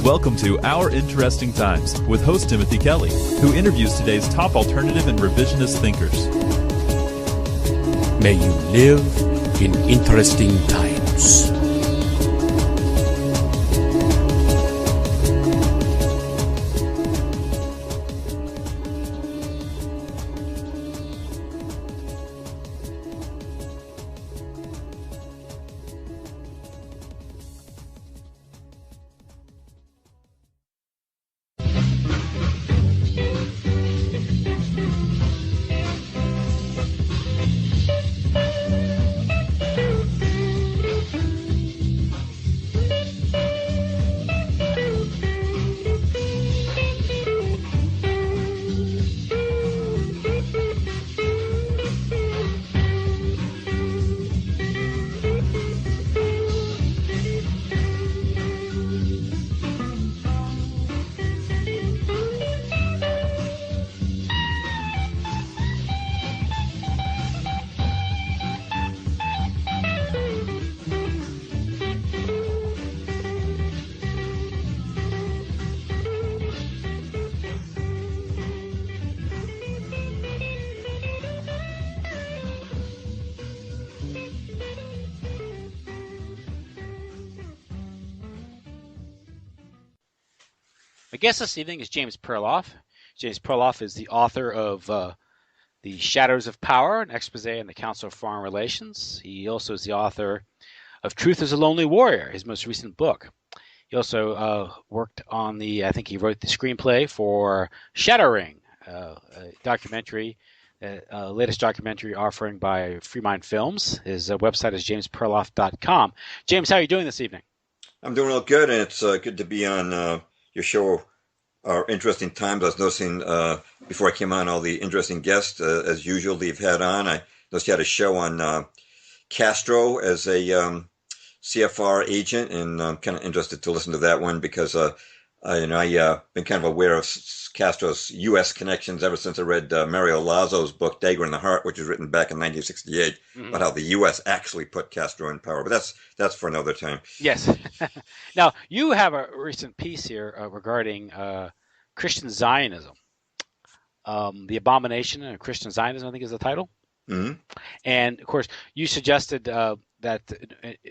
Welcome to Our Interesting Times with host Timothy Kelly, who interviews today's top alternative and revisionist thinkers. May you live in interesting times. My guest this evening is James Perloff. James Perloff is the author of The Shadows of Power, an expose on the Council of Foreign Relations. He also is the author of Truth is a Lonely Warrior, his most recent book. He also worked on I think he wrote the screenplay for Shadow Ring, a documentary, latest documentary offering by Free Mind Films. His website is jamesperloff.com. James, how are you doing this evening? I'm doing real good, and it's good to be on your show, Our Interesting Times. I was noticing before I came on all the interesting guests, as usual, that you've had on. I noticed you had a show on Castro as a CFR agent, and I'm kind of interested to listen to that one because I've been kind of aware of Castro's U.S. connections ever since I read Mario Lazo's book, Dagger in the Heart, which was written back in 1968, about how the U.S. actually put Castro in power. But that's for another time. Yes. Now, you have a recent piece here regarding Christian Zionism. The Abomination of Christian Zionism, I think is the title. Mm-hmm. And, of course, you suggested that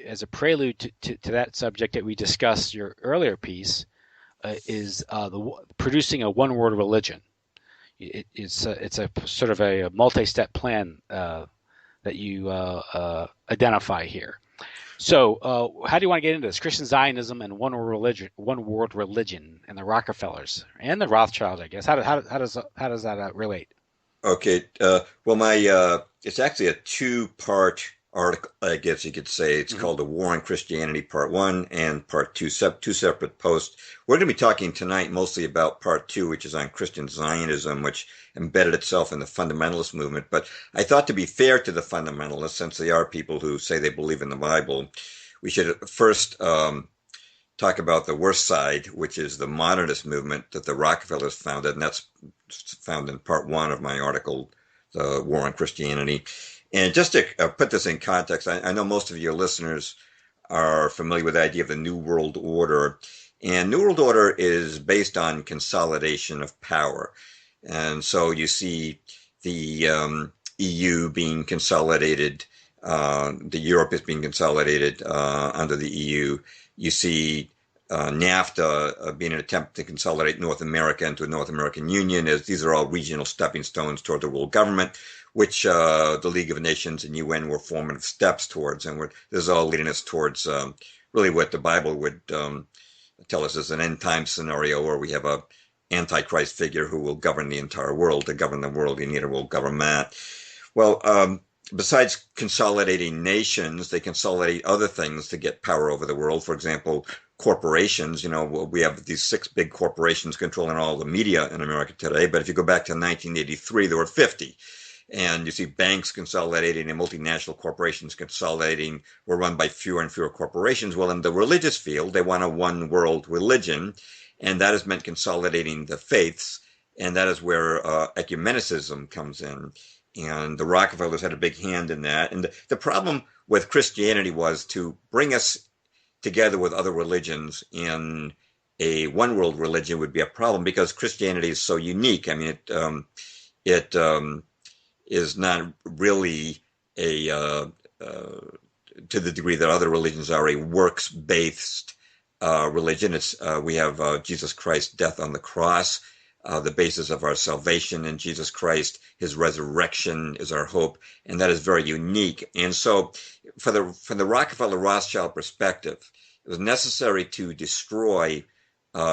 as a prelude to that subject that we discussed your earlier piece, is producing a one-world religion. It's a sort of a multi-step plan that you identify here. So, how do you want to get into this? Christian Zionism and one world religion, and the Rockefellers and the Rothschilds, I guess. How does that relate? Okay. Well, it's actually a two-part article, I guess you could say. It's called The War on Christianity, Part 1 and Part 2, two separate posts. We're going to be talking tonight mostly about Part 2, which is on Christian Zionism, which embedded itself in the fundamentalist movement. But I thought, to be fair to the fundamentalists, since they are people who say they believe in the Bible, we should first talk about the worst side, which is the modernist movement that the Rockefellers founded, and that's found in Part 1 of my article, The War on Christianity. And just to put this in context, I know most of your listeners are familiar with the idea of the New World Order. And New World Order is based on consolidation of power. And so you see the EU being consolidated, the Europe is being consolidated under the EU. You see NAFTA being an attempt to consolidate North America into a North American Union, as these are all regional stepping stones toward the world government, which the League of Nations and UN were formative steps towards. And this is all leading us towards really what the Bible would tell us is an end-time scenario where we have a Antichrist figure who will govern the entire world. To govern the world, you need a world government. Well, besides consolidating nations, they consolidate other things to get power over the world. For example, corporations. We have these 6 big corporations controlling all the media in America today. But if you go back to 1983, there were 50. And you see banks consolidating and multinational corporations consolidating, were run by fewer and fewer corporations. Well, in the religious field, they want a one world religion, and that has meant consolidating the faiths, and that is where ecumenicism comes in. And the Rockefellers had a big hand in that. And the problem with Christianity was to bring us together with other religions in a one world religion would be a problem because Christianity is so unique. I mean, it is not really a to the degree that other religions are a works based religion. It's we have Jesus Christ's death on the cross, the basis of our salvation in Jesus Christ. His resurrection is our hope, and that is very unique. And so, from the Rockefeller Rothschild perspective, it was necessary to destroy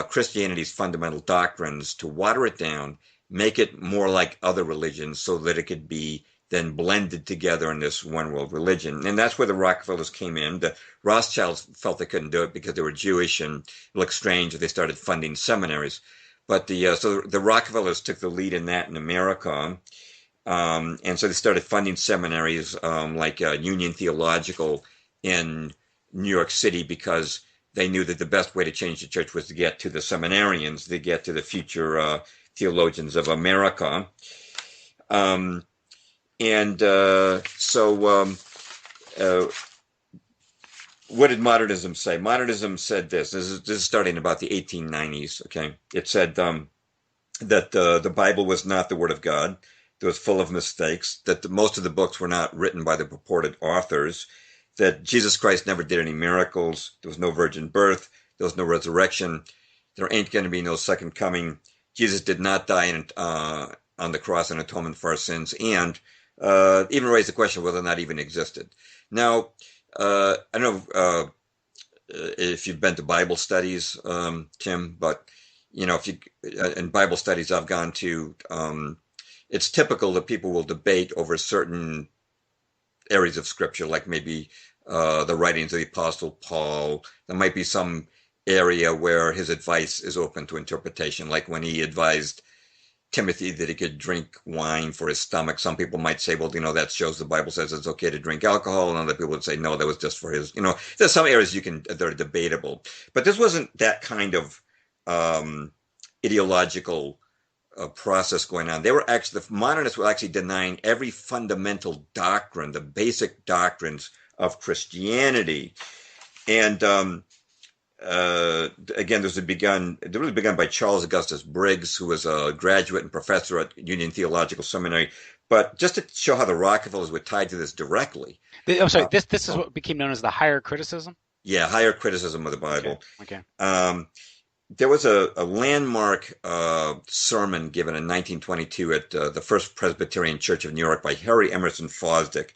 Christianity's fundamental doctrines, to water it down, make it more like other religions so that it could be then blended together in this one world religion. And that's where the Rockefellers came in. The Rothschilds felt they couldn't do it because they were Jewish and it looked strange if they started funding seminaries. But so the Rockefellers took the lead in that in America. And so they started funding seminaries like Union Theological in New York City because they knew that the best way to change the church was to get to the seminarians, to get to the future theologians of America. What did modernism say? Modernism said this. This is starting about the 1890s. Okay, it said that the Bible was not the Word of God. It was full of mistakes. That most of the books were not written by the purported authors. That Jesus Christ never did any miracles. There was no virgin birth. There was no resurrection. There ain't going to be no second coming. Jesus did not die on the cross in atonement for our sins, and even raised the question of whether or not even existed. Now, I don't know if you've been to Bible studies, Tim, but if you in Bible studies I've gone to, it's typical that people will debate over certain areas of Scripture, like maybe the writings of the Apostle Paul. There might be some area where his advice is open to interpretation, like when he advised Timothy that he could drink wine for his stomach. Some people might say, well, that shows the Bible says it's okay to drink alcohol. And other people would say, no, that was just for his, there's some areas that are debatable. But this wasn't that kind of ideological process going on. The modernists were actually denying every fundamental doctrine, the basic doctrines of Christianity. And again, it was begun by Charles Augustus Briggs, who was a graduate and professor at Union Theological Seminary. But just to show how the Rockefellers were tied to this directly. I'm sorry, this is what became known as the higher criticism? Yeah, higher criticism of the Bible. Okay. There was a landmark sermon given in 1922 at the First Presbyterian Church of New York by Harry Emerson Fosdick.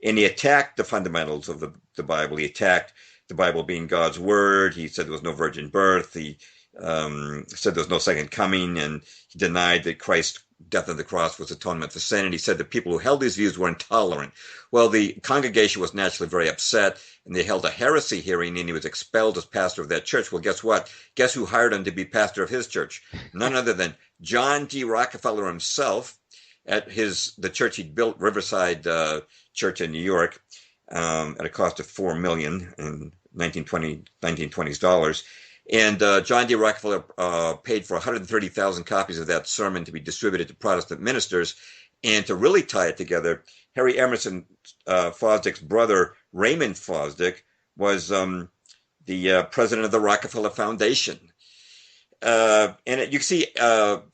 And he attacked the fundamentals of the Bible. He attacked the Bible being God's word. He said there was no virgin birth. He said there was no second coming, and he denied that Christ's death on the cross was atonement for sin. And he said that people who held these views were intolerant. Well, the congregation was naturally very upset, and they held a heresy hearing, and he was expelled as pastor of that church. Well, guess what? Guess who hired him to be pastor of his church? None other than John D. Rockefeller himself at the church he built, Riverside Church in New York, at a cost of $4 million in 1920s dollars. And John D. Rockefeller paid for 130,000 copies of that sermon to be distributed to Protestant ministers. And to really tie it together, Harry Emerson Fosdick's brother, Raymond Fosdick, was the president of the Rockefeller Foundation. And you see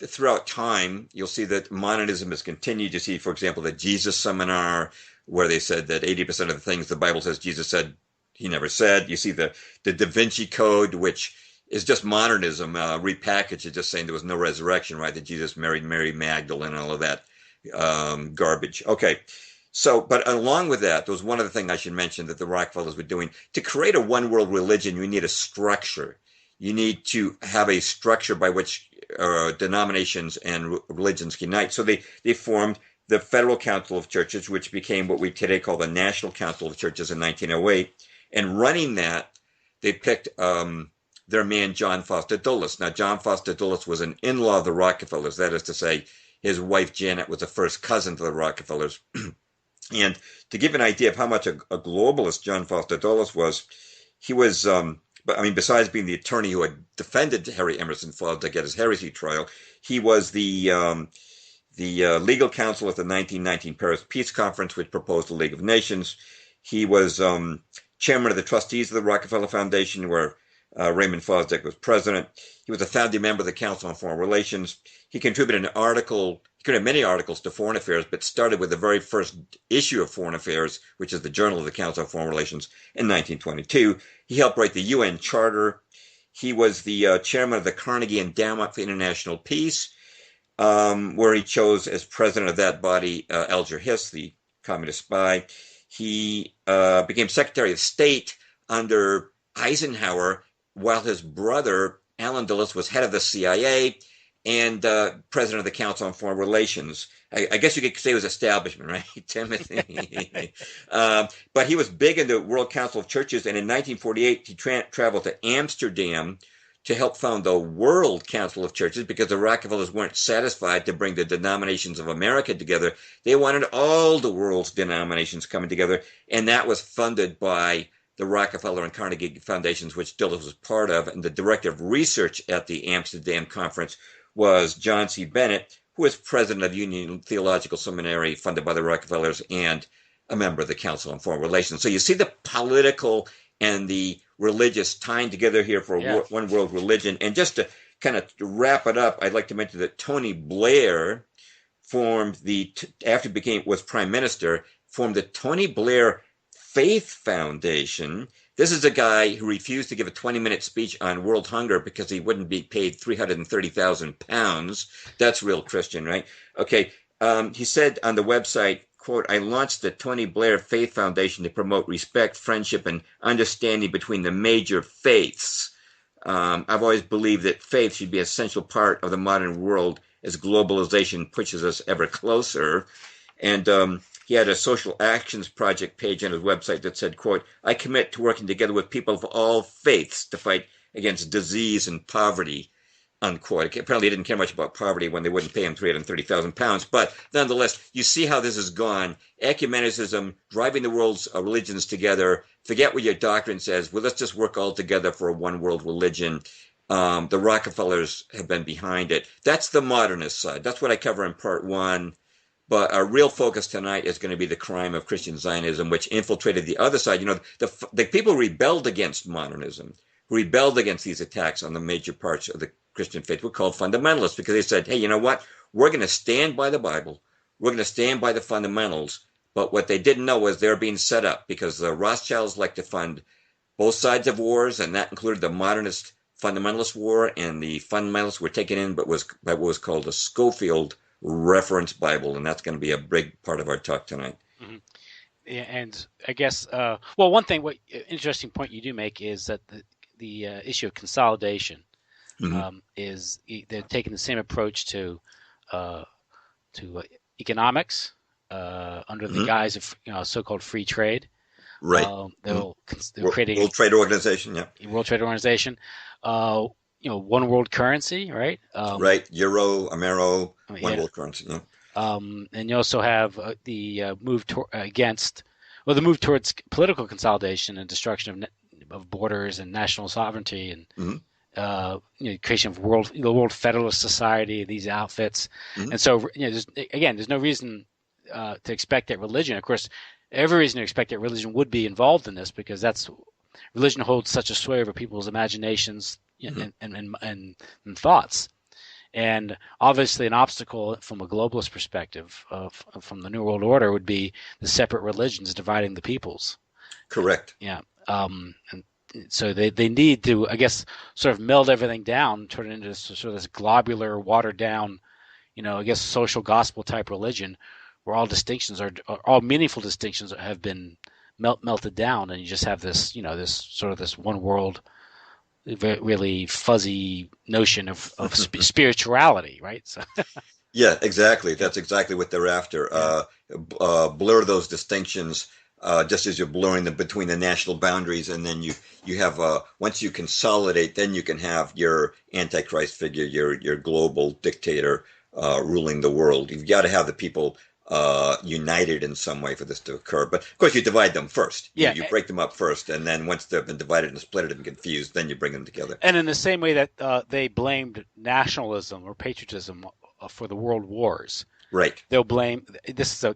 throughout time, you'll see that modernism has continued. You see, for example, the Jesus Seminar, where they said that 80% of the things the Bible says Jesus said, he never said. You see the Da Vinci Code, which is just modernism repackaged. It's just saying there was no resurrection, right? That Jesus married Mary Magdalene and all of that garbage. Okay. So, but along with that, there was one other thing I should mention that the Rockefellers were doing. To create a one world religion, you need a structure. You need to have a structure by which denominations and religions can unite. So they formed the Federal Council of Churches, which became what we today call the National Council of Churches in 1908. And running that, they picked their man, John Foster Dulles. Now, John Foster Dulles was an in-law of the Rockefellers. That is to say, his wife, Janet, was a first cousin to the Rockefellers. And to give an idea of how much a globalist John Foster Dulles was, he was, besides being the attorney who had defended Harry Emerson Fosdick at his heresy trial, he was the legal counsel at the 1919 Paris Peace Conference, which proposed the League of Nations. He was chairman of the trustees of the Rockefeller Foundation, where Raymond Fosdick was president. He was a founding member of the Council on Foreign Relations. He contributed many articles to Foreign Affairs, but started with the very first issue of Foreign Affairs, which is the Journal of the Council on Foreign Relations, in 1922. He helped write the UN Charter. He was the chairman of the Carnegie Endowment for International Peace, where he chose as president of that body Alger Hiss, the communist spy. He became Secretary of State under Eisenhower, while his brother, Allen Dulles, was head of the CIA and president of the Council on Foreign Relations. I guess you could say it was establishment, right, Timothy? But he was big in the World Council of Churches, and in 1948 he traveled to Amsterdam to help found the World Council of Churches because the Rockefellers weren't satisfied to bring the denominations of America together. They wanted all the world's denominations coming together, and that was funded by the Rockefeller and Carnegie Foundations, which Dulles was part of, and the director of research at the Amsterdam Conference was John C. Bennett, who was president of Union Theological Seminary, funded by the Rockefellers, and a member of the Council on Foreign Relations. So you see the political and the religious tying together here for one world religion. And just to kind of wrap it up, I'd like to mention that Tony Blair formed after he was prime minister, formed the Tony Blair Faith Foundation. This is a guy who refused to give a 20-minute speech on world hunger because he wouldn't be paid £330,000. That's real Christian, right? Okay. He said on the website, quote, "I launched the Tony Blair Faith Foundation to promote respect, friendship, and understanding between the major faiths. I've always believed that faith should be an essential part of the modern world as globalization pushes us ever closer." And he had a social actions project page on his website that said, quote, "I commit to working together with people of all faiths to fight against disease and poverty," unquote. Apparently he didn't care much about poverty when they wouldn't pay him £330,000. But nonetheless, you see how this has gone. Ecumenicism, driving the world's religions together. Forget what your doctrine says. Well, let's just work all together for a one world religion. The Rockefellers have been behind it. That's the modernist side. That's what I cover in part one. But our real focus tonight is going to be the crime of Christian Zionism, which infiltrated the other side. You know, the people who rebelled against modernism, who rebelled against these attacks on the major parts of the Christian faith, were called fundamentalists because they said, hey, you know what? We're going to stand by the Bible. We're going to stand by the fundamentals. But what they didn't know was they're being set up because the Rothschilds like to fund both sides of wars, and that included the modernist fundamentalist war, and the fundamentalists were taken in, but what was called a Schofield reference Bible, and that's going to be a big part of our talk tonight. Mm-hmm. Yeah, and I guess, one interesting point you do make is that the issue of consolidation is they're taking the same approach to economics under the guise of so-called free trade. Right. They're creating World Trade Organization. Yeah. World Trade Organization. One world currency, right? Right. Euro, Amero, one world currency. Yeah. And you also have the move towards political consolidation and destruction of borders and national sovereignty, and creation of the World Federalist Society, these outfits. And so, there's no reason to expect that religion. Of course, every reason to expect that religion would be involved in this, because religion holds such a sway over people's imaginations and thoughts. And obviously an obstacle from a globalist perspective from the New World Order would be the separate religions dividing the peoples. Correct. Yeah. And so they need to, I guess, sort of meld everything down, turn it into sort of this globular, watered down, social gospel type religion where all distinctions all meaningful distinctions have been melted down, and you just have this, this one world, really fuzzy notion of spirituality, right? So. Yeah, exactly. That's exactly what they're after. Blur those distinctions, just as you're blurring them between the national boundaries, and then you have once you consolidate, then you can have your Antichrist figure, your global dictator ruling the world. You've got to have the people united in some way for this to occur. But of course, you divide them first. You break them up first, and then once they've been divided and split and confused, then you bring them together. And in the same way that they blamed nationalism or patriotism for the world wars, right? They'll blame. This is a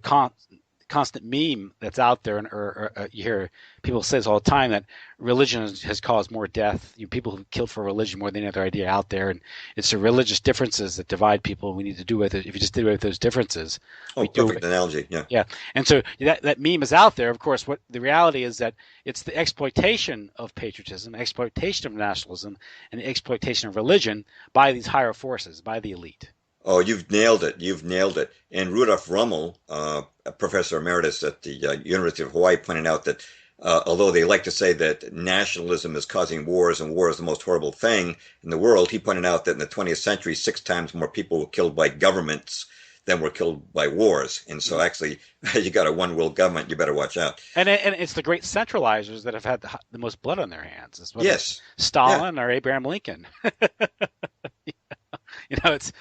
constant meme that's out there, or you hear people say this all the time, that religion has caused more death. People who killed for religion more than any other idea out there, and it's the religious differences that divide people. We need to do with it. If you just did away with those differences, perfect analogy. Yeah. Yeah, and so that meme is out there. Of course, what the reality is that it's the exploitation of patriotism, exploitation of nationalism, and the exploitation of religion by these higher forces, by the elite. Oh, you've nailed it. You've nailed it. And Rudolf Rummel, a professor emeritus at the University of Hawaii, pointed out that although they like to say that nationalism is causing wars and war is the most horrible thing in the world, he pointed out that in the 20th century, 6 times more people were killed by governments than were killed by wars. And so actually, you got a one world government, you better watch out. And it's the great centralizers that have had the most blood on their hands. It's yes. Stalin or Abraham Lincoln. It's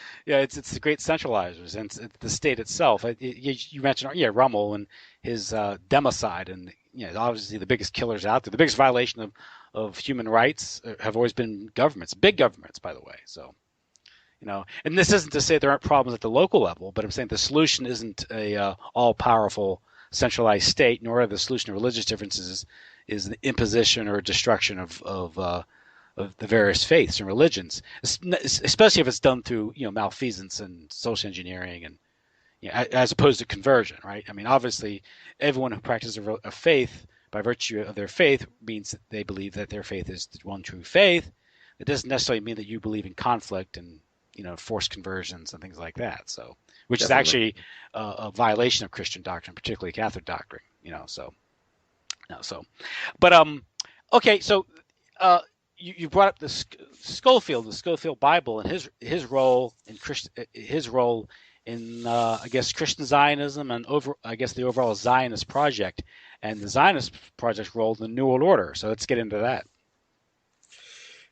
the great centralizers, and it's the state itself. You mentioned Rummel and his democide, and obviously the biggest killers out there, the biggest violation of human rights have always been governments, big governments, by the way. So, and this isn't to say there aren't problems at the local level, but I'm saying the solution isn't a all-powerful centralized state, nor the solution to religious differences is the imposition or destruction of the various faiths and religions, especially if it's done through malfeasance and social engineering, and as opposed to conversion, right? I mean, obviously, everyone who practices a faith by virtue of their faith means that they believe that their faith is the one true faith. It doesn't necessarily mean that you believe in conflict and forced conversions and things like that. So, which Definitely. Is actually a violation of Christian doctrine, particularly Catholic doctrine. But okay, so. You brought up the Schofield Bible, and his role in I guess Christian Zionism and the overall Zionist project, and the Zionist project's role in the New World Order. So let's get into that.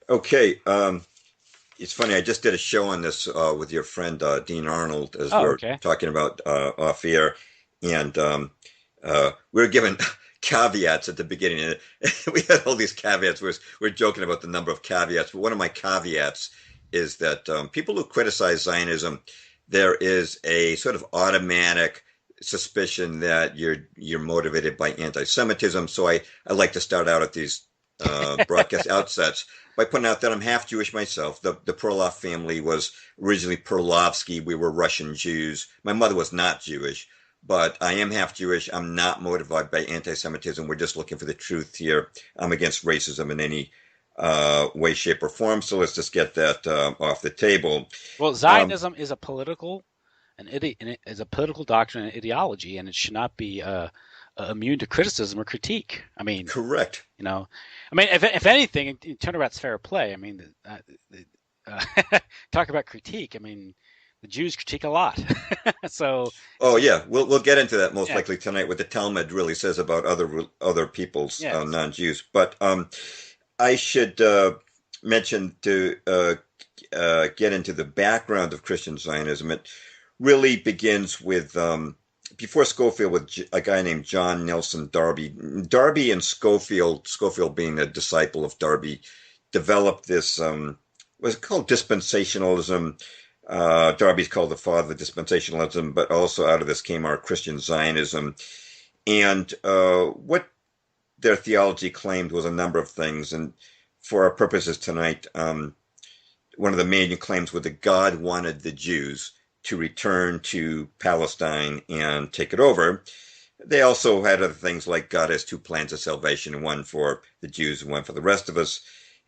Okay, it's funny. I just did a show on this with your friend Dean Arnold as we were talking about off air, and we were given caveats at the beginning. We had all these caveats. We're joking about the number of caveats, but one of my caveats is that people who criticize Zionism, there is a sort of automatic suspicion that you're motivated by anti-Semitism. So I like to start out at these broadcast outsets by pointing out that I'm half Jewish myself. The Perloff family was originally Perlovsky. We were Russian Jews. My mother was not Jewish. But I am half Jewish. I'm not motivated by anti-Semitism. We're just looking for the truth here. I'm against racism in any way, shape, or form. So let's just get that off the table. Well, Zionism is a political doctrine and ideology, and it should not be immune to criticism or critique. I mean, correct. If anything, turnabout's fair play. I mean, talk about critique. I mean, the Jews critique a lot. So. Oh yeah, we'll get into that most likely tonight. What the Talmud really says about other peoples, non-Jews. But I should mention to get into the background of Christian Zionism. It really begins with before Schofield, with a guy named John Nelson Darby. Darby and Schofield being a disciple of Darby, developed this was called dispensationalism. Darby's called the father of dispensationalism, but also out of this came our Christian Zionism. And what their theology claimed was a number of things. And for our purposes tonight, one of the main claims was that God wanted the Jews to return to Palestine and take it over. They also had other things like God has 2 plans of salvation, one for the Jews and one for the rest of us.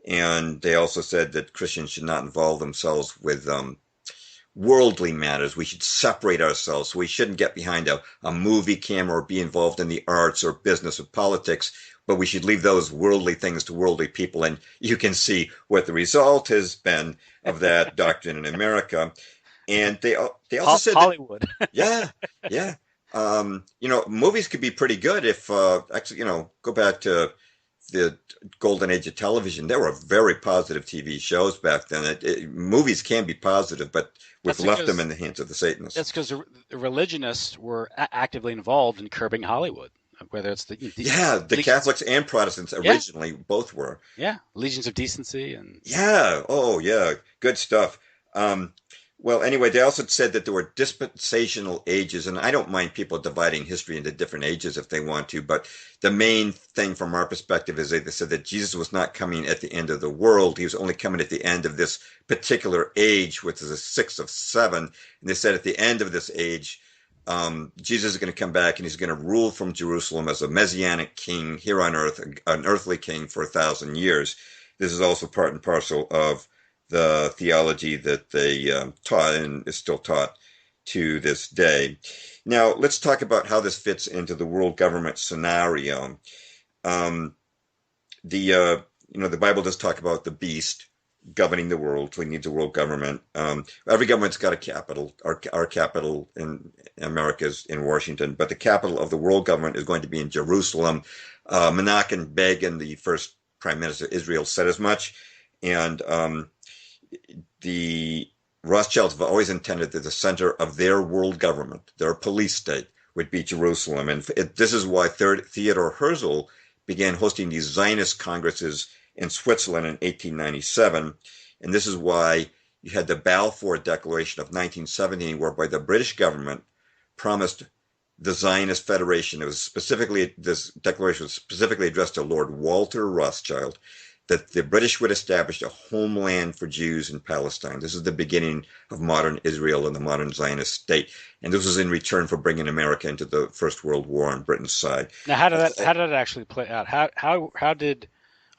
And they also said that Christians should not involve themselves with worldly matters. We should separate ourselves. We shouldn't get behind a movie camera or be involved in the arts or business or politics, but we should leave those worldly things to worldly people. And you can see what the result has been of that doctrine in America. And they also said Hollywood. Yeah. Movies could be pretty good if actually, go back to the golden age of television. There were very positive TV shows back then. Movies can be positive, but we've left them in the hands of the Satanists. That's because the religionists were actively involved in curbing Hollywood, whether it's the Catholics and Protestants originally both were. Yeah, Legions of Decency and good stuff. Well, anyway, they also said that there were dispensational ages, and I don't mind people dividing history into different ages if they want to, but the main thing from our perspective is they said that Jesus was not coming at the end of the world. He was only coming at the end of this particular age, which is a sixth of seven. And they said at the end of this age, Jesus is going to come back and he's going to rule from Jerusalem as a messianic king here on earth, an earthly king for 1,000 years. This is also part and parcel of the theology that they taught and is still taught to this day. Now, let's talk about how this fits into the world government scenario. The Bible does talk about the beast governing the world, so he needs a world government. Every government's got a capital. Our capital in America is in Washington, but the capital of the world government is going to be in Jerusalem. Menachem Begin, the first prime minister of Israel, said as much, and the Rothschilds have always intended that the center of their world government, their police state, would be Jerusalem. And this is why Theodor Herzl began hosting these Zionist congresses in Switzerland in 1897. And this is why you had the Balfour Declaration of 1917, whereby the British government promised the Zionist Federation. This declaration was specifically addressed to Lord Walter Rothschild, that the British would establish a homeland for Jews in Palestine. This is the beginning of modern Israel and the modern Zionist state. And this was in return for bringing America into the First World War on Britain's side. Now, how did that actually play out? How did,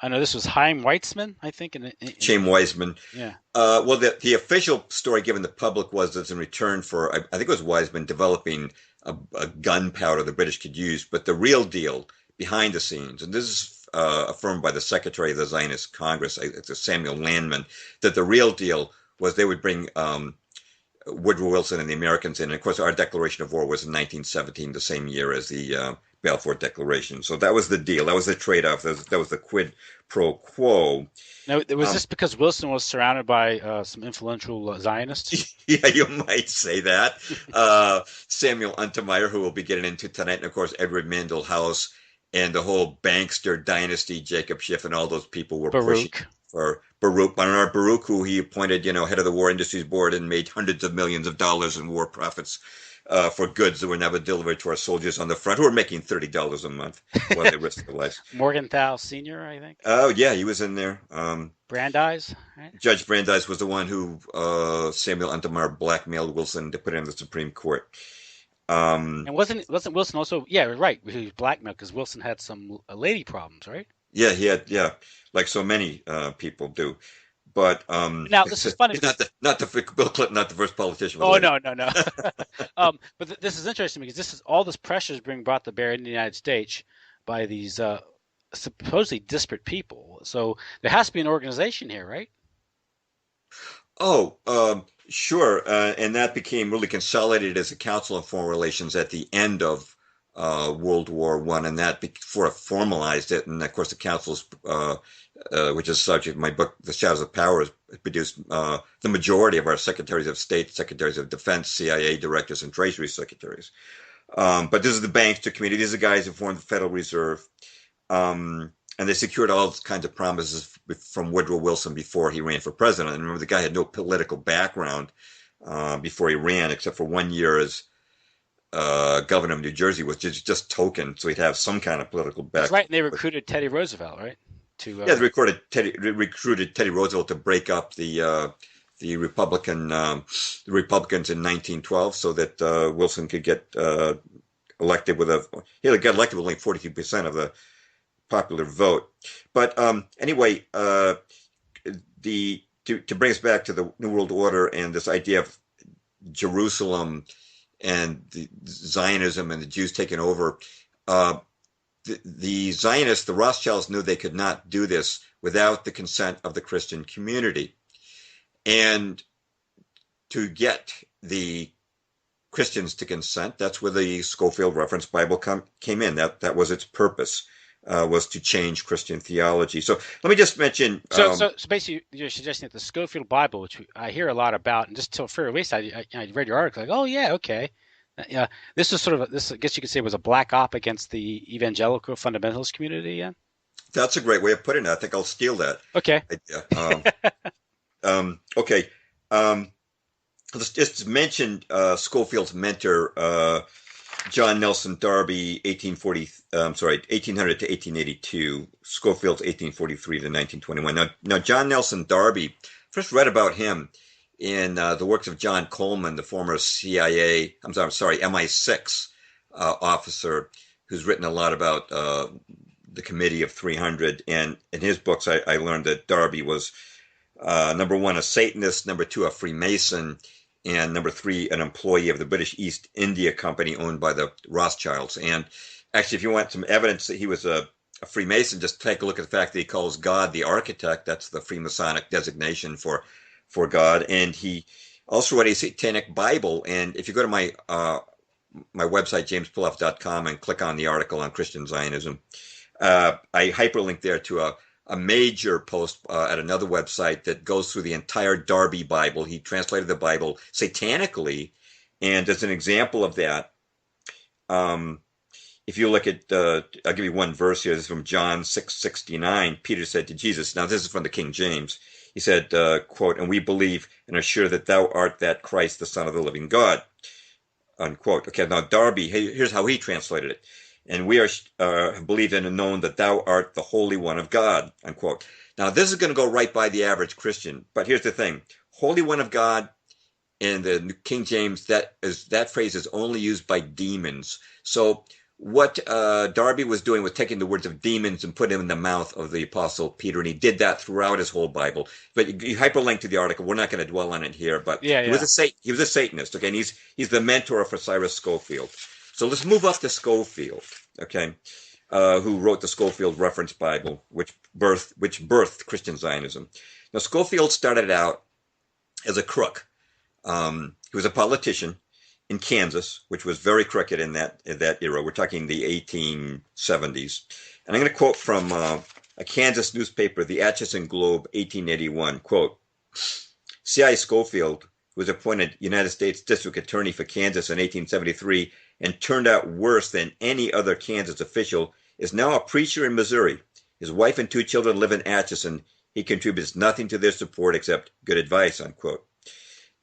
I know this was Chaim Weizmann, I think. Chaim Weizmann. Yeah. Well, the official story given the public was that in return for, I think it was Weizmann developing a gunpowder the British could use. But the real deal behind the scenes, and this is affirmed by the Secretary of the Zionist Congress, Samuel Landman, that the real deal was they would bring Woodrow Wilson and the Americans in. And of course, our declaration of war was in 1917, the same year as the Balfour Declaration. So that was the deal. That was the trade-off. That was the quid pro quo. Now, was this because Wilson was surrounded by some influential Zionists? Yeah, you might say that. Samuel Untermeyer, who we'll be getting into tonight, and of course, Edward Mandell House, and the whole Bankster dynasty, Jacob Schiff, and all those people were pushing for Baruch. Bernard Baruch, who he appointed, head of the War Industries Board and made hundreds of millions of dollars in war profits for goods that were never delivered to our soldiers on the front, who were making $30 a month while they risked their lives. Morgenthau Sr., I think. Oh, yeah, he was in there. Brandeis, right? Judge Brandeis was the one who Samuel Untermeyer blackmailed Wilson to put in the Supreme Court. And wasn't Wilson also? Yeah, right. He was blackmailed because Wilson had some lady problems, right? Yeah, he had. Yeah, like so many people do. But now this is funny. Bill Clinton, not the first politician. Oh no. But this is interesting because all this pressure is being brought to bear in the United States by these supposedly disparate people. So there has to be an organization here, right? Oh, sure. And that became really consolidated as a Council on Foreign Relations at the end of World War I, and that formalized it. And of course, the councils, which is the subject of my book, The Shadows of Power, has produced the majority of our secretaries of state, secretaries of defense, CIA directors, and treasury secretaries. But this is the Bankster Committee. These are the guys who formed the Federal Reserve. And they secured all kinds of promises from Woodrow Wilson before he ran for president. And remember, the guy had no political background before he ran, except for 1 year as governor of New Jersey, was just token, so he'd have some kind of political background. That's right, and they recruited Teddy Roosevelt, right? They recruited Teddy Roosevelt to break up the Republicans in 1912, so that Wilson could get elected he got elected with only 42% of the popular vote. But anyway, to bring us back to the New World Order and this idea of Jerusalem and the Zionism and the Jews taking over, the Zionists, the Rothschilds, knew they could not do this without the consent of the Christian community. And to get the Christians to consent, that's where the Scofield Reference Bible came in. That was its purpose. Was to change Christian theology. So let me just mention. So basically, you're suggesting that the Scofield Bible, which I hear a lot about, and just till fair least, I read your article, like, oh yeah, okay, yeah, this is sort of I guess you could say, was a black op against the evangelical fundamentalist community. Yeah, that's a great way of putting it. I think I'll steal that. Okay. Okay. let's just mention Schofield's mentor, John Nelson Darby, 1800 to 1882. Schofield's 1843 to 1921. Now John Nelson Darby, first read about him in the works of John Coleman, the former CIA, MI6 officer, who's written a lot about the Committee of 300. And in his books, I learned that Darby was number one, a Satanist, number two, a Freemason, and number three, an employee of the British East India Company owned by the Rothschilds. And actually, if you want some evidence that he was a Freemason, just take a look at the fact that he calls God the architect. That's the Freemasonic designation for God. And he also wrote a Satanic Bible. And if you go to my website, jamesperloff.com, and click on the article on Christian Zionism, I hyperlink there to a major post at another website that goes through the entire Darby Bible. He translated the Bible satanically, and as an example of that, if you look at, I'll give you one verse here. This is from John 6:69. Peter said to Jesus, now this is from the King James. He said, quote, and we believe and are sure that thou art that Christ, the Son of the living God, unquote. Okay, now Darby, here's how he translated it. And we have believed and known that thou art the Holy One of God, unquote. Now, this is going to go right by the average Christian, but here's the thing. Holy One of God in the King James, that phrase is only used by demons. So what Darby was doing was taking the words of demons and putting them in the mouth of the Apostle Peter, and he did that throughout his whole Bible. But you hyperlink to the article. We're not going to dwell on it here, but he was a Satanist, okay, and he's the mentor for Cyrus Scofield. So let's move up to Scofield, okay, who wrote the Scofield Reference Bible, which birthed Christian Zionism. Now, Scofield started out as a crook. He was a politician in Kansas, which was very crooked in that era. We're talking the 1870s. And I'm going to quote from a Kansas newspaper, the Atchison Globe, 1881, quote, C.I. Scofield, who was appointed United States District Attorney for Kansas in 1873, and turned out worse than any other Kansas official, is now a preacher in Missouri. His wife and two children live in Atchison. He contributes nothing to their support except good advice, unquote.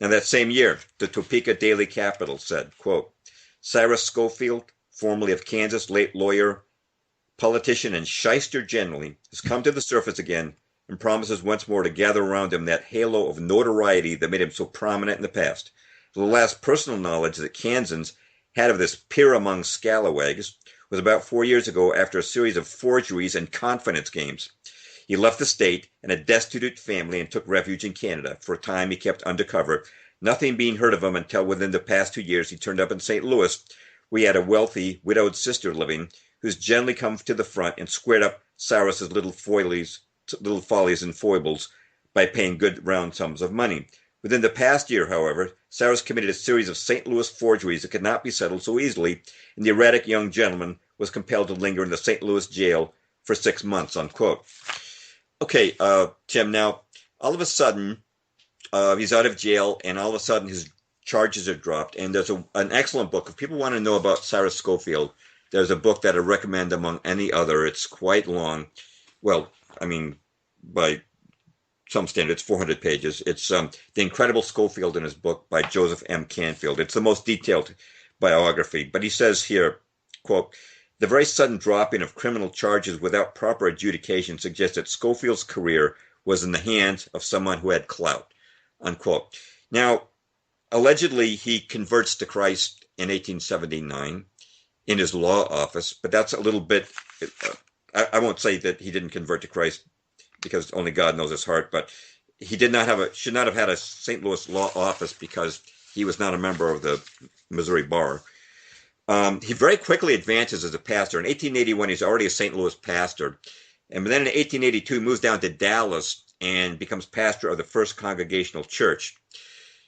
Now, that same year, the Topeka Daily Capital said, quote, Cyrus Scofield, formerly of Kansas, late lawyer, politician, and shyster generally, has come to the surface again and promises once more to gather around him that halo of notoriety that made him so prominent in the past. The last personal knowledge that Kansans had of this peer among scalawags was about 4 years ago after a series of forgeries and confidence games. He left the state and a destitute family and took refuge in Canada. For a time he kept undercover, nothing being heard of him until within the past 2 years he turned up in St. Louis. We had a wealthy, widowed sister living who's generally come to the front and squared up Cyrus's little follies and foibles by paying good round sums of money. Within the past year, however, Cyrus committed a series of St. Louis forgeries that could not be settled so easily, and the erratic young gentleman was compelled to linger in the St. Louis jail for 6 months, unquote. Okay, Tim, now, all of a sudden, he's out of jail, and all of a sudden his charges are dropped, and there's an excellent book. If people want to know about Cyrus Scofield, there's a book that I recommend among any other. It's quite long. Well, I mean, by some standards, 400 pages. It's The Incredible Scofield in his book by Joseph M. Canfield. It's the most detailed biography. But he says here, quote, the very sudden dropping of criminal charges without proper adjudication suggests that Scofield's career was in the hands of someone who had clout, unquote. Now, allegedly, he converts to Christ in 1879 in his law office, but that's a little bit, I won't say that he didn't convert to Christ because only God knows his heart, but he should not have had a St. Louis law office because he was not a member of the Missouri Bar. He very quickly advances as a pastor. In 1881, he's already a St. Louis pastor. And then in 1882, he moves down to Dallas and becomes pastor of the First Congregational Church.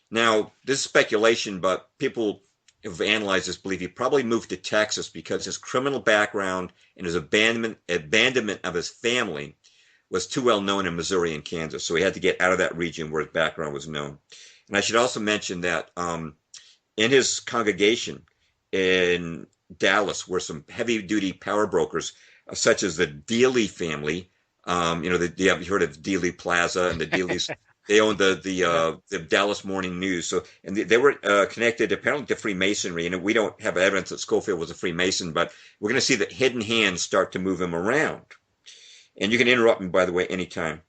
Now, this is speculation, but people who've analyzed this believe he probably moved to Texas because his criminal background and his abandonment of his family was too well known in Missouri and Kansas. So he had to get out of that region where his background was known. And I should also mention that in his congregation in Dallas were some heavy-duty power brokers, such as the Dealey family. You've heard of Dealey Plaza and the Dealeys. They owned the Dallas Morning News. So, and they were connected apparently to Freemasonry. And we don't have evidence that Schofield was a Freemason, but we're going to see that hidden hands start to move him around. And you can interrupt me, by the way, anytime.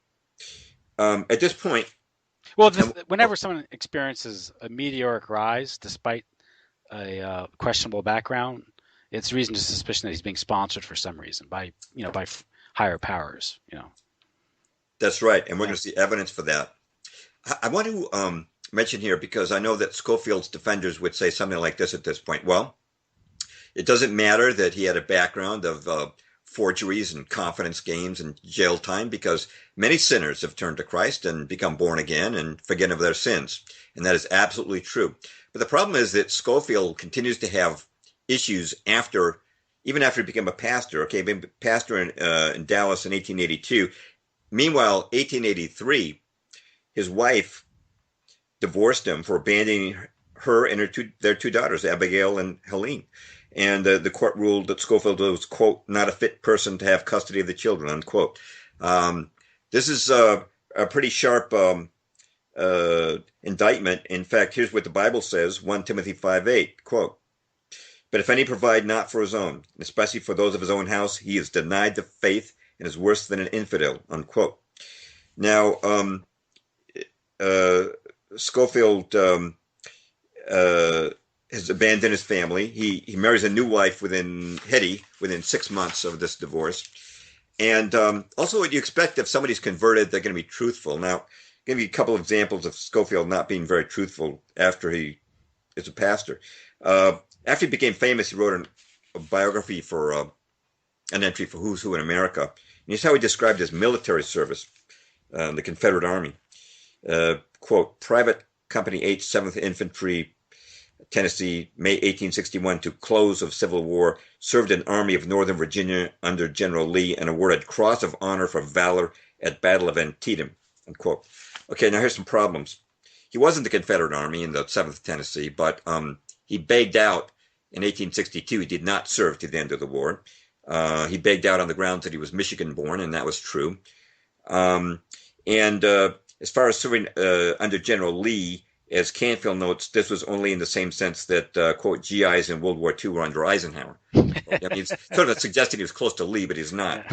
At this point, well, whenever someone experiences a meteoric rise despite a questionable background, it's reason to suspicion that he's being sponsored for some reason by higher powers. That's right, and we're going to see evidence for that. I want to mention here, because I know that Schofield's defenders would say something like this at this point. Well, it doesn't matter that he had a background of forgeries and confidence games and jail time, because many sinners have turned to Christ and become born again and forgiven of their sins. And that is absolutely true. But the problem is that Schofield continues to have issues even after he became a pastor. Okay, he became a pastor in Dallas in 1882. Meanwhile, 1883, his wife divorced him for abandoning her and their two daughters, Abigail and Helene. And the court ruled that Schofield was, quote, not a fit person to have custody of the children, unquote. This is a pretty sharp indictment. In fact, here's what the Bible says, 1 Timothy 5:8, quote, but if any provide not for his own, especially for those of his own house, he is denied the faith and is worse than an infidel, unquote. Now, Schofield has abandoned his family. He marries a new wife within 6 months of this divorce. And also what you expect if somebody's converted, they're going to be truthful. Now, I'll give you a couple of examples of Schofield not being very truthful after he is a pastor. After he became famous, he wrote a biography for an entry for Who's Who in America. And here's how he described his military service, the Confederate Army. Quote, Private Company H, 7th Infantry, Tennessee, May 1861 to close of Civil War, served in Army of Northern Virginia under General Lee and awarded Cross of Honor for valor at Battle of Antietam, unquote. Okay, now here's some problems. He was in the Confederate Army in the 7th Tennessee, but he begged out in 1862. He did not serve to the end of the war. He begged out on the grounds that he was Michigan-born, and that was true. As far as serving under General Lee, as Canfield notes, this was only in the same sense that, quote, GIs in World War II were under Eisenhower. I mean, it's sort of suggesting he was close to Lee, but he's not.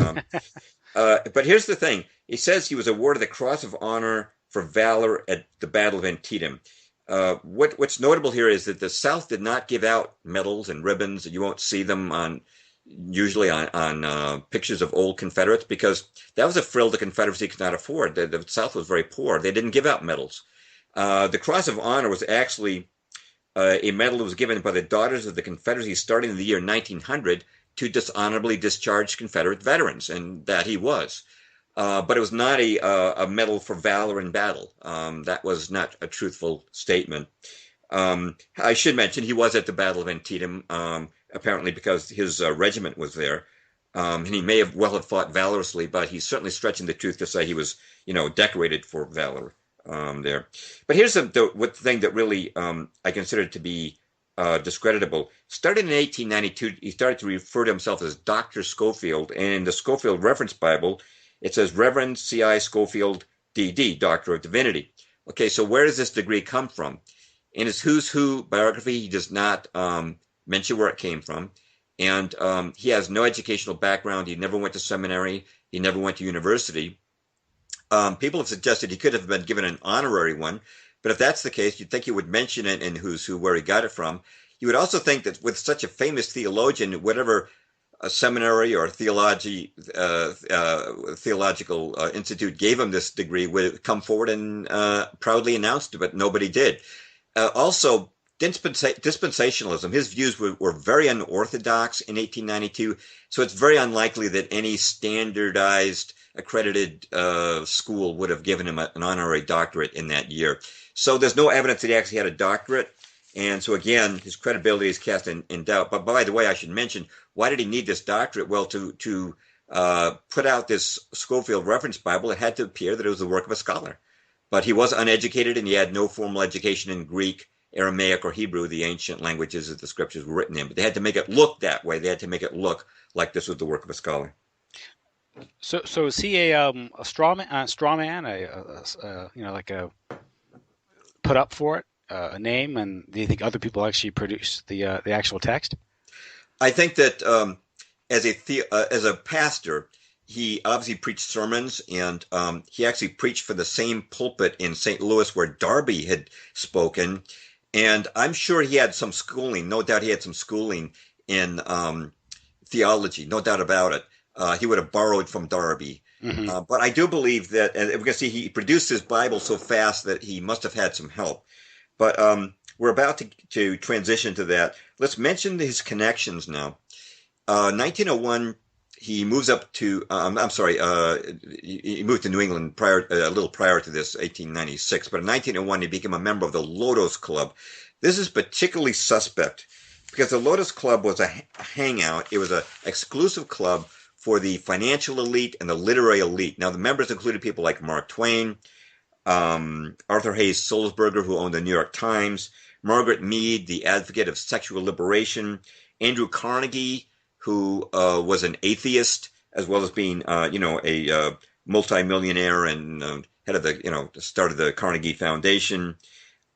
But here's the thing. He says he was awarded the Cross of Honor for valor at the Battle of Antietam. What's notable here is that the South did not give out medals and ribbons. You won't see them usually on pictures of old Confederates, because that was a frill the Confederacy could not afford. The South was very poor. They didn't give out medals. The Cross of Honor was actually a medal that was given by the Daughters of the Confederacy starting in the year 1900 to dishonorably discharged Confederate veterans, and that he was. But it was not a medal for valor in battle. That was not a truthful statement. I should mention he was at the Battle of Antietam, apparently because his regiment was there. And he may have fought valorously, but he's certainly stretching the truth to say he was, decorated for valor there. But here's the thing that really I consider to be discreditable. Starting in 1892, he started to refer to himself as Dr. Schofield, and in the Schofield Reference Bible, it says Reverend C.I. Schofield, D.D., Doctor of Divinity. Okay, so where does this degree come from? In his Who's Who biography, he does not mention where it came from. And he has no educational background. He never went to seminary. He never went to university. People have suggested he could have been given an honorary one. But if that's the case, you'd think he would mention it in Who's Who, where he got it from. You would also think that with such a famous theologian, whatever a seminary or theological institute gave him this degree would come forward and proudly announced it, but nobody did. Also, dispensationalism, his views were very unorthodox in 1892, so it's very unlikely that any standardized, accredited school would have given him an honorary doctorate in that year. So there's no evidence that he actually had a doctorate. And so again, his credibility is cast in doubt. But by the way, I should mention, why did he need this doctorate? Well, to put out this Schofield Reference Bible, it had to appear that it was the work of a scholar. But he was uneducated, and he had no formal education in Greek, Aramaic, or Hebrew, the ancient languages that the scriptures were written in. But they had to make it look that way. They had to make it look like this was the work of a scholar. So is he a straw man, like a put up for it, a name? And do you think other people actually produce the actual text? I think that as a pastor, he obviously preached sermons, and he actually preached for the same pulpit in St. Louis where Darby had spoken. And I'm sure he had some schooling. No doubt he had some schooling in theology. No doubt about it. He would have borrowed from Darby. Mm-hmm. But I do believe that, and we're going to see he produced his Bible so fast that he must have had some help. But we're about to transition to that. Let's mention his connections now. 1901, he moves up to, he moved to New England a little prior to this, 1896. But in 1901, he became a member of the Lotos Club. This is particularly suspect because the Lotos Club was a hangout. It was an exclusive club for the financial elite and the literary elite. Now, the members included people like Mark Twain, Arthur Hayes Sulzberger, who owned the New York Times, Margaret Mead, the advocate of sexual liberation, Andrew Carnegie, who was an atheist, as well as being, a multimillionaire and head of the started the Carnegie Foundation.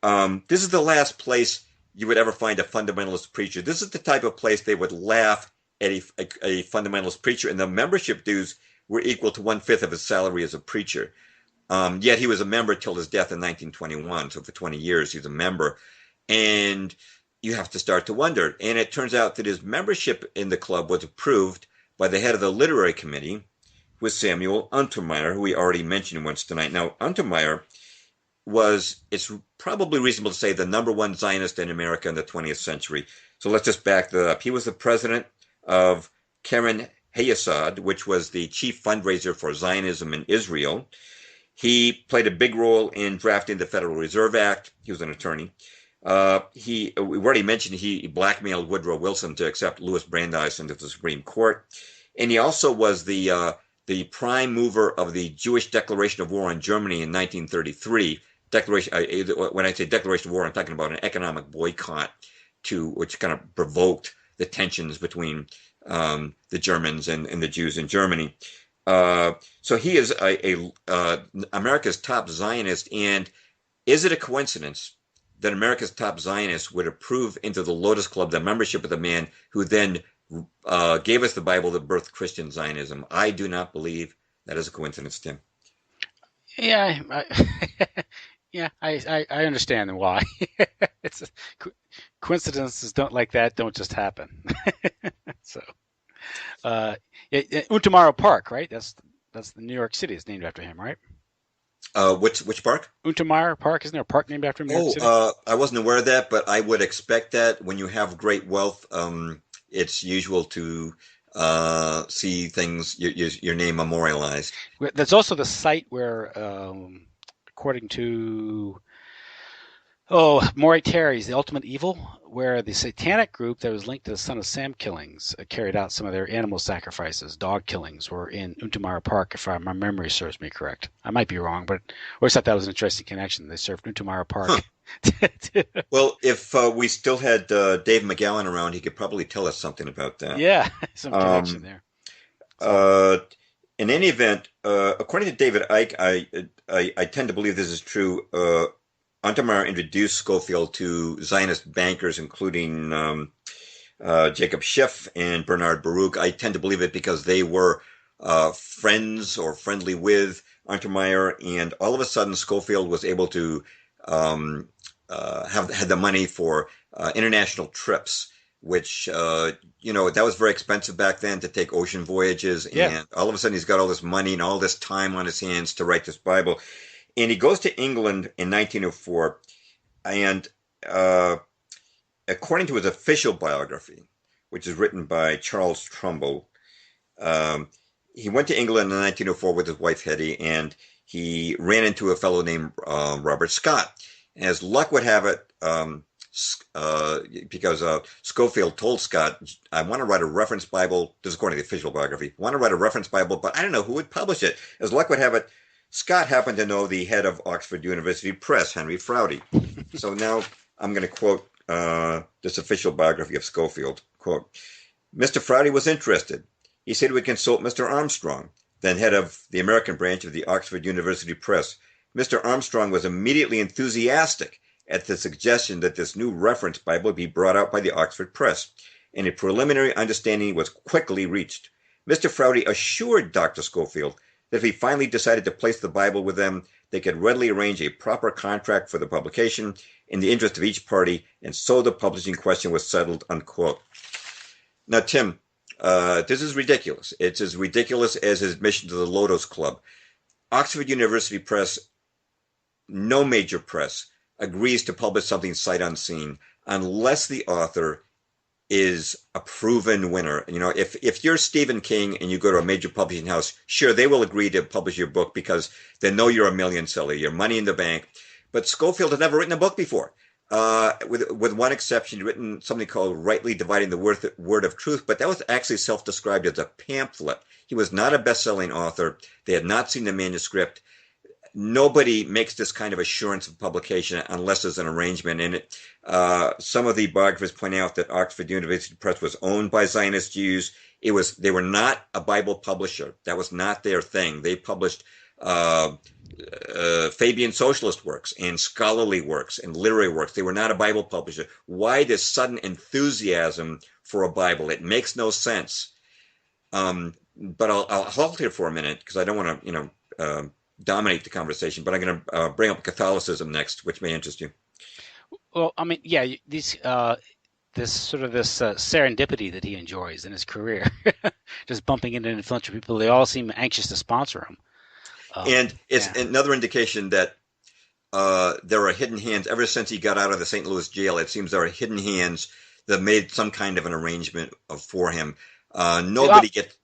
This is the last place you would ever find a fundamentalist preacher. This is the type of place they would laugh at a fundamentalist preacher, and the membership dues were equal to 1/5 of his salary as a preacher. Yet he was a member till his death in 1921. So for 20 years, he was a member. And you have to start to wonder. And it turns out that his membership in the club was approved by the head of the literary committee, who was Samuel Untermeyer, who we already mentioned once tonight. Now, Untermeyer it's probably reasonable to say, the #1 Zionist in America in the 20th century. So let's just back that up. He was the president of Keren Hayesod, which was the chief fundraiser for Zionism in Israel. He played a big role in drafting the Federal Reserve Act. He was an attorney. We already mentioned he blackmailed Woodrow Wilson to accept Louis Brandeis into the Supreme Court. And he also was the prime mover of the Jewish declaration of war on Germany in 1933. When I say declaration of war, I'm talking about an economic boycott which kind of provoked the tensions between the Germans and the Jews in Germany. So he is America's top Zionist. And is it a coincidence that America's top Zionist would approve into the Lotos Club the membership of the man who then gave us the Bible that birthed Christian Zionism? I do not believe that is a coincidence, Tim. Yeah, I understand why. It's coincidences don't just happen. So, Untermeyer Park, right? That's the New York City. It's named after him, right? Which park? Untermeyer Park. Isn't there a park named after him? I wasn't aware of that, but I would expect that when you have great wealth, it's usual to see things, your name memorialized. That's also the site where, according to Maury Terry's The Ultimate Evil, where the satanic group that was linked to the Son of Sam killings carried out some of their animal sacrifices, dog killings, were in Untermeyer Park, if my memory serves me correct. I might be wrong, but I always thought that was an interesting connection. They served Untermeyer Park. Huh. Well, if we still had Dave McGowan around, he could probably tell us something about that. Yeah, some connection there. In any event, according to David Icke, I tend to believe this is true. Untermeyer introduced Scofield to Zionist bankers, including Jacob Schiff and Bernard Baruch. I tend to believe it because they were friends or friendly with Untermeyer, and all of a sudden Scofield was able to had the money for international trips, which that was very expensive back then, to take ocean voyages. Yeah. And all of a sudden he's got all this money and all this time on his hands to write this Bible. And he goes to England in 1904, and according to his official biography, which is written by Charles Trumbull, he went to England in 1904 with his wife Hetty, and he ran into a fellow named Robert Scott. And as luck would have it, because Scofield told Scott, I want to write a reference Bible. This is according to the official biography. I want to write a reference Bible, but I don't know who would publish it. As luck would have it, Scott happened to know the head of Oxford University Press, Henry Froude. So now I'm going to quote this official biography of Scofield. Quote, Mr. Froude was interested. He said we consult Mr. Armstrong. then head of the American branch of the Oxford University Press. Mr. Armstrong was immediately enthusiastic at the suggestion that this new reference Bible be brought out by the Oxford Press, and a preliminary understanding was quickly reached. Mr. Froude assured Dr. Schofield that if he finally decided to place the Bible with them, they could readily arrange a proper contract for the publication in the interest of each party, and so the publishing question was settled, unquote. Now, Tim, this is ridiculous. It's as ridiculous as his admission to the Lotos Club. Oxford University Press, no major press, agrees to publish something sight unseen unless the author is a proven winner. You know, if you're Stephen King and you go to a major publishing house, sure, they will agree to publish your book because they know you're a million seller, you're money in the bank. But Schofield had never written a book before. With one exception, he'd written something called Rightly Dividing the Word of Truth, but that was actually self-described as a pamphlet. He was not a best-selling author. They had not seen the manuscript. Nobody makes this kind of assurance of publication unless there's an arrangement in it. Some of the biographers point out that Oxford University Press was owned by Zionist Jews. They were not a Bible publisher. That was not their thing. They published Fabian socialist works and scholarly works and literary works. They were not a Bible publisher. Why this sudden enthusiasm for a Bible? It makes no sense. But I'll halt here for a minute because I don't want to, dominate the conversation. But I'm going to bring up Catholicism next, which may interest you. Well, I mean, yeah, this serendipity that he enjoys in his career, just bumping into influential people. They all seem anxious to sponsor him. And it's another indication that there are hidden hands. Ever since he got out of the St. Louis jail, it seems there are hidden hands that made some kind of an arrangement for him. Nobody gets,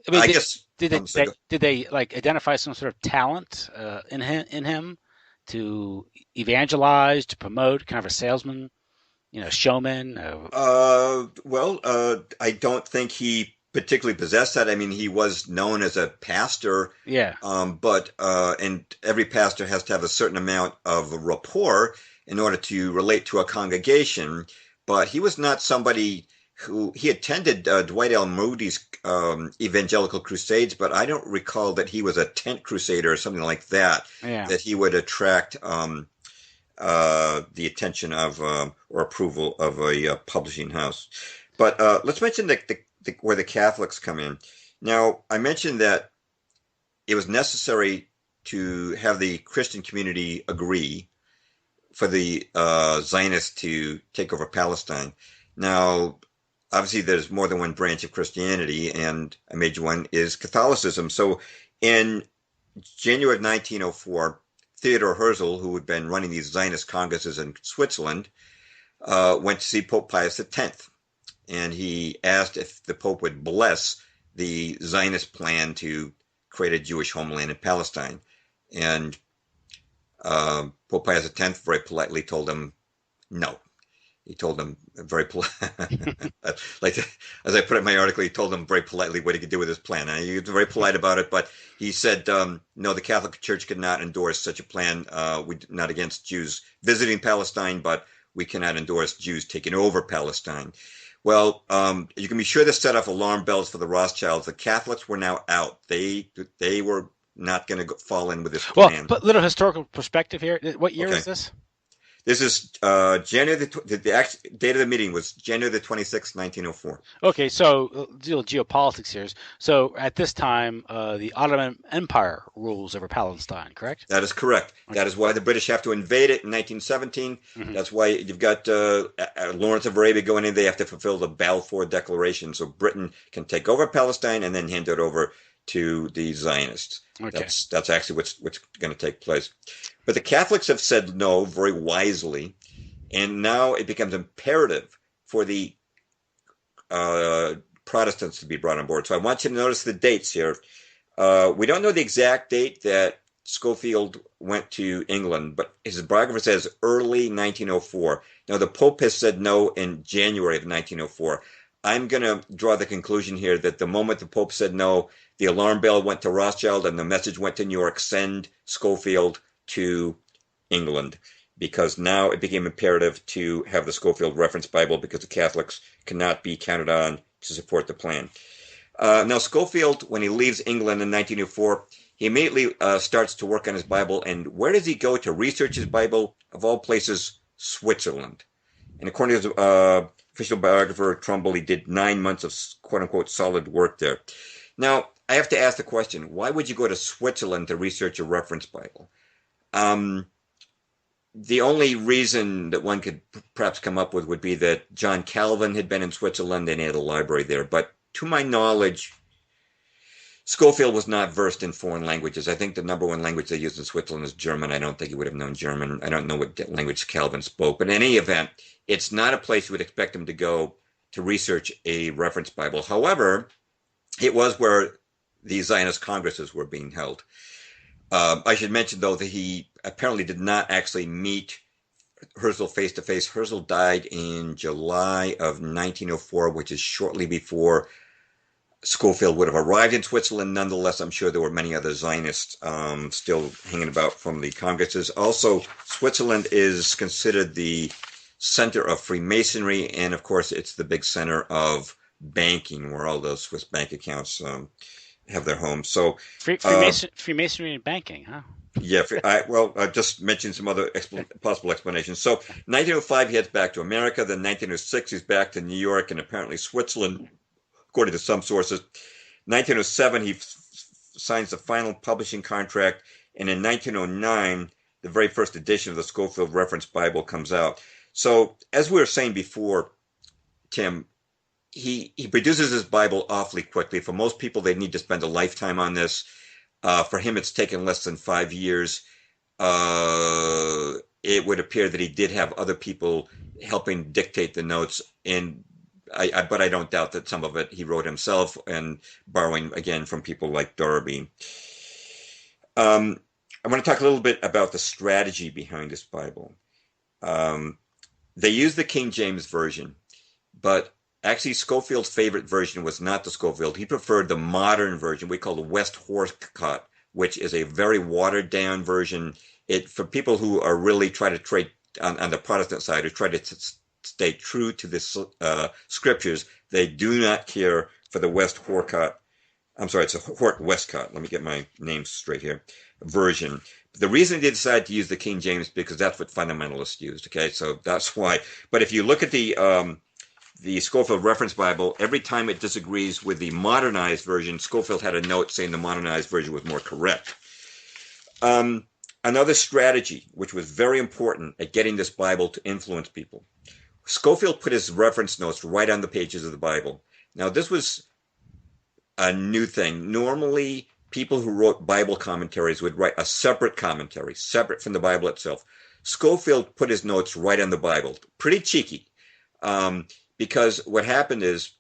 I guess. Did they like identify some sort of talent in him to evangelize, to promote, kind of a salesman, showman? I don't think he particularly possessed that. I mean, he was known as a pastor. Yeah. And every pastor has to have a certain amount of rapport in order to relate to a congregation. But he was not somebody he attended Dwight L. Moody's evangelical crusades, but I don't recall that he was a tent crusader or something like that, that he would attract the attention of or approval of a publishing house. But let's mention where the Catholics come in. Now, I mentioned that it was necessary to have the Christian community agree for the Zionists to take over Palestine. Now, obviously, there's more than one branch of Christianity, and a major one is Catholicism. So in January of 1904, Theodor Herzl, who had been running these Zionist congresses in Switzerland, went to see Pope Pius X. And he asked if the Pope would bless the Zionist plan to create a Jewish homeland in Palestine. And Pope Pius X very politely told him no. He told them very like as I put it in my article, he told them very politely what he could do with his plan. And he was very polite about it, but he said, no, the Catholic Church could not endorse such a plan. We're not against Jews visiting Palestine, but we cannot endorse Jews taking over Palestine. Well, you can be sure this set off alarm bells for the Rothschilds. The Catholics were now out. They were not going to fall in with this plan. Well, but little historical perspective here. What year is this? This is January. The date of the meeting was January the 26th, 1904. Okay, so geopolitics here. So at this time, the Ottoman Empire rules over Palestine, correct? That is correct. Okay. That is why the British have to invade it in 1917. Mm-hmm. That's why you've got Lawrence of Arabia going in. They have to fulfill the Balfour Declaration, so Britain can take over Palestine and then hand it over to the Zionists. Okay. That's actually what's going to take place. But the Catholics have said no very wisely, and now it becomes imperative for the Protestants to be brought on board. So I want you to notice the dates here. We don't know the exact date that Schofield went to England, but his biographer says early 1904. Now, the Pope has said no in January of 1904. I'm going to draw the conclusion here that the moment the Pope said no, the alarm bell went to Rothschild and the message went to New York, send Schofield to England, because now it became imperative to have the Schofield Reference Bible because the Catholics cannot be counted on to support the plan. Now, Schofield, when he leaves England in 1904, he immediately starts to work on his Bible. And where does he go to research his Bible? Of all places, Switzerland. And according to his official biographer, Trumbull, he did 9 months of quote-unquote solid work there. Now, I have to ask the question, why would you go to Switzerland to research a reference Bible? The only reason that one could perhaps come up with would be that John Calvin had been in Switzerland and he had a library there. But to my knowledge, Schofield was not versed in foreign languages. I think the number one language they used in Switzerland is German. I don't think he would have known German. I don't know what language Calvin spoke. But in any event, it's not a place you would expect him to go to research a reference Bible. However, it was where the Zionist congresses were being held. I should mention, though, that he apparently did not actually meet Herzl face-to-face. Herzl died in July of 1904, which is shortly before Schofield would have arrived in Switzerland. Nonetheless, I'm sure there were many other Zionists still hanging about from the congresses. Also, Switzerland is considered the center of Freemasonry, and of course, it's the big center of banking, where all those Swiss bank accounts have their homes. So Freemasonry and banking, huh? Yeah, I just mentioned some other possible explanations. So 1905, he heads back to America. Then 1906, he's back to New York and apparently Switzerland, according to some sources. 1907, he signs the final publishing contract. And in 1909, the very first edition of the Schofield Reference Bible comes out. So as we were saying before, Tim, he produces his Bible awfully quickly. For most people, they need to spend a lifetime on this. For him, it's taken less than 5 years. It would appear that he did have other people helping dictate the notes, but I don't doubt that some of it he wrote himself and borrowing, again, from people like Darby. I want to talk a little bit about the strategy behind this Bible. They used the King James Version, but actually, Schofield's favorite version was not the Schofield. He preferred the modern version we call the West Horcott, which is a very watered-down version. For people who are really trying to trade on the Protestant side, who try to stay true to the scriptures, they do not care for the West Horcott. I'm sorry, it's a Westcott. Let me get my names straight here. Version. The reason they decided to use the King James because that's what fundamentalists used. Okay, so that's why. But if you look at the Schofield Reference Bible, every time it disagrees with the modernized version, Schofield had a note saying the modernized version was more correct. Another strategy, which was very important at getting this Bible to influence people, Schofield put his reference notes right on the pages of the Bible. Now, this was a new thing. Normally, people who wrote Bible commentaries would write a separate commentary, separate from the Bible itself. Schofield put his notes right on the Bible. Pretty cheeky. Because what happened is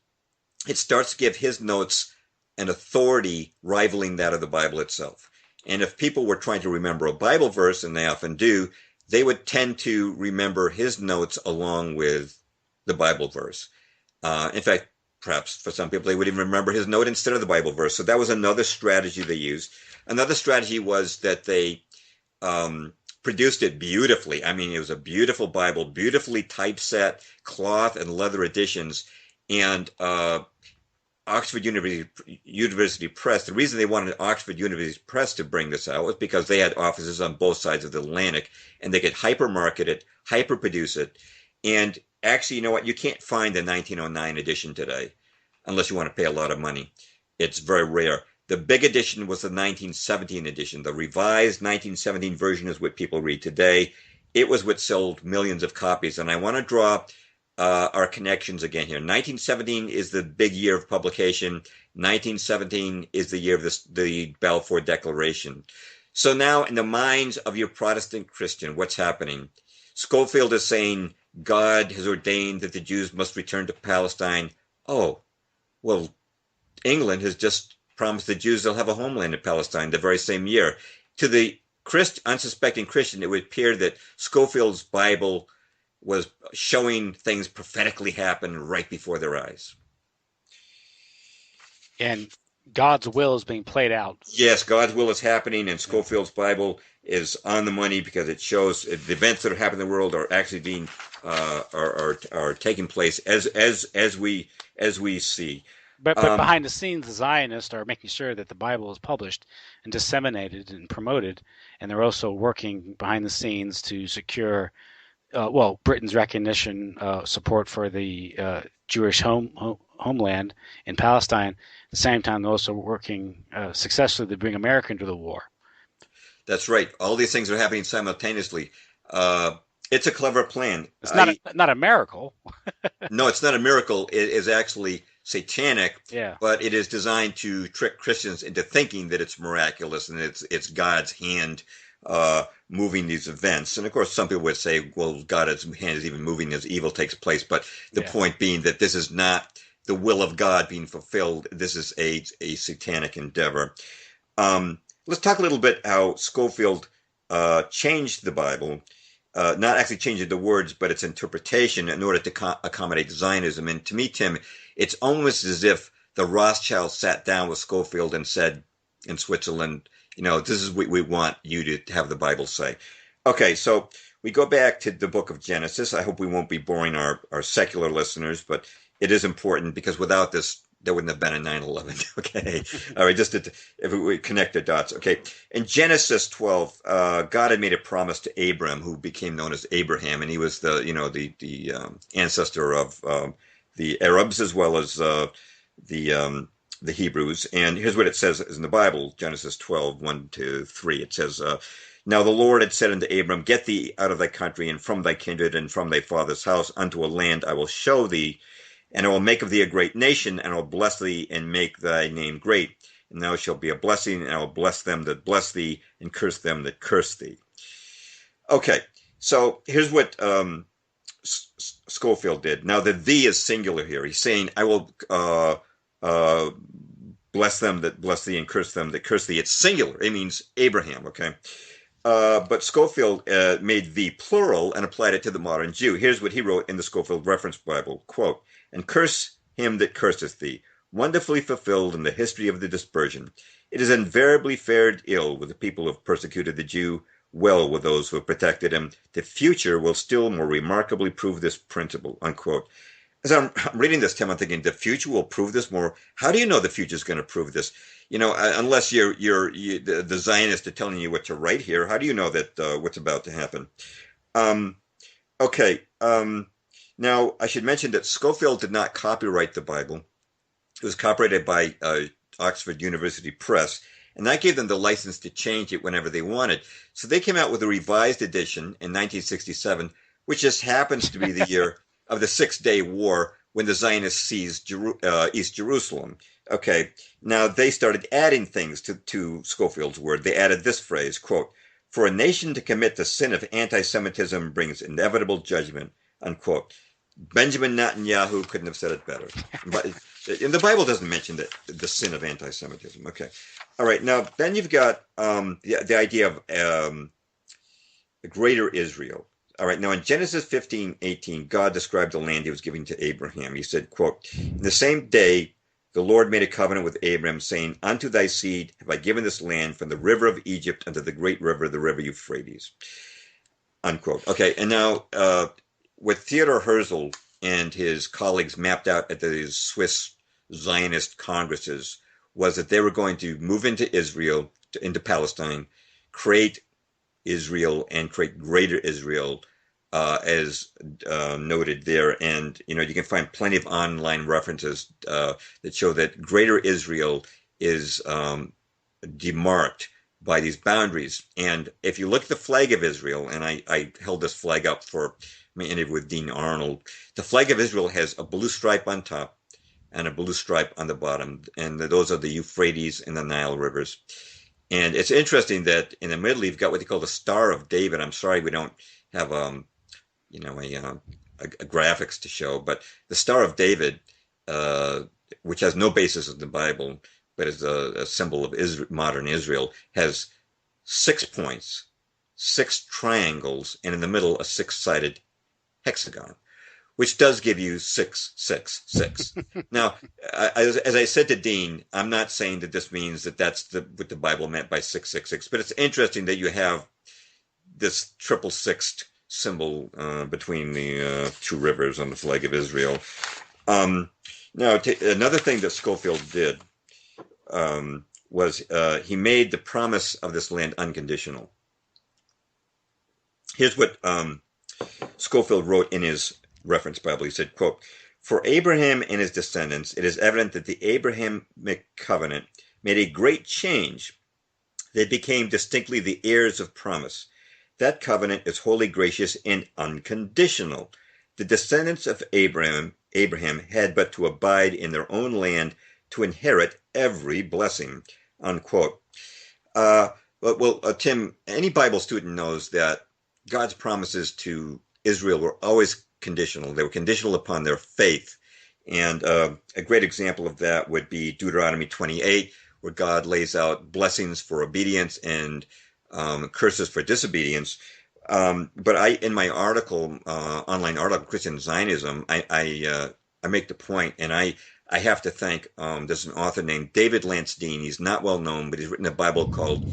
it starts to give his notes an authority rivaling that of the Bible itself. And if people were trying to remember a Bible verse, and they often do, they would tend to remember his notes along with the Bible verse. In fact, perhaps for some people, they would even remember his note instead of the Bible verse. So that was another strategy they used. Another strategy was that they produced it beautifully. I mean, it was a beautiful Bible, beautifully typeset, cloth and leather editions. And Oxford University Press, the reason they wanted Oxford University Press to bring this out was because they had offices on both sides of the Atlantic, and they could hypermarket it, hyperproduce it. And actually, you know what? You can't find the 1909 edition today unless you want to pay a lot of money. It's very rare. The big edition was the 1917 edition. The revised 1917 version is what people read today. It was what sold millions of copies. And I want to draw our connections again here. 1917 is the big year of publication. 1917 is the year of the Balfour Declaration. So now in the minds of your Protestant Christian, what's happening? Schofield is saying God has ordained that the Jews must return to Palestine. Oh, well, England has just promised the Jews they'll have a homeland in Palestine the very same year. To the unsuspecting Christian, it would appear that Schofield's Bible was showing things prophetically happen right before their eyes. And God's will is being played out. Yes, God's will is happening, and Schofield's Bible is on the money because it shows the events that are happening in the world are actually being are taking place as we see. But behind the scenes, the Zionists are making sure that the Bible is published and disseminated and promoted, and they're also working behind the scenes to secure, Britain's recognition, support for the Jewish homeland in Palestine. At the same time, they're also working successfully to bring America into the war. That's right. All these things are happening simultaneously. It's a clever plan. It's not a miracle. No, it's not a miracle. It is actually satanic. Yeah. But it is designed to trick Christians into thinking that it's miraculous and it's God's hand moving these events. And of course, some people would say, well, God's hand is even moving as evil takes place. But the point being that this is not the will of God being fulfilled. This is a satanic endeavor. Let's talk a little bit how Scofield changed the Bible, not actually changing the words, but its interpretation in order to accommodate Zionism. And to me, Tim, it's almost as if the Rothschilds sat down with Scofield and said in Switzerland, this is what we want you to have the Bible say. Okay, so we go back to the book of Genesis. I hope we won't be boring our secular listeners, but it is important because without this, there wouldn't have been a 9/11. Okay. All right. Just if we connect the dots. Okay. In Genesis 12, God had made a promise to Abram, who became known as Abraham, and he was the ancestor of the Arabs as well as the Hebrews. And here's what it says in the Bible, Genesis 12, 1-3. It says, now the Lord had said unto Abram, get thee out of thy country and from thy kindred and from thy father's house unto a land I will show thee. And I will make of thee a great nation, and I will bless thee, and make thy name great. And thou shalt be a blessing, and I will bless them that bless thee, and curse them that curse thee. Okay, so here's what Scofield did. Now the thee is singular here. He's saying, I will bless them that bless thee, and curse them that curse thee. It's singular. It means Abraham, okay? But Scofield made thee plural and applied it to the modern Jew. Here's what he wrote in the Scofield Reference Bible, quote, and curse him that curseth thee, wonderfully fulfilled in the history of the dispersion. It has invariably fared ill with the people who have persecuted the Jew, well with those who have protected him. The future will still more remarkably prove this principle, unquote. As I'm reading this, Tim, I'm thinking the future will prove this more. How do you know the future is going to prove this? Unless the Zionists are telling you what to write here, how do you know that what's about to happen? Okay. Now, I should mention that Scofield did not copyright the Bible. It was copyrighted by Oxford University Press, and that gave them the license to change it whenever they wanted. So they came out with a revised edition in 1967, which just happens to be the year of the Six-Day War when the Zionists seized East Jerusalem. Okay, now they started adding things to Scofield's word. They added this phrase, quote, for a nation to commit the sin of anti-Semitism brings inevitable judgment, unquote. Benjamin Netanyahu couldn't have said it better. But the Bible doesn't mention the sin of anti-Semitism. Okay. All right. Now, then you've got the idea of the greater Israel. All right. Now, in Genesis 15:18, God described the land he was giving to Abraham. He said, quote, in the same day, the Lord made a covenant with Abraham, saying, unto thy seed have I given this land from the river of Egypt unto the great river, the river Euphrates, unquote. Okay. And now, what Theodor Herzl and his colleagues mapped out at the Swiss Zionist congresses was that they were going to move into Israel, into Palestine, create Israel and create greater Israel, as noted there. And, you can find plenty of online references that show that greater Israel is demarked by these boundaries. And if you look at the flag of Israel, and I held this flag up for my interview with Dean Arnold, the flag of Israel has a blue stripe on top and a blue stripe on the bottom, and those are the Euphrates and the Nile rivers. And it's interesting that in the middle you've got what they call the Star of David. I'm sorry we don't have a graphics to show, but the Star of David, which has no basis in the Bible, but is a symbol of modern Israel, has 6 points, 6 triangles, and in the middle a 6-sided hexagon, which does give you 666. Now, as I said to Dean, I'm not saying that this means that that's what the Bible meant by 666, but it's interesting that you have this triple sixed symbol between the two rivers on the flag of Israel. Now, another thing that Schofield did was he made the promise of this land unconditional. Here's what Schofield wrote in his reference Bible. He said, quote, "For Abraham and his descendants, it is evident that the Abrahamic covenant made a great change. They became distinctly the heirs of promise. That covenant is wholly gracious and unconditional. The descendants of Abraham had but to abide in their own land to inherit every blessing," unquote. Tim, any Bible student knows that God's promises to Israel were always conditional. They were conditional upon their faith. And a great example of that would be Deuteronomy 28, where God lays out blessings for obedience and curses for disobedience. But in my article, online article, Christian Zionism, I make the point, and I have to thank, there's an author named David Lansdene. He's not well known, but he's written a Bible called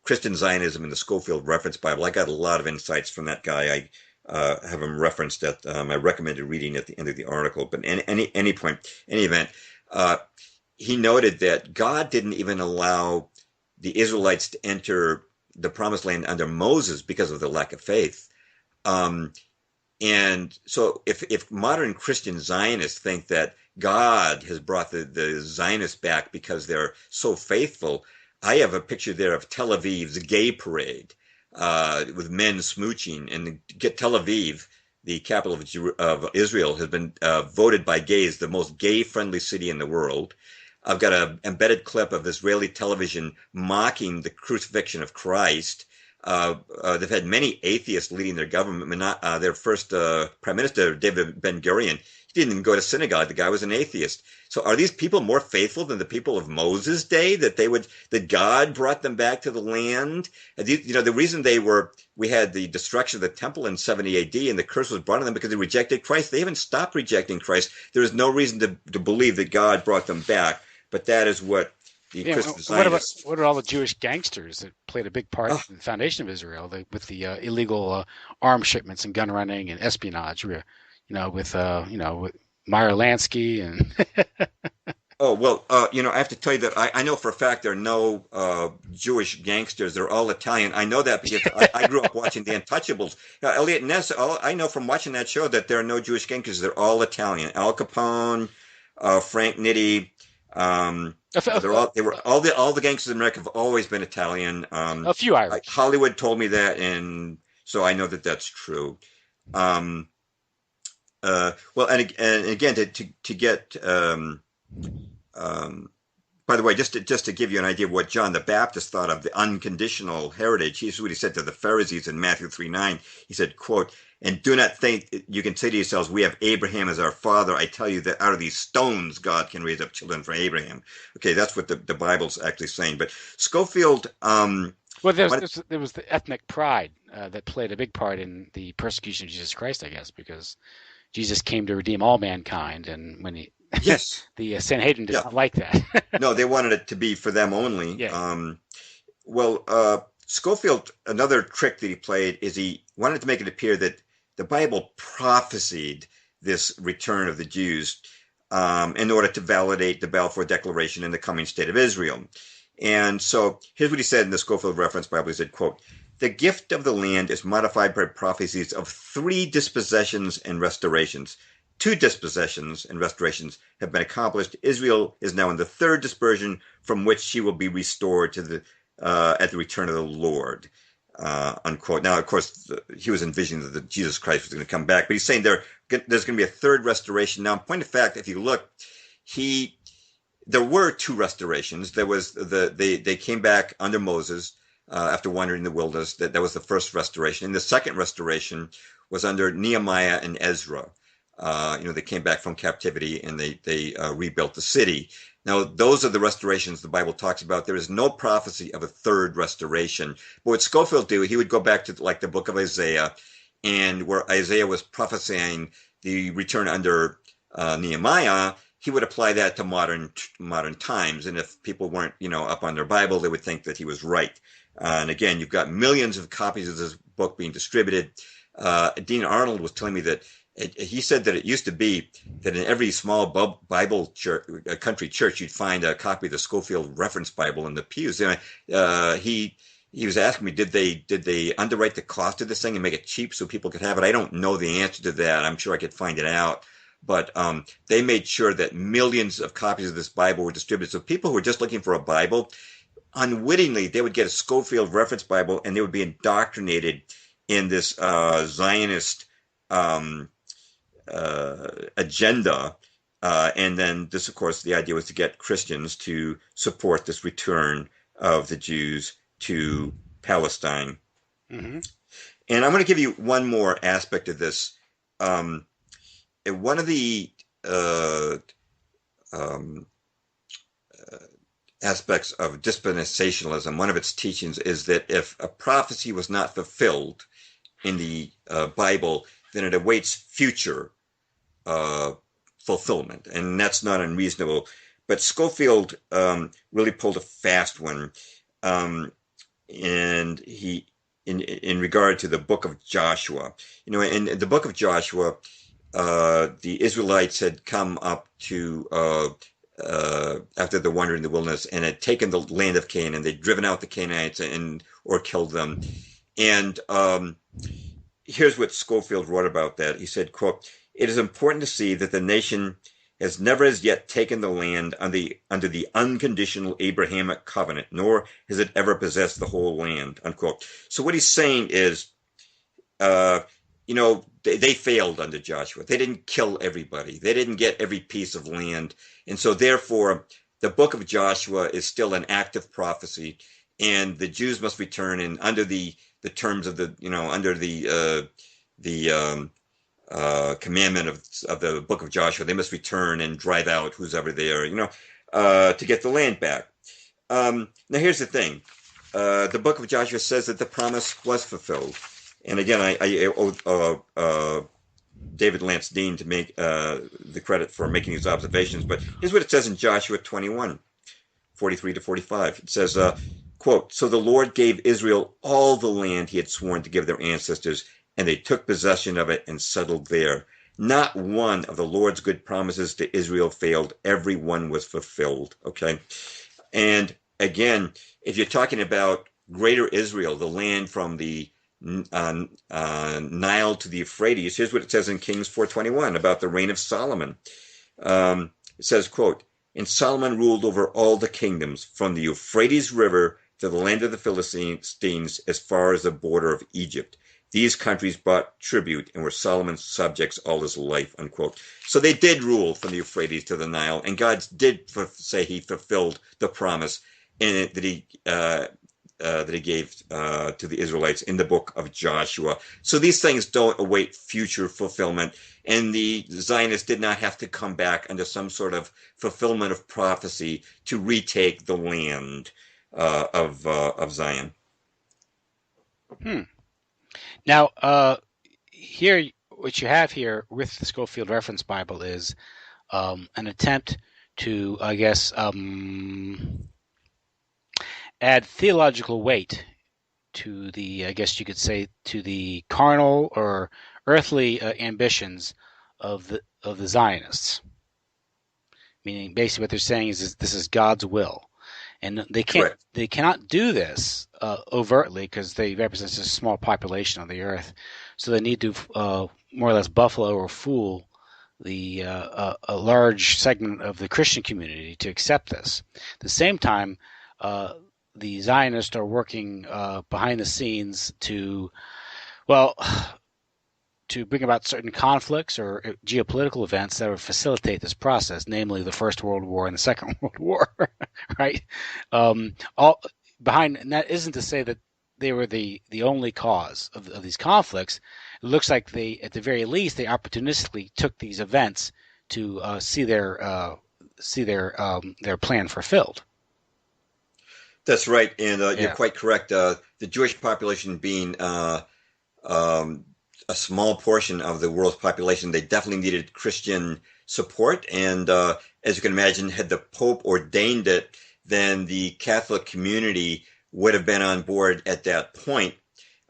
Christian Zionism in the Schofield Reference Bible. I got a lot of insights from that guy. I have him referenced at I recommended reading at the end of the article. But in any event, he noted that God didn't even allow the Israelites to enter the promised land under Moses because of their lack of faith. And so if modern Christian Zionists think that God has brought the Zionists back because they're so faithful, I have a picture there of Tel Aviv's gay parade with men smooching. And Tel Aviv, the capital of Israel, has been voted by gays the most gay-friendly city in the world. I've got an embedded clip of Israeli television mocking the crucifixion of Christ. They've had many atheists leading their government. Their first prime minister, David Ben-Gurion, he didn't even go to synagogue. The guy was an atheist. So are these people more faithful than the people of Moses' day, that God brought them back to the land? The reason we had the destruction of the temple in 70 AD and the curse was brought on them because they rejected Christ. They haven't stopped rejecting Christ. There is no reason to believe that God brought them back. But that is what the Christian Zionists. What are all the Jewish gangsters that played a big part in the foundation of Israel, with the illegal arms shipments and gun running and espionage? With Meyer Lansky and. Oh, well, I have to tell you that I know for a fact there are no Jewish gangsters. They're all Italian. I know that because I grew up watching The Untouchables. Elliot Ness, I know from watching that show that there are no Jewish gangsters. They're all Italian. Al Capone, Frank Nitti. All the gangsters in America have always been Italian. A few Irish. Hollywood told me that, and so I know that that's true. And again, to get by the way, just to give you an idea of what John the Baptist thought of the unconditional heritage, here's what he said to the Pharisees in Matthew 3:9. He said, quote, "And do not think you can say to yourselves, we have Abraham as our father. I tell you that out of these stones, God can raise up children for Abraham." Okay, that's what the Bible's actually saying. But Schofield... Well, there was the ethnic pride that played a big part in the persecution of Jesus Christ, I guess, because Jesus came to redeem all mankind, and when he... Yes. The Sanhedrin did not like that. No, they wanted it to be for them only. Yeah. Schofield, another trick that he played is he wanted to make it appear that the Bible prophesied this return of the Jews in order to validate the Balfour Declaration and the coming state of Israel. And so here's what he said in the Schofield Reference Bible. He said, quote, "The gift of the land is modified by prophecies of 3 dispossessions and restorations. 2 dispossessions and restorations have been accomplished. Israel is now in the 3rd dispersion, from which she will be restored to at the return of the Lord," unquote. Now, of course, he was envisioning that Jesus Christ was going to come back, but he's saying there's going to be a 3rd restoration. Now, in point of fact, if you look, there were 2 restorations. There was they came back under Moses after wandering in the wilderness. That was the first restoration, and the second restoration was under Nehemiah and Ezra. They came back from captivity and they rebuilt the city. Now, those are the restorations the Bible talks about. There is no prophecy of a 3rd restoration. But what Schofield did, he would go back to like the book of Isaiah, and where Isaiah was prophesying the return under Nehemiah, he would apply that to modern times. And if people weren't, up on their Bible, they would think that he was right. And again, you've got millions of copies of this book being distributed. Dean Arnold was telling me that he said that it used to be that in every small Bible church, country church, you'd find a copy of the Scofield Reference Bible in the pews. And he was asking me, did they underwrite the cost of this thing and make it cheap so people could have it? I don't know the answer to that. I'm sure I could find it out. But they made sure that millions of copies of this Bible were distributed. So people who were just looking for a Bible, unwittingly, they would get a Scofield Reference Bible and they would be indoctrinated in this Zionist agenda. And then this, of course, the idea was to get Christians to support this return of the Jews to Palestine. Mm-hmm. And I'm going to give you one more aspect of this. One of the aspects of dispensationalism, one of its teachings is that if a prophecy was not fulfilled in the Bible, then it awaits future fulfillment, and that's not unreasonable. But Scofield really pulled a fast one, and he, in regard to the book of Joshua. In the book of Joshua, the Israelites had come up to after the wander in the wilderness and had taken the land of Canaan, and they'd driven out the Canaanites or killed them. And here's what Scofield wrote about that. He said, quote, "It is important to see that the nation has never as yet taken the land under the unconditional Abrahamic covenant, nor has it ever possessed the whole land," unquote. So what he's saying is, they failed under Joshua. They didn't kill everybody. They didn't get every piece of land. And so therefore, the book of Joshua is still an active prophecy, and the Jews must return, and under the terms of under the commandment of the book of Joshua, they must return and drive out who's ever there, to get the land back. Now here's the thing. The book of Joshua says that the promise was fulfilled. And again, I owe David Lance Dean to make the credit for making these observations. But here's what it says in Joshua 21, 43 to 45. It says, quote, "So the Lord gave Israel all the land he had sworn to give their ancestors, and they took possession of it and settled there. Not one of the Lord's good promises to Israel failed. Every one was fulfilled." Okay. And again, if you're talking about greater Israel, the land from the Nile to the Euphrates, here's what it says in Kings 4:21 about the reign of Solomon. It says, quote, "And Solomon ruled over all the kingdoms from the Euphrates River to the land of the Philistines as far as the border of Egypt. These countries brought tribute and were Solomon's subjects all his life," unquote. So they did rule from the Euphrates to the Nile, and God did say he fulfilled the promise that he gave to the Israelites in the book of Joshua. So these things don't await future fulfillment, and the Zionists did not have to come back under some sort of fulfillment of prophecy to retake the land of Zion. Now, here, what you have here with the Scofield Reference Bible is an attempt to, I guess, add theological weight to the, I guess you could say, to the carnal or earthly ambitions of the Zionists. Meaning, basically, what they're saying is this is God's will, and they cannot do this overtly because they represent a small population on the earth. So they need to more or less buffalo or fool a large segment of the Christian community to accept this. At the same time, the Zionists are working behind the scenes to bring about certain conflicts or geopolitical events that would facilitate this process, namely the First World War and the Second World War, right? All behind, and that isn't to say that they were the only cause of these conflicts. It looks like they, at the very least, they opportunistically took these events to see their plan fulfilled. That's right, and you're quite correct. The Jewish population being a small portion of the world's population, they definitely needed Christian support. And as you can imagine, had the Pope ordained it, then the Catholic community would have been on board at that point.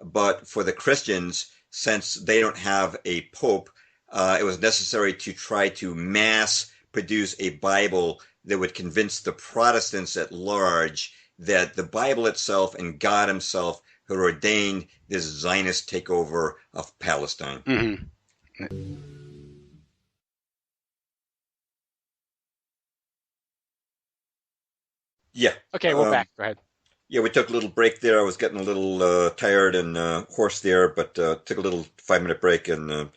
But for the Christians, since they don't have a Pope, it was necessary to try to mass produce a Bible that would convince the Protestants at large that the Bible itself and God himself had ordained this Zionist takeover of Palestine. Mm-hmm. Yeah. Okay, we're back. Go ahead. Yeah, we took a little break there. I was getting a little tired and hoarse there, but took a little 5-minute break, and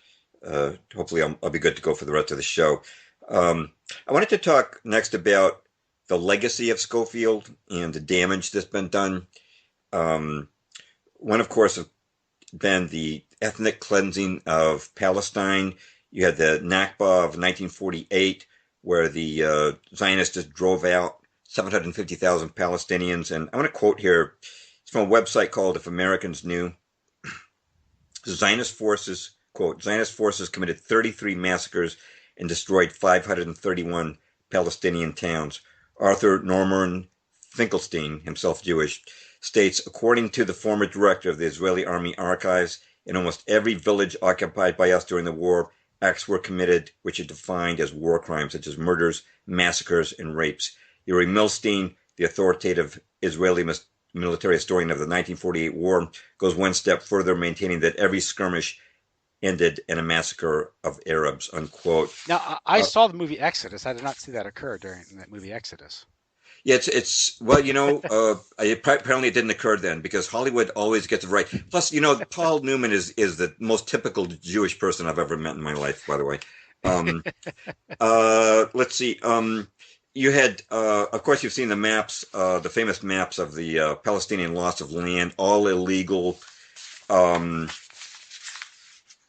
hopefully I'll be good to go for the rest of the show. I wanted to talk next about the legacy of Schofield and the damage that's been done. One, of course, has been the ethnic cleansing of Palestine. You had the Nakba of 1948, where the Zionists just drove out 750,000 Palestinians. And I want to quote here. It's from a website called If Americans Knew. Zionist forces, quote, Zionist forces committed 33 massacres and destroyed 531 Palestinian towns. Arthur Norman Finkelstein, himself Jewish, states, according to the former director of the Israeli Army Archives, in almost every village occupied by us during the war, acts were committed which are defined as war crimes, such as murders, massacres, and rapes. Yuri Milstein, the authoritative Israeli military historian of the 1948 war, goes one step further, maintaining that every skirmish ended in a massacre of Arabs, unquote. Now, I saw the movie Exodus. I did not see that occur during that movie Exodus. Yeah, it's well, apparently it didn't occur then, because Hollywood always gets it right. Plus, Paul Newman is the most typical Jewish person I've ever met in my life, by the way. Let's see. You had, of course, you've seen the maps, the famous maps of the Palestinian loss of land, all illegal.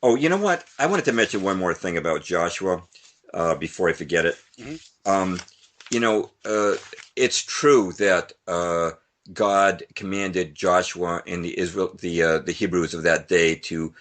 Oh, you know what? I wanted to mention one more thing about Joshua before I forget it. Mm-hmm. It's true that God commanded Joshua and the Hebrews of that day to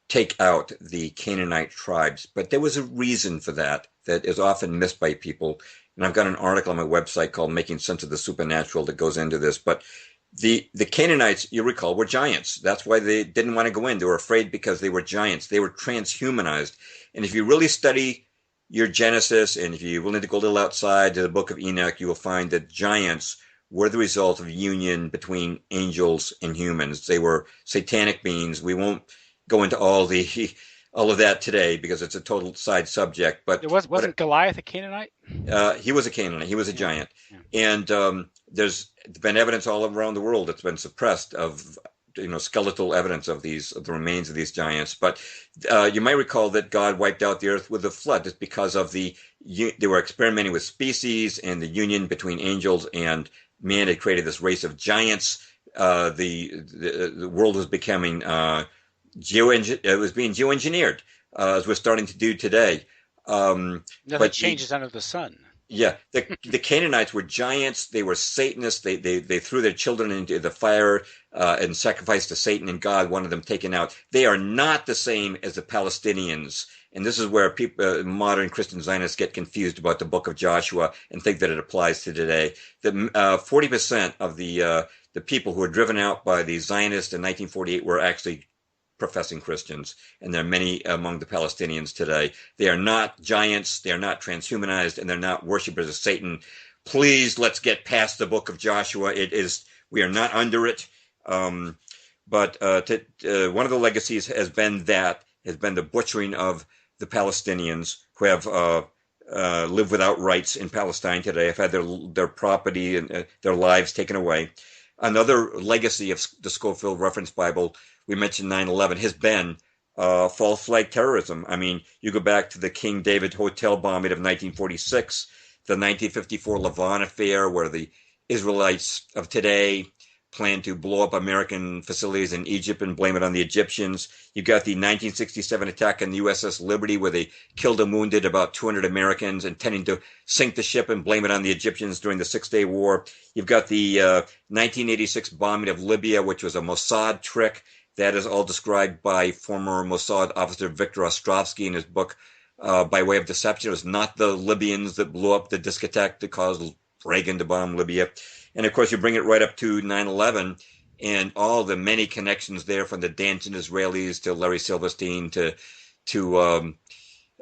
take out the Canaanite tribes, but there was a reason for that is often missed by people. And I've got an article on my website called Making Sense of the Supernatural that goes into this. But the Canaanites, you recall, were giants. That's why they didn't want to go in. They were afraid because they were giants. They were transhumanized. And if you really study your Genesis, and if you're willing to go a little outside to the book of Enoch, you will find that giants were the result of union between angels and humans. They were satanic beings. We won't go into all of that today because it's a total side subject. But wasn't Goliath a Canaanite? He was a Canaanite. He was a giant. Yeah. And there's been evidence all around the world that's been suppressed of skeletal evidence of the remains of these giants. But you might recall that God wiped out the earth with a flood just because of they were experimenting with species, and the union between angels and man had created this race of giants. The world was becoming it was being geoengineered, as we're starting to do today. Nothing changes under the sun. Yeah, the Canaanites were giants. They were Satanists. They threw their children into the fire and sacrificed to Satan, and God wanted them taken out. They are not the same as the Palestinians, and this is where modern Christian Zionists get confused about the Book of Joshua and think that it applies to today. That 40% of the people who were driven out by the Zionists in 1948 were actually professing Christians, and there are many among the Palestinians today. They are not giants, they are not transhumanized, and they're not worshippers of Satan. Please, let's get past the book of Joshua. We are not under it. But one of the legacies has been the butchering of the Palestinians who have live without rights in Palestine today, have had their property and their lives taken away. Another legacy of the Schofield Reference Bible, we mentioned 9/11, has been false flag terrorism. I mean, you go back to the King David Hotel bombing of 1946, the 1954 Lavon affair, where the Israelites of today plan to blow up American facilities in Egypt and blame it on the Egyptians. You've got the 1967 attack on the USS Liberty, where they killed and wounded about 200 Americans, intending to sink the ship and blame it on the Egyptians during the Six-Day War. You've got the 1986 bombing of Libya, which was a Mossad trick. That is all described by former Mossad officer Victor Ostrovsky in his book, By Way of Deception. It was not the Libyans that blew up the discotheque that caused Reagan to bomb Libya. And of course, you bring it right up to 9/11 and all the many connections there, from the dancing Israelis to Larry Silverstein to to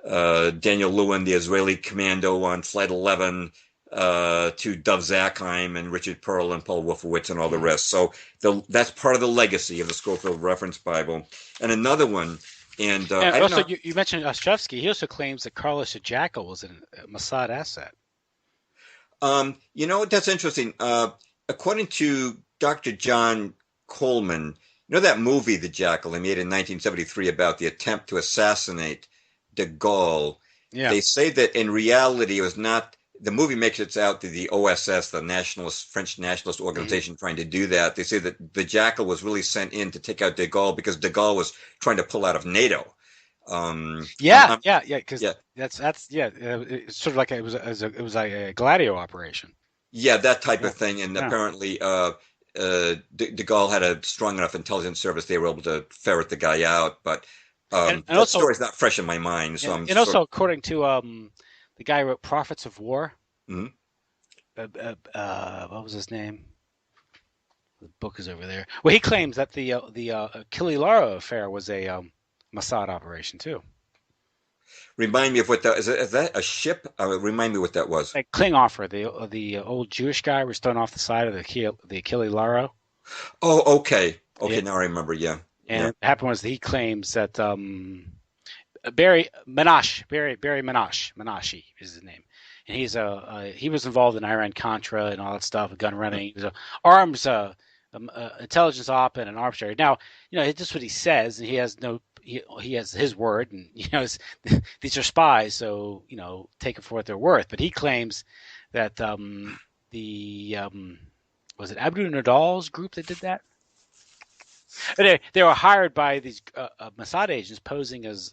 Daniel Lewin, the Israeli commando on Flight 11, to Dov Zakheim and Richard Pearl and Paul Wolfowitz and all the rest. So that's part of the legacy of the Scofield Reference Bible. And another one, and I don't know. You mentioned Ostrowski. He also claims that Carlos the Jackal was a Mossad asset. That's interesting. According to Dr. John Coleman, that movie, The Jackal, they made in 1973 about the attempt to assassinate de Gaulle. Yeah. They say that in reality, it was not. The movie makes it out to the OSS, the French nationalist organization, trying to do that. They say that the Jackal was really sent in to take out de Gaulle because de Gaulle was trying to pull out of NATO. Because that's it's sort of like it was a Gladio operation. Yeah, that type of thing, and apparently de Gaulle had a strong enough intelligence service; they were able to ferret the guy out. But and that story's not fresh in my mind. So also, according to the guy who wrote Prophets of War, what was his name? The book is over there. Well, he claims that the Kililaro affair was a Mossad operation too. Remind me of what that is. Is that a ship? Remind me what that was. Like Klinghoffer, the old Jewish guy, was thrown off the side of the Kililaro. Oh, okay. Okay, now I remember. Yeah. And what happened was that he claims that Barry Menashe is his name, and he was involved in Iran-Contra and all that stuff, gun running. He was an arms intelligence op and an arbitrator. Now, it's just what he says, and he has his word, and these are spies, so take it for what they're worth. But he claims that was it Abu Nadal's group that did that? They were hired by these Mossad agents posing as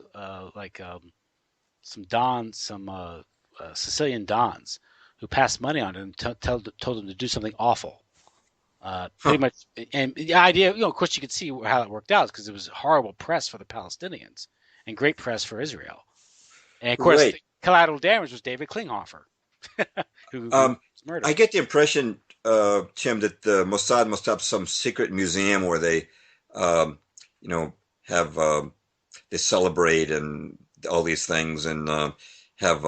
some dons, some Sicilian dons who passed money on them and told them to do something awful. Pretty much, and the idea, of course, you could see how it worked out because it was horrible press for the Palestinians and great press for Israel. And of course, the collateral damage was David Klinghoffer, who was murdered. I get the impression, Tim, that the Mossad must have some secret museum where they have they celebrate and all these things and have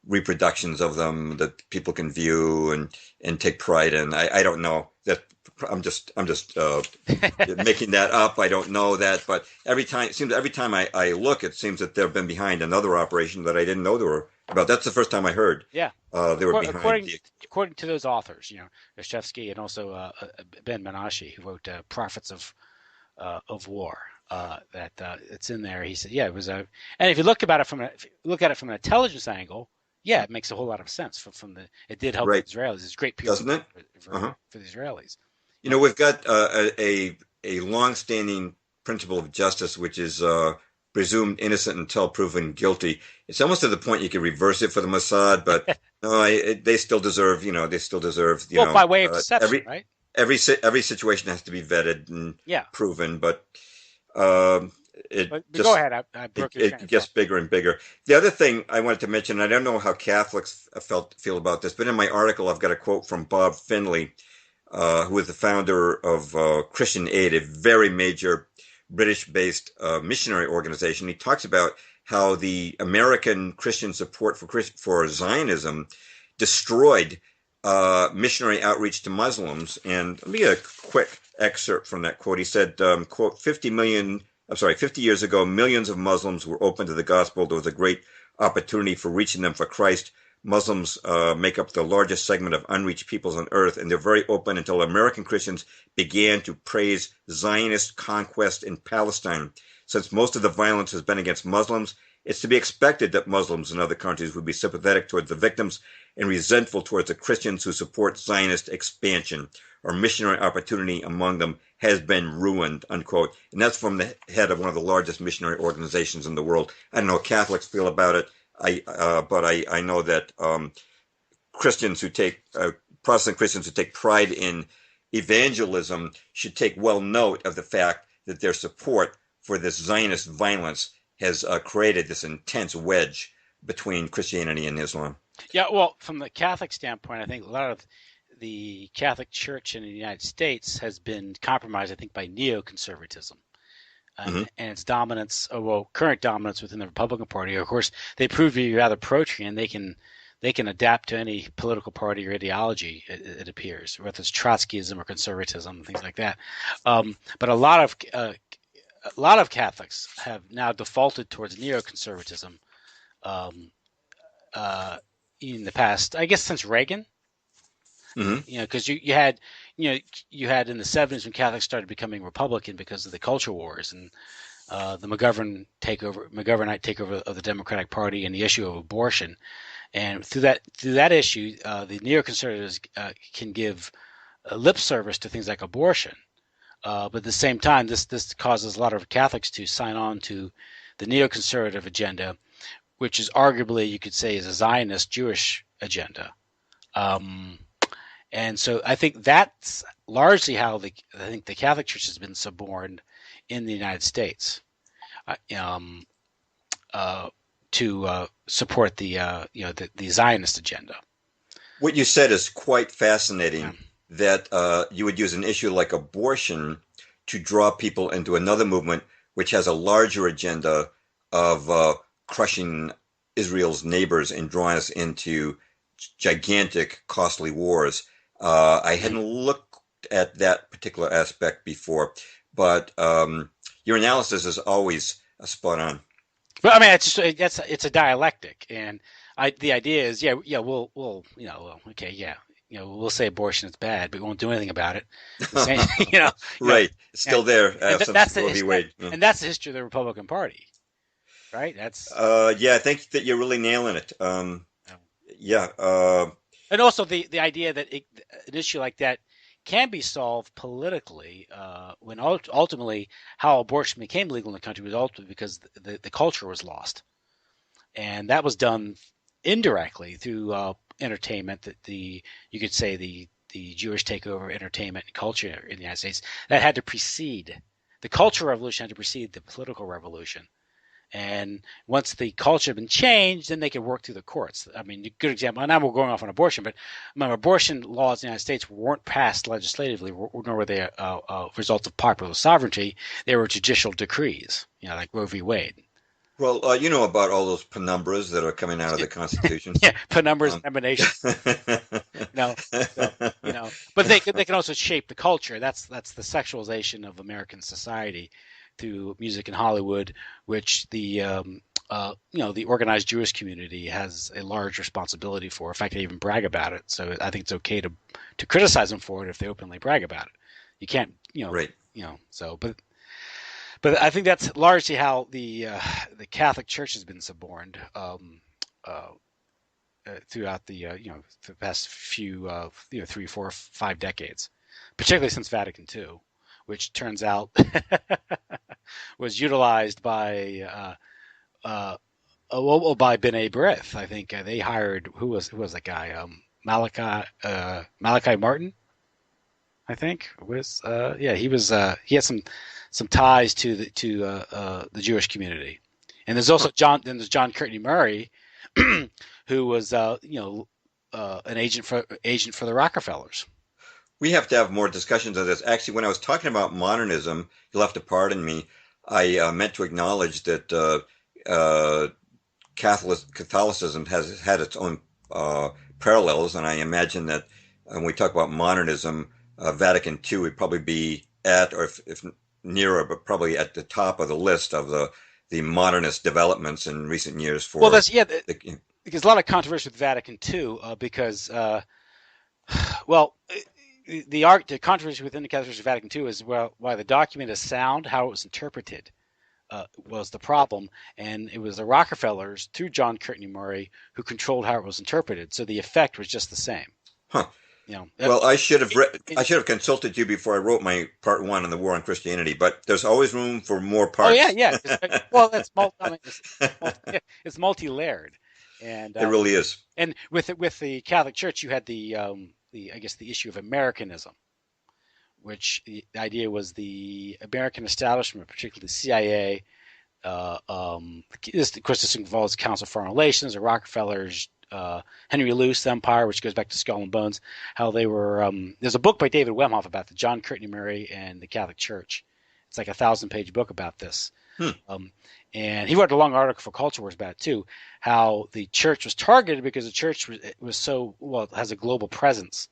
reproductions of them that people can view and take pride in. I don't know that. I'm just making that up. I don't know that, but every time I look, it seems that they've been behind another operation that I didn't know they were about. That's the first time I heard. Yeah, they were behind. According to those authors, Ostrowski and also Ben Menashe, who wrote Prophets of War. That it's in there. He said, yeah, it was and if you look at it from an intelligence angle, yeah, it makes a whole lot of sense. It did help the Israelis. It's great, doesn't it? For the Israelis. We've got a long-standing principle of justice, which is presumed innocent until proven guilty. It's almost to the point you could reverse it for the Mossad, but no, they still deserve. They still deserve. By way of deception, right? Every situation has to be vetted and proven, but go ahead. I broke your it gets bigger and bigger. The other thing I wanted to mention, I don't know how Catholics feel about this, but in my article I've got a quote from Bob Finley, who is the founder of Christian Aid, a very major British-based missionary organization. He talks about how the American Christian support for Zionism destroyed missionary outreach to Muslims. And let me get a quick excerpt from that quote. He said, quote, 50 years ago, millions of Muslims were open to the gospel. There was a great opportunity for reaching them for Christ. Muslims make up the largest segment of unreached peoples on earth, and they're very open until American Christians began to praise Zionist conquest in Palestine. Since most of the violence has been against Muslims, it's to be expected that Muslims in other countries would be sympathetic towards the victims and resentful towards the Christians who support Zionist expansion. Our missionary opportunity among them has been ruined, unquote. And that's from the head of one of the largest missionary organizations in the world. I don't know how Catholics feel about it, but I know that Christians who take Protestant Christians who take pride in evangelism should take well note of the fact that their support for this Zionist violence has created this intense wedge between Christianity and Islam. Yeah, well, from the Catholic standpoint, I think a lot of the Catholic Church in the United States has been compromised, I think, by neoconservatism. and its dominance, current dominance within the Republican Party. Of course, they prove to be rather pro-Trotsky, they can adapt to any political party or ideology. It appears, whether it's Trotskyism or conservatism, things like that. But a lot of Catholics have now defaulted towards neoconservatism in the past, I guess, since Reagan. Because you had in the 70s when Catholics started becoming Republican because of the culture wars and the McGovernite takeover of the Democratic Party and the issue of abortion. And through that issue, the neoconservatives can give lip service to things like abortion. But at the same time, this causes a lot of Catholics to sign on to the neoconservative agenda, which is arguably, you could say, is a Zionist Jewish agenda. And so I think that's largely how the Catholic Church has been suborned in the United States to support the Zionist agenda. What you said is quite fascinating. That you would use an issue like abortion to draw people into another movement which has a larger agenda of crushing Israel's neighbors and drawing us into gigantic, costly wars. I hadn't looked at that particular aspect before, but your analysis is always spot on. Well, I mean, it's a dialectic, and the idea is, we'll say abortion is bad, but we won't do anything about it. Right? It's still there. That's the history of the Republican Party, right? That's I think that you're really nailing it. And also the idea that an issue like that can be solved politically when ultimately how abortion became legal in the country was ultimately because the culture was lost. And that was done indirectly through entertainment, you could say the Jewish takeover of entertainment and culture in the United States. That had to precede, the cultural revolution had to precede the political revolution. And once the culture had been changed, then they could work through the courts. I mean, a good example, and now we're going off on abortion, but abortion laws in the United States weren't passed legislatively, nor were they a result of popular sovereignty. They were judicial decrees, like Roe v. Wade. Well, you know about all those penumbras that are coming out of the Constitution. Yeah, penumbras and emanations. But they can also shape the culture. That's the sexualization of American society through music and Hollywood, which the organized Jewish community has a large responsibility for. In fact, they even brag about it. So I think it's okay to criticize them for it if they openly brag about it. You can't, right. But I think that's largely how the Catholic Church has been suborned throughout the past few 3, 4, 5 decades, particularly since Vatican II, which turns out was utilized by B'nai B'rith. I think they hired who was that guy? Malachi Martin, I think was he had some ties to the Jewish community, and there's also John Courtney Murray, who was an agent for the Rockefellers. We have to have more discussions of this. Actually, when I was talking about modernism, you'll have to pardon me. I meant to acknowledge that Catholicism has had its own parallels, and I imagine that when we talk about modernism, Vatican II would probably be at, or if nearer, but probably at the top of the list of the modernist developments in recent years. Because a lot of controversy with Vatican II, because the controversy within the Catholic Church of Vatican II is why the document is sound, how it was interpreted was the problem, and it was the Rockefellers through John Courtney Murray who controlled how it was interpreted. So the effect was just the same. Huh. Well, I should have consulted you before I wrote my part 1 on the war on Christianity, but there's always room for more parts. Oh yeah. Well, it's multi-layered, and it really is. And with the Catholic Church, you had the issue of Americanism, which the idea was the American establishment, particularly the CIA. Of course, this involves Council of Foreign Relations, the Rockefellers. Henry Luce Empire, which goes back to Skull and Bones, how they were. There's a book by David Wemhoff about the John Courtney Murray and the Catholic Church. It's like a 1,000-page book about this. Hmm. And he wrote a long article for Culture Wars about it too, how the church was targeted because the church was so, well, it has a global presence.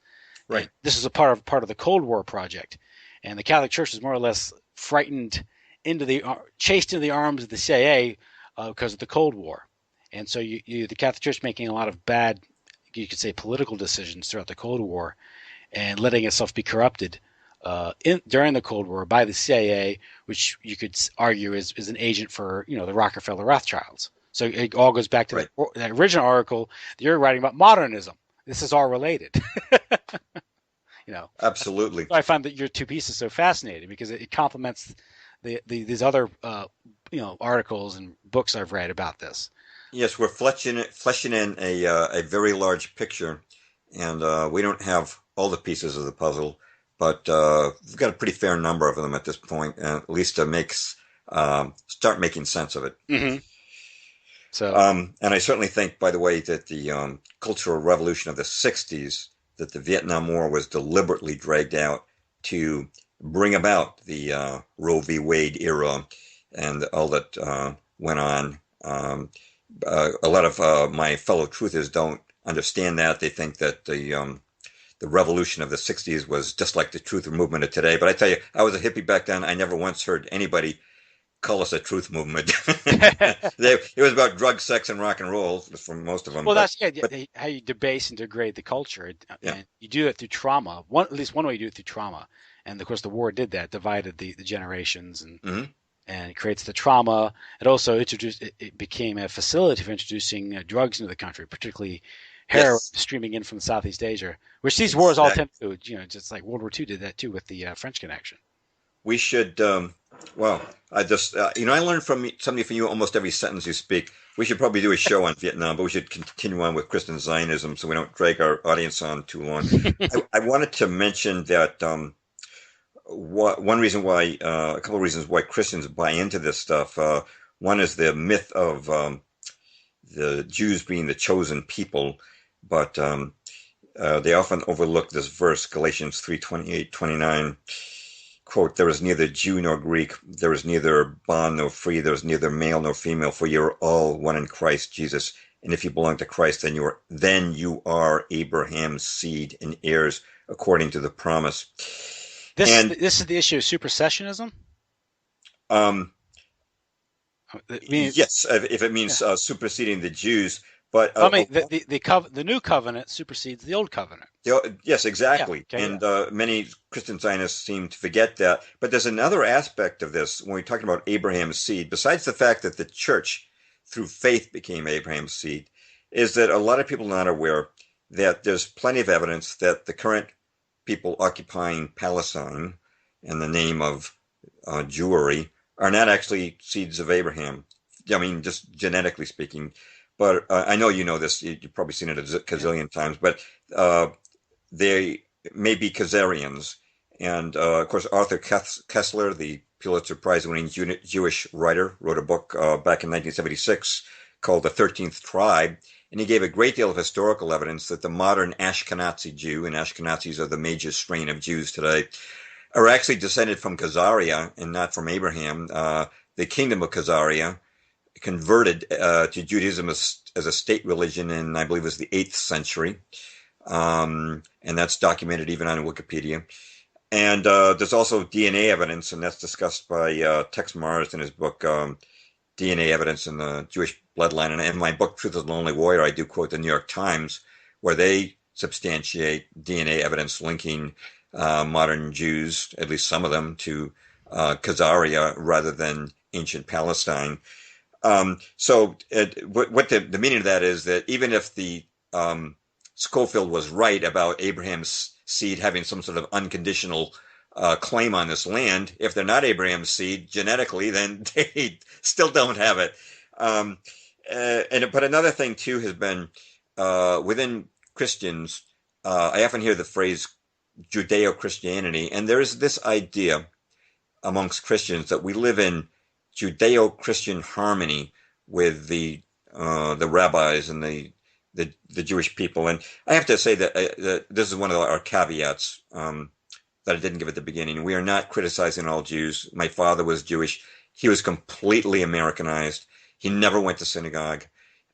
Right. And this is a part of the Cold War project. And the Catholic Church was more or less chased into the arms of the CIA because of the Cold War. And so the Catholic Church making a lot of bad, you could say, political decisions throughout the Cold War and letting itself be corrupted during the Cold War by the CIA, which you could argue is an agent for, the Rockefeller Rothschilds. So it all goes back to the original article that you're writing about modernism. This is all related. Absolutely. I find that your two pieces so fascinating because it complements these other articles and books I've read about this. Yes, we're fleshing in a very large picture, and we don't have all the pieces of the puzzle, but we've got a pretty fair number of them at this point, at least to start making sense of it. Mm-hmm. So, and I certainly think, by the way, that the Cultural Revolution of the '60s, that the Vietnam War was deliberately dragged out to bring about the Roe v. Wade era and all that went on. A lot of my fellow truthers don't understand that. They think that the revolution of the '60s was just like the truth movement of today. But I tell you, I was a hippie back then. I never once heard anybody call us a truth movement. It was about drugs, sex, and rock and roll for most of them. Well, that's how you debase and degrade the culture. And you do it through trauma. At least one way you do it through trauma. And of course, the war did that, divided the generations, and it creates the trauma. It also it became a facility for introducing drugs into the country, particularly heroin streaming in from Southeast Asia, which these wars all tend to do. Just like World War II did that too with the French Connection. We should. I just I learned from somebody from you almost every sentence you speak. We should probably do a show on Vietnam, but we should continue on with Christian Zionism so we don't drag our audience on too long. I wanted to mention that one reason why, a couple of reasons why Christians buy into this stuff. One is the myth of the Jews being the chosen people, but they often overlook this verse, Galatians 3:28-29. Quote, "There is neither Jew nor Greek, there is neither bond nor free, there is neither male nor female, for you are all one in Christ Jesus. And if you belong to Christ, then you are Abraham's seed and heirs according to the promise." This is the issue of supersessionism? Yes, if it means superseding the Jews. But the new covenant supersedes the old covenant. Yes, exactly. Many Christian Zionists seem to forget that. But there's another aspect of this when we're talking about Abraham's seed, besides the fact that the church, through faith, became Abraham's seed, is that a lot of people are not aware that there's plenty of evidence that the current people occupying Palestine in the name of Jewry are not actually seeds of Abraham. I mean, just genetically speaking. But I know you know this. You've probably seen it a gazillion times. But they may be Khazarians. And, of course, Arthur Kessler, the Pulitzer Prize-winning Jewish writer, wrote a book back in 1976 called The 13th Tribe. And he gave a great deal of historical evidence that the modern Ashkenazi Jew, and Ashkenazis are the major strain of Jews today, are actually descended from Khazaria and not from Abraham. The kingdom of Khazaria converted to Judaism as a state religion in, I believe it was the 8th century. And that's documented even on Wikipedia. And there's also DNA evidence, and that's discussed by Tex Mars in his book, DNA Evidence in the Jewish Bloodline. And in my book, Truth is the Lonely Warrior, I do quote the New York Times, where they substantiate DNA evidence linking modern Jews, at least some of them, to Khazaria rather than ancient Palestine. So what the meaning of that is that even if the Schofield was right about Abraham's seed having some sort of unconditional claim on this land, if they're not Abraham's seed genetically, then they still don't have it. But another thing too has been within Christians, I often hear the phrase Judeo-Christianity, and there is this idea amongst Christians that we live in Judeo-Christian harmony with the rabbis and the Jewish people. And I have to say that this is one of our caveats. that I didn't give at the beginning. We are not criticizing all Jews. My father was Jewish. He was completely Americanized. He never went to synagogue.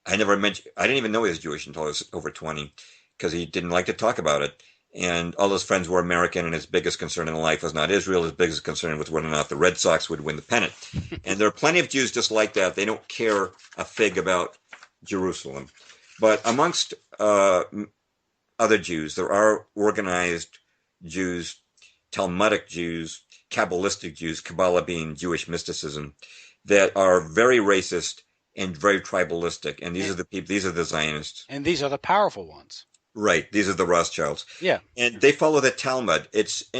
I didn't even know he was Jewish until I was over 20 because he didn't like to talk about it. And all his friends were American, and his biggest concern in life was not Israel. His biggest concern was whether or not the Red Sox would win the pennant. And there are plenty of Jews just like that. They don't care a fig about Jerusalem. But amongst other Jews, there are organized Jews, Talmudic Jews, Kabbalistic Jews, Kabbalah being Jewish mysticism, that are very racist and very tribalistic. And these are the people, these are the Zionists. And these are the powerful ones. Right. These are the Rothschilds. Yeah. And they follow the Talmud. It's,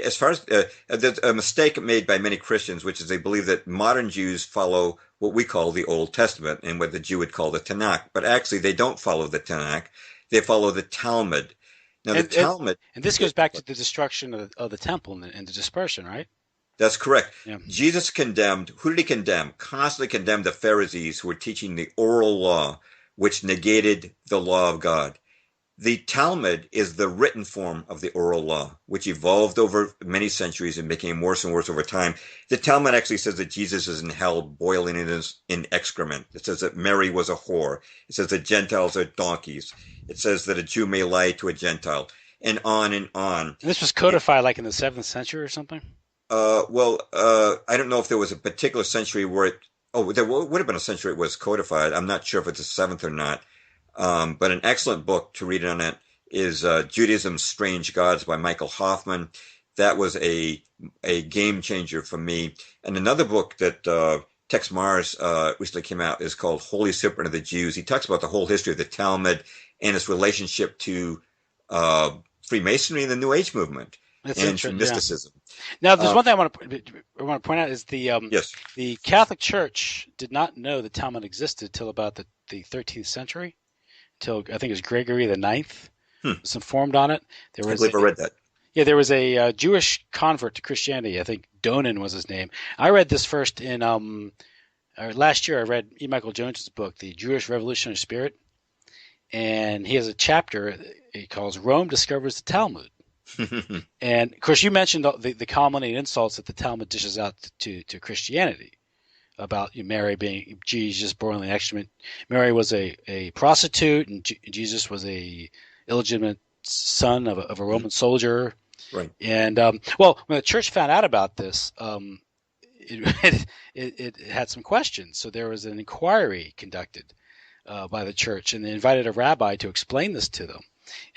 as far as, there's a mistake made by many Christians, which is they believe that modern Jews follow what we call the Old Testament and what the Jew would call the Tanakh. But actually, they don't follow the Tanakh. They follow the Talmud. Now, the Talmud. And this goes back to the destruction of the temple and the dispersion, right? That's correct. Yeah. Jesus condemned, who did he condemn? Constantly condemned the Pharisees who were teaching the oral law, which negated the law of God. The Talmud is the written form of the oral law, which evolved over many centuries and became worse and worse over time. The Talmud actually says that Jesus is in hell boiling in excrement. It says that Mary was a whore. It says that Gentiles are donkeys. It says that a Jew may lie to a Gentile, and on and on. And this was codified like in the 7th century or something? I don't know if there was a particular century where there would have been a century it was codified. I'm not sure if it's the 7th or not. But an excellent book to read on it is Judaism's Strange Gods by Michael Hoffman. That was a game changer for me. And another book that Tex Mars recently came out is called Holy Serpent of the Jews. He talks about the whole history of the Talmud and its relationship to Freemasonry and the New Age movement and to mysticism. Yeah. Now, there's one thing I want to point out is yes. The Catholic Church did not know the Talmud existed till about the 13th century. Till I think it was Gregory the Ninth was informed on it. I believe I read that. Yeah, there was a Jewish convert to Christianity. I think Donin was his name. I read this first in last year. I read E. Michael Jones's book, The Jewish Revolutionary Spirit, and he has a chapter he calls "Rome Discovers the Talmud." And of course, you mentioned the culminating insults that the Talmud dishes out to Christianity. About Mary being Jesus boiling excrement. Mary was a prostitute, and Jesus was a illegitimate son of a Roman soldier. Right. And when the church found out about this, it had some questions. So there was an inquiry conducted by the church, and they invited a rabbi to explain this to them.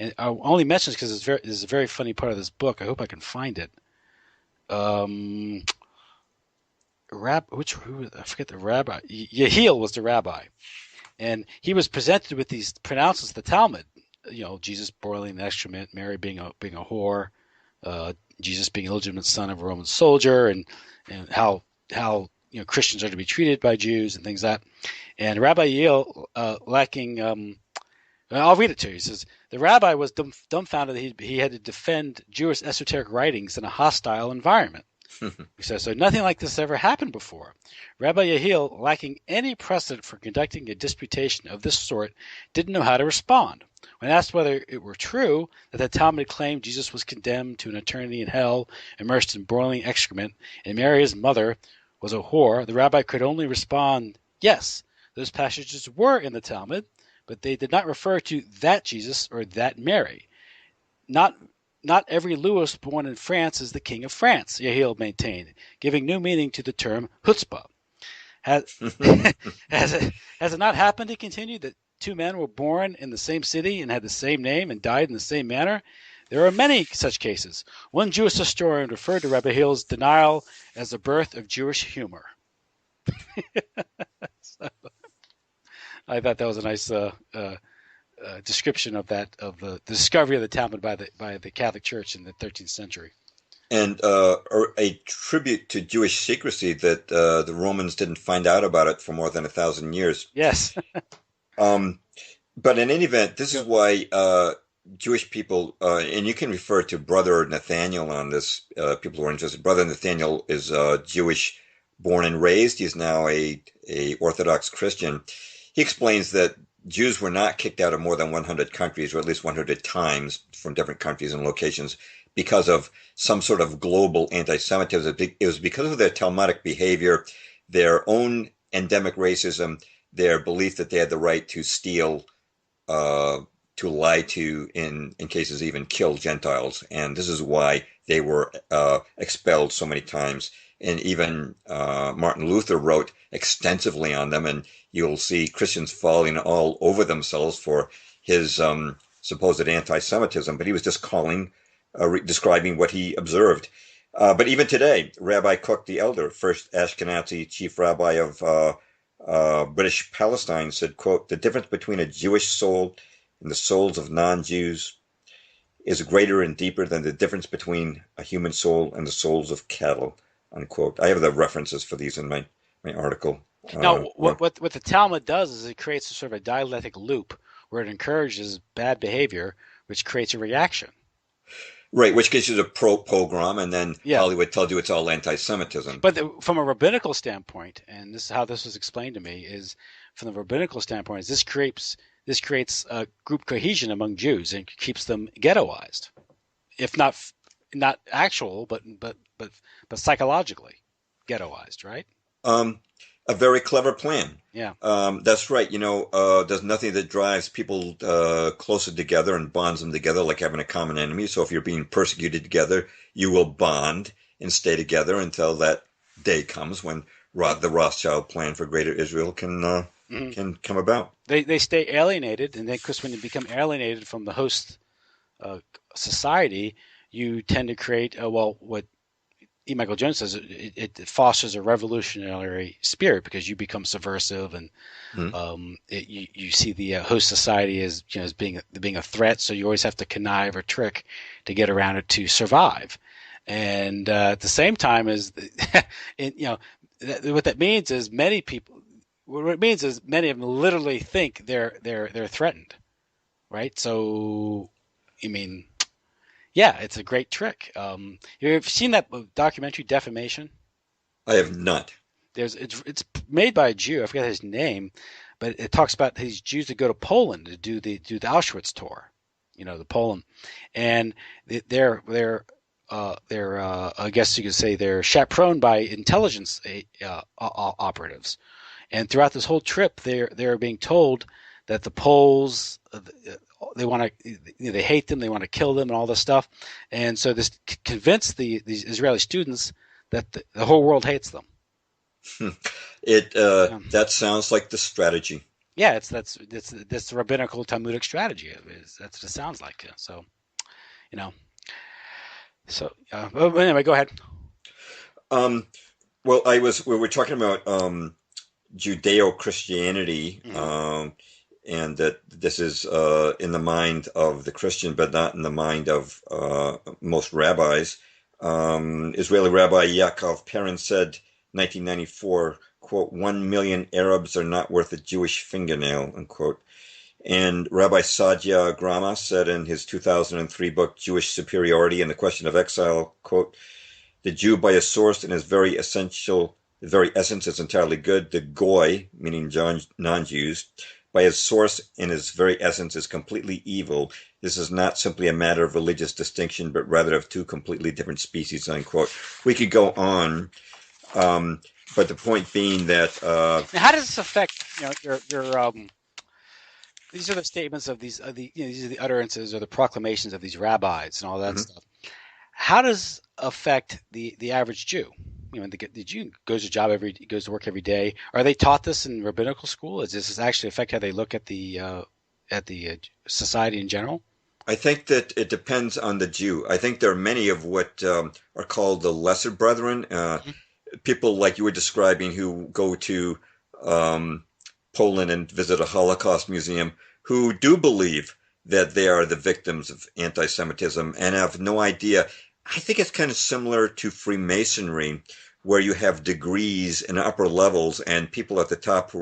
And I only mention this because this is a very funny part of this book. I hope I can find it. I forget the rabbi. Yehiel was the rabbi, and he was presented with these pronouncements of the Talmud. Jesus boiling the excrement, Mary being a whore, Jesus being an illegitimate son of a Roman soldier, and how Christians are to be treated by Jews and things like that. And Rabbi Yehiel, lacking, I'll read it to you. He says the rabbi was dumbfounded that he had to defend Jewish esoteric writings in a hostile environment. He says, so nothing like this ever happened before. Rabbi Yehiel, lacking any precedent for conducting a disputation of this sort, didn't know how to respond. When asked whether it were true that the Talmud claimed Jesus was condemned to an eternity in hell, immersed in boiling excrement, and Mary, his mother, was a whore, the rabbi could only respond, yes, those passages were in the Talmud, but they did not refer to that Jesus or that Mary. Not every Louis born in France is the king of France, Yehiel maintained, giving new meaning to the term chutzpah. Has it not happened, he continued, that two men were born in the same city and had the same name and died in the same manner? There are many such cases. One Jewish historian referred to Rabbi Yehiel's denial as the birth of Jewish humor. So, I thought that was a nice description of the discovery of the Talmud by the Catholic Church in the 13th century. And a tribute to Jewish secrecy that the Romans didn't find out about it for more than 1,000 years. Yes. But in any event, this is why Jewish people, and you can refer to Brother Nathaniel on this, people who are interested. Brother Nathaniel is Jewish, born and raised. He's now a Orthodox Christian. He explains that Jews were not kicked out of more than 100 countries, or at least 100 times from different countries and locations, because of some sort of global anti-Semitism. It was because of their Talmudic behavior, their own endemic racism, their belief that they had the right to steal, to lie to, in cases even kill Gentiles. And this is why they were expelled so many times. And even Martin Luther wrote extensively on them, and you'll see Christians falling all over themselves for his supposed anti-Semitism. But he was just describing what he observed. But even today, Rabbi Kook the Elder, first Ashkenazi chief rabbi of British Palestine, said, quote, "The difference between a Jewish soul and the souls of non-Jews is greater and deeper than the difference between a human soul and the souls of cattle," unquote. I have the references for these in my article. Now, what the Talmud does is it creates a sort of a dialectic loop where it encourages bad behavior, which creates a reaction. Right, which gives you the pogrom, and then Hollywood tells you it's all anti-Semitism. But from a rabbinical standpoint, and this is how this was explained to me, is from the rabbinical standpoint, is this creates a group cohesion among Jews and keeps them ghettoized, if not actual, but psychologically ghettoized, right? A very clever plan. Yeah. That's right. There's nothing that drives people closer together and bonds them together like having a common enemy. So if you're being persecuted together, you will bond and stay together until that day comes when the Rothschild plan for Greater Israel can come about. They stay alienated, and then, because when you become alienated from the host society, you tend to create what E. Michael Jones says, it fosters a revolutionary spirit because you become subversive, and you see the host society as being a threat. So you always have to connive or trick to get around it to survive. And at the same time, what that means is many people. What it means is many of them literally think they're threatened, right? So, yeah, it's a great trick. You've seen that documentary Defamation? I have not. It's made by a Jew. I forget his name, but it talks about these Jews that go to Poland to do the Auschwitz tour, the Poland, and they're I guess you could say they're chaperoned by intelligence operatives, and throughout this whole trip, they're being told that the Poles, they hate them, they want to kill them, and all this stuff, and so this convinced these Israeli students that the whole world hates them. That sounds like the strategy. Yeah, that's the rabbinical Talmudic strategy. That's what it sounds like. So, anyway, go ahead. Well, we were talking about Judeo-Christianity. And that this is in the mind of the Christian, but not in the mind of most rabbis. Israeli Rabbi Yaakov Perrin said, 1994, quote, "1 million Arabs are not worth a Jewish fingernail," unquote. And Rabbi Sadia Grama said in his 2003 book, Jewish Superiority and the Question of Exile, quote, "The Jew by his source and his very essence is entirely good. The Goy," meaning non-Jews, "by his source and his very essence is completely evil. This is not simply a matter of religious distinction, but rather of two completely different species," unquote. We could go on, but the point being that now, how does this affect your these are the statements of these these are the utterances or the proclamations of these rabbis and all that stuff. How does it affect the average Jew? The Jew goes to work every day. Are they taught this in rabbinical school? Does this actually affect how they look at the society in general? I think that it depends on the Jew. I think there are many of what are called the lesser brethren, people like you were describing who go to Poland and visit a Holocaust museum, who do believe that they are the victims of anti-Semitism and have no idea. I think it's kind of similar to Freemasonry, where you have degrees and upper levels and people at the top who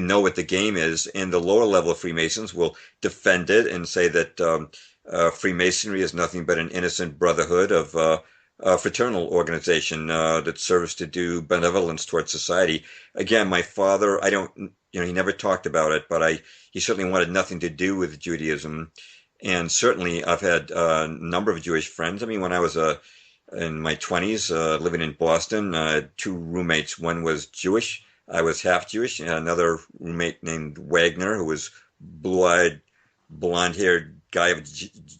know what the game is, and the lower level of Freemasons will defend it and say that Freemasonry is nothing but an innocent brotherhood of a fraternal organization that serves to do benevolence towards society. Again, my father, he never talked about it, but he certainly wanted nothing to do with Judaism. And certainly I've had a number of Jewish friends. I mean, when I was in my 20s, living in Boston, two roommates. One was Jewish. I was half Jewish. And another roommate named Wagner, who was blue-eyed, blonde-haired guy of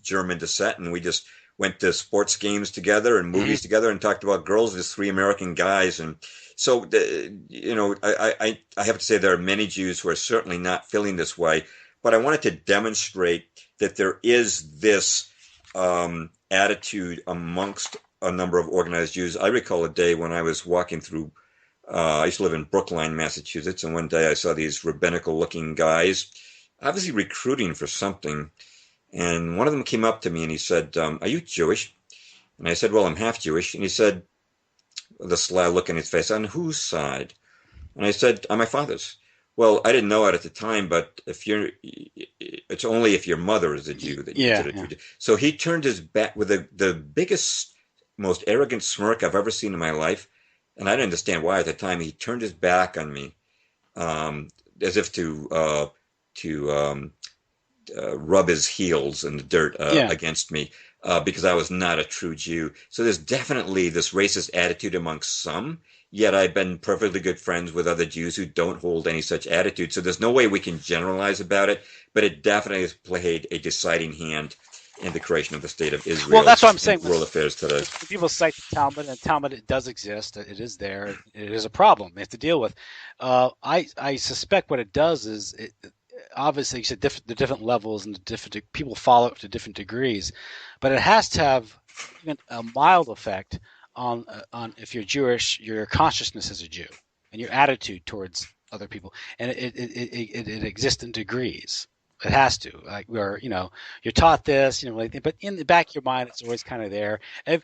German descent. And we just went to sports games together and movies together and talked about girls, just three American guys. And so, I have to say there are many Jews who are certainly not feeling this way. But I wanted to demonstrate that there is this attitude amongst a number of organized Jews. I recall a day when I was walking through, I used to live in Brookline, Massachusetts, and one day I saw these rabbinical-looking guys, obviously recruiting for something. And one of them came up to me and he said, "Are you Jewish?" And I said, "Well, I'm half Jewish." And he said, with a sly look in his face, "On whose side?" And I said, "On my father's." Well, I didn't know it at the time, but it's only if your mother is a Jew that you consider Jew. So he turned his back with the biggest, most arrogant smirk I've ever seen in my life. And I didn't understand why at the time. He turned his back on me, as if to rub his heels in the dirt against me, because I was not a true Jew. So there's definitely this racist attitude amongst some, yet I've been perfectly good friends with other Jews who don't hold any such attitude. So there's no way we can generalize about it, but it definitely has played a deciding hand in the creation of the state of Israel. Well, that's what I'm saying. World affairs today. People cite the Talmud, and Talmud, it does exist. It is there. It is a problem we have to deal with. I suspect what it does is, obviously, it's the different levels and the different people follow it to different degrees, but it has to have even a mild effect on if you're Jewish, your consciousness as a Jew and your attitude towards other people, and it exists in degrees. It has to, like, where you're taught this, but in the back of your mind, it's always kind of there.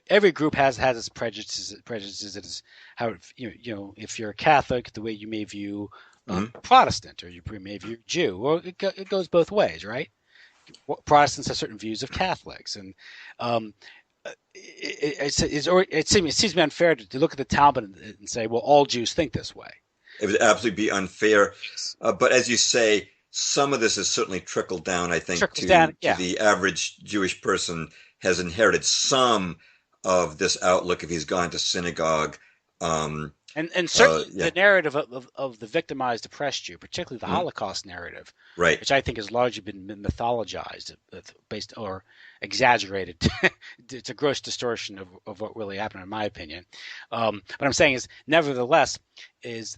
Every group has its prejudices. It is how if you're a Catholic, the way you may view a Protestant, or you may view Jew. Well, it goes both ways, right? Protestants have certain views of Catholics, and it seems me unfair to look at the Talmud and say, well, all Jews think this way. It would absolutely be unfair. But as you say, some of this has certainly trickled down, I think, to the average Jewish person has inherited some of this outlook if he's gone to synagogue. And certainly the narrative of the victimized, oppressed Jew, particularly the Holocaust narrative, right, which I think has largely been mythologized, based or exaggerated. It's a gross distortion of what really happened, in my opinion. What I'm saying is, nevertheless, is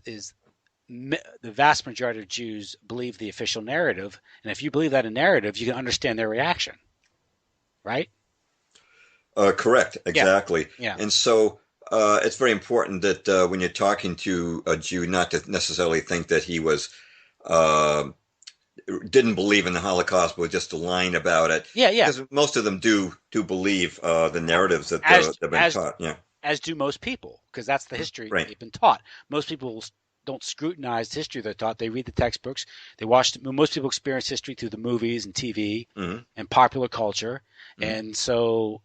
the vast majority of Jews believe the official narrative, and if you believe that narrative, you can understand their reaction, right? Correct, exactly. Yeah. And so it's very important that when you're talking to a Jew, not to necessarily think that he was didn't believe in the Holocaust, but was just lying about it. Yeah. Because most of them do believe the narratives that they've been taught. Yeah. As do most people, because that's the history right. they've been taught. Most people don't scrutinize the history they're taught. They read the textbooks. They watch. Most people experience history through the movies and TV and popular culture. And so,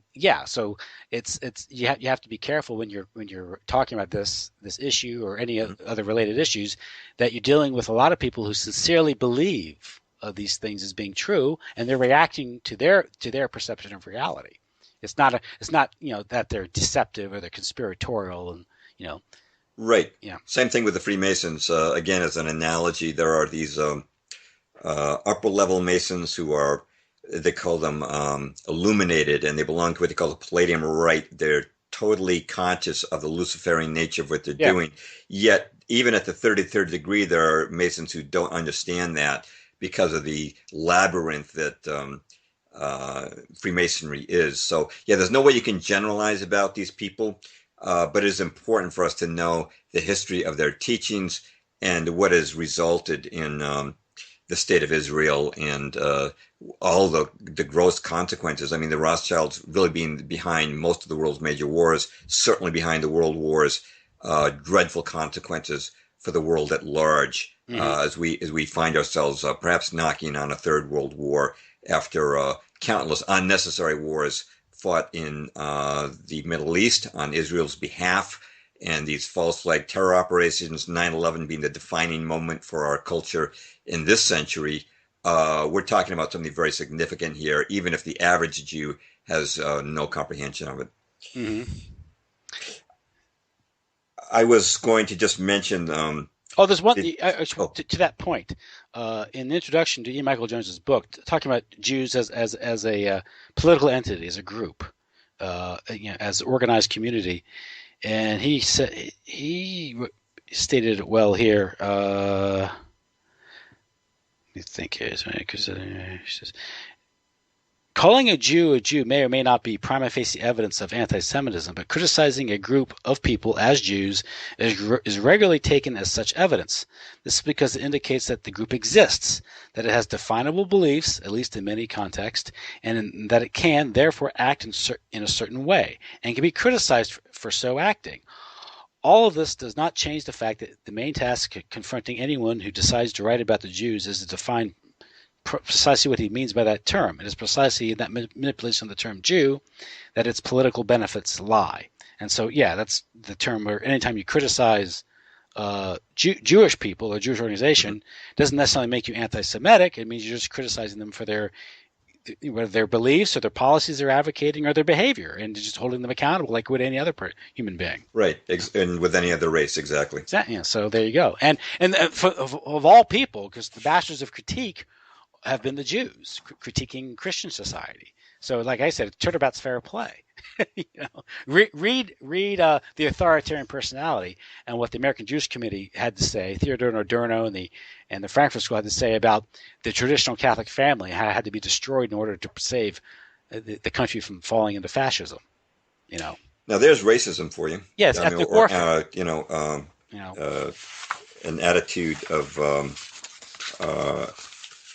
so it's you have to be careful when you're talking about this issue or any other related issues, that you're dealing with a lot of people who sincerely believe of these things as being true, and they're reacting to their perception of reality. It's not that they're deceptive or they're conspiratorial and Right. Yeah. Same thing with the Freemasons. Again, as an analogy, there are these upper level Masons who are, they call them illuminated, and they belong to what they call the Palladium Rite. They're totally conscious of the Luciferian nature of what they're doing. Yet, even at the 33rd degree, there are Masons who don't understand that because of the labyrinth that Freemasonry is. So, there's no way you can generalize about these people. But it is important for us to know the history of their teachings and what has resulted in the state of Israel and all the gross consequences. I mean, the Rothschilds really being behind most of the world's major wars, certainly behind the world wars, dreadful consequences for the world at large, as we find ourselves perhaps knocking on a third world war after countless unnecessary wars fought in the Middle East on Israel's behalf, and these false flag terror operations, 9/11 being the defining moment for our culture in this century, we're talking about something very significant here, even if the average Jew has no comprehension of it. Mm-hmm. I was going to just mention. There's one to that point. In the introduction to E. Michael Jones's book, talking about Jews as a political entity, as a group, as an organized community, and he stated it well here. Let me think here, because calling a Jew may or may not be prima facie evidence of anti-Semitism, but criticizing a group of people as Jews is regularly taken as such evidence. This is because it indicates that the group exists, that it has definable beliefs, at least in many contexts, and that it can, therefore, act in a certain way, and can be criticized for so acting. All of this does not change the fact that the main task confronting anyone who decides to write about the Jews is to define precisely what he means by that term. It is precisely in that manipulation of the term Jew that its political benefits lie. And so, yeah, that's the term where anytime you criticize Jewish people or Jewish organization, doesn't necessarily make you anti-Semitic. It means you're just criticizing them for whether their beliefs or their policies they're advocating or their behavior, and just holding them accountable like with any other human being. Right, and with any other race, exactly. Exactly. Yeah, so there you go. And of all people, because the bastards of critique have been the Jews critiquing Christian society. So, like I said, turnabout's fair play. Read The Authoritarian Personality and what the American Jewish Committee had to say. Theodore Adorno and the Frankfurt School had to say about the traditional Catholic family, how it had to be destroyed in order to save the country from falling into fascism. Now there's racism for you. Yes, ethnic warfare. An attitude of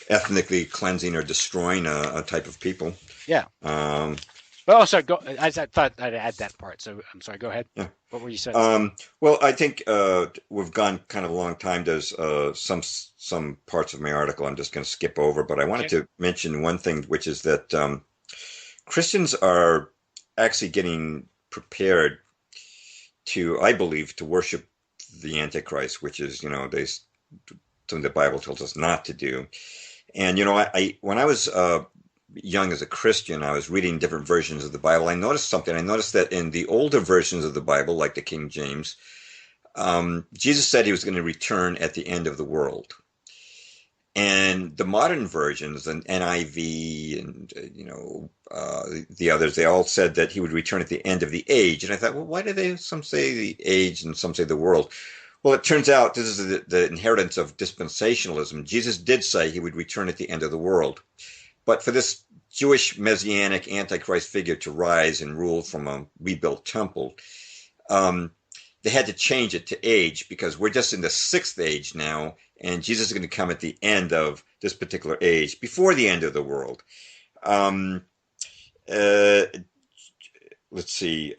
ethnically cleansing or destroying a type of people. Yeah. Sorry. I thought I'd add that part. So I'm sorry. Go ahead. Yeah. What were you saying? Well, I think we've gone kind of a long time. There's some parts of my article I'm just going to skip over, but I wanted to mention one thing, which is that Christians are actually getting prepared to, I believe, to worship the Antichrist, which is, something the Bible tells us not to do. And, when I was young as a Christian, I was reading different versions of the Bible. I noticed something. I noticed that in the older versions of the Bible, like the King James, Jesus said he was going to return at the end of the world. And the modern versions, and NIV and, the others, they all said that he would return at the end of the age. And I thought, well, why do some say the age and some say the world? Well, it turns out this is the inheritance of dispensationalism. Jesus did say he would return at the end of the world. But for this Jewish messianic antichrist figure to rise and rule from a rebuilt temple, they had to change it to age, because we're just in the sixth age now, and Jesus is going to come at the end of this particular age, before the end of the world. Let's see.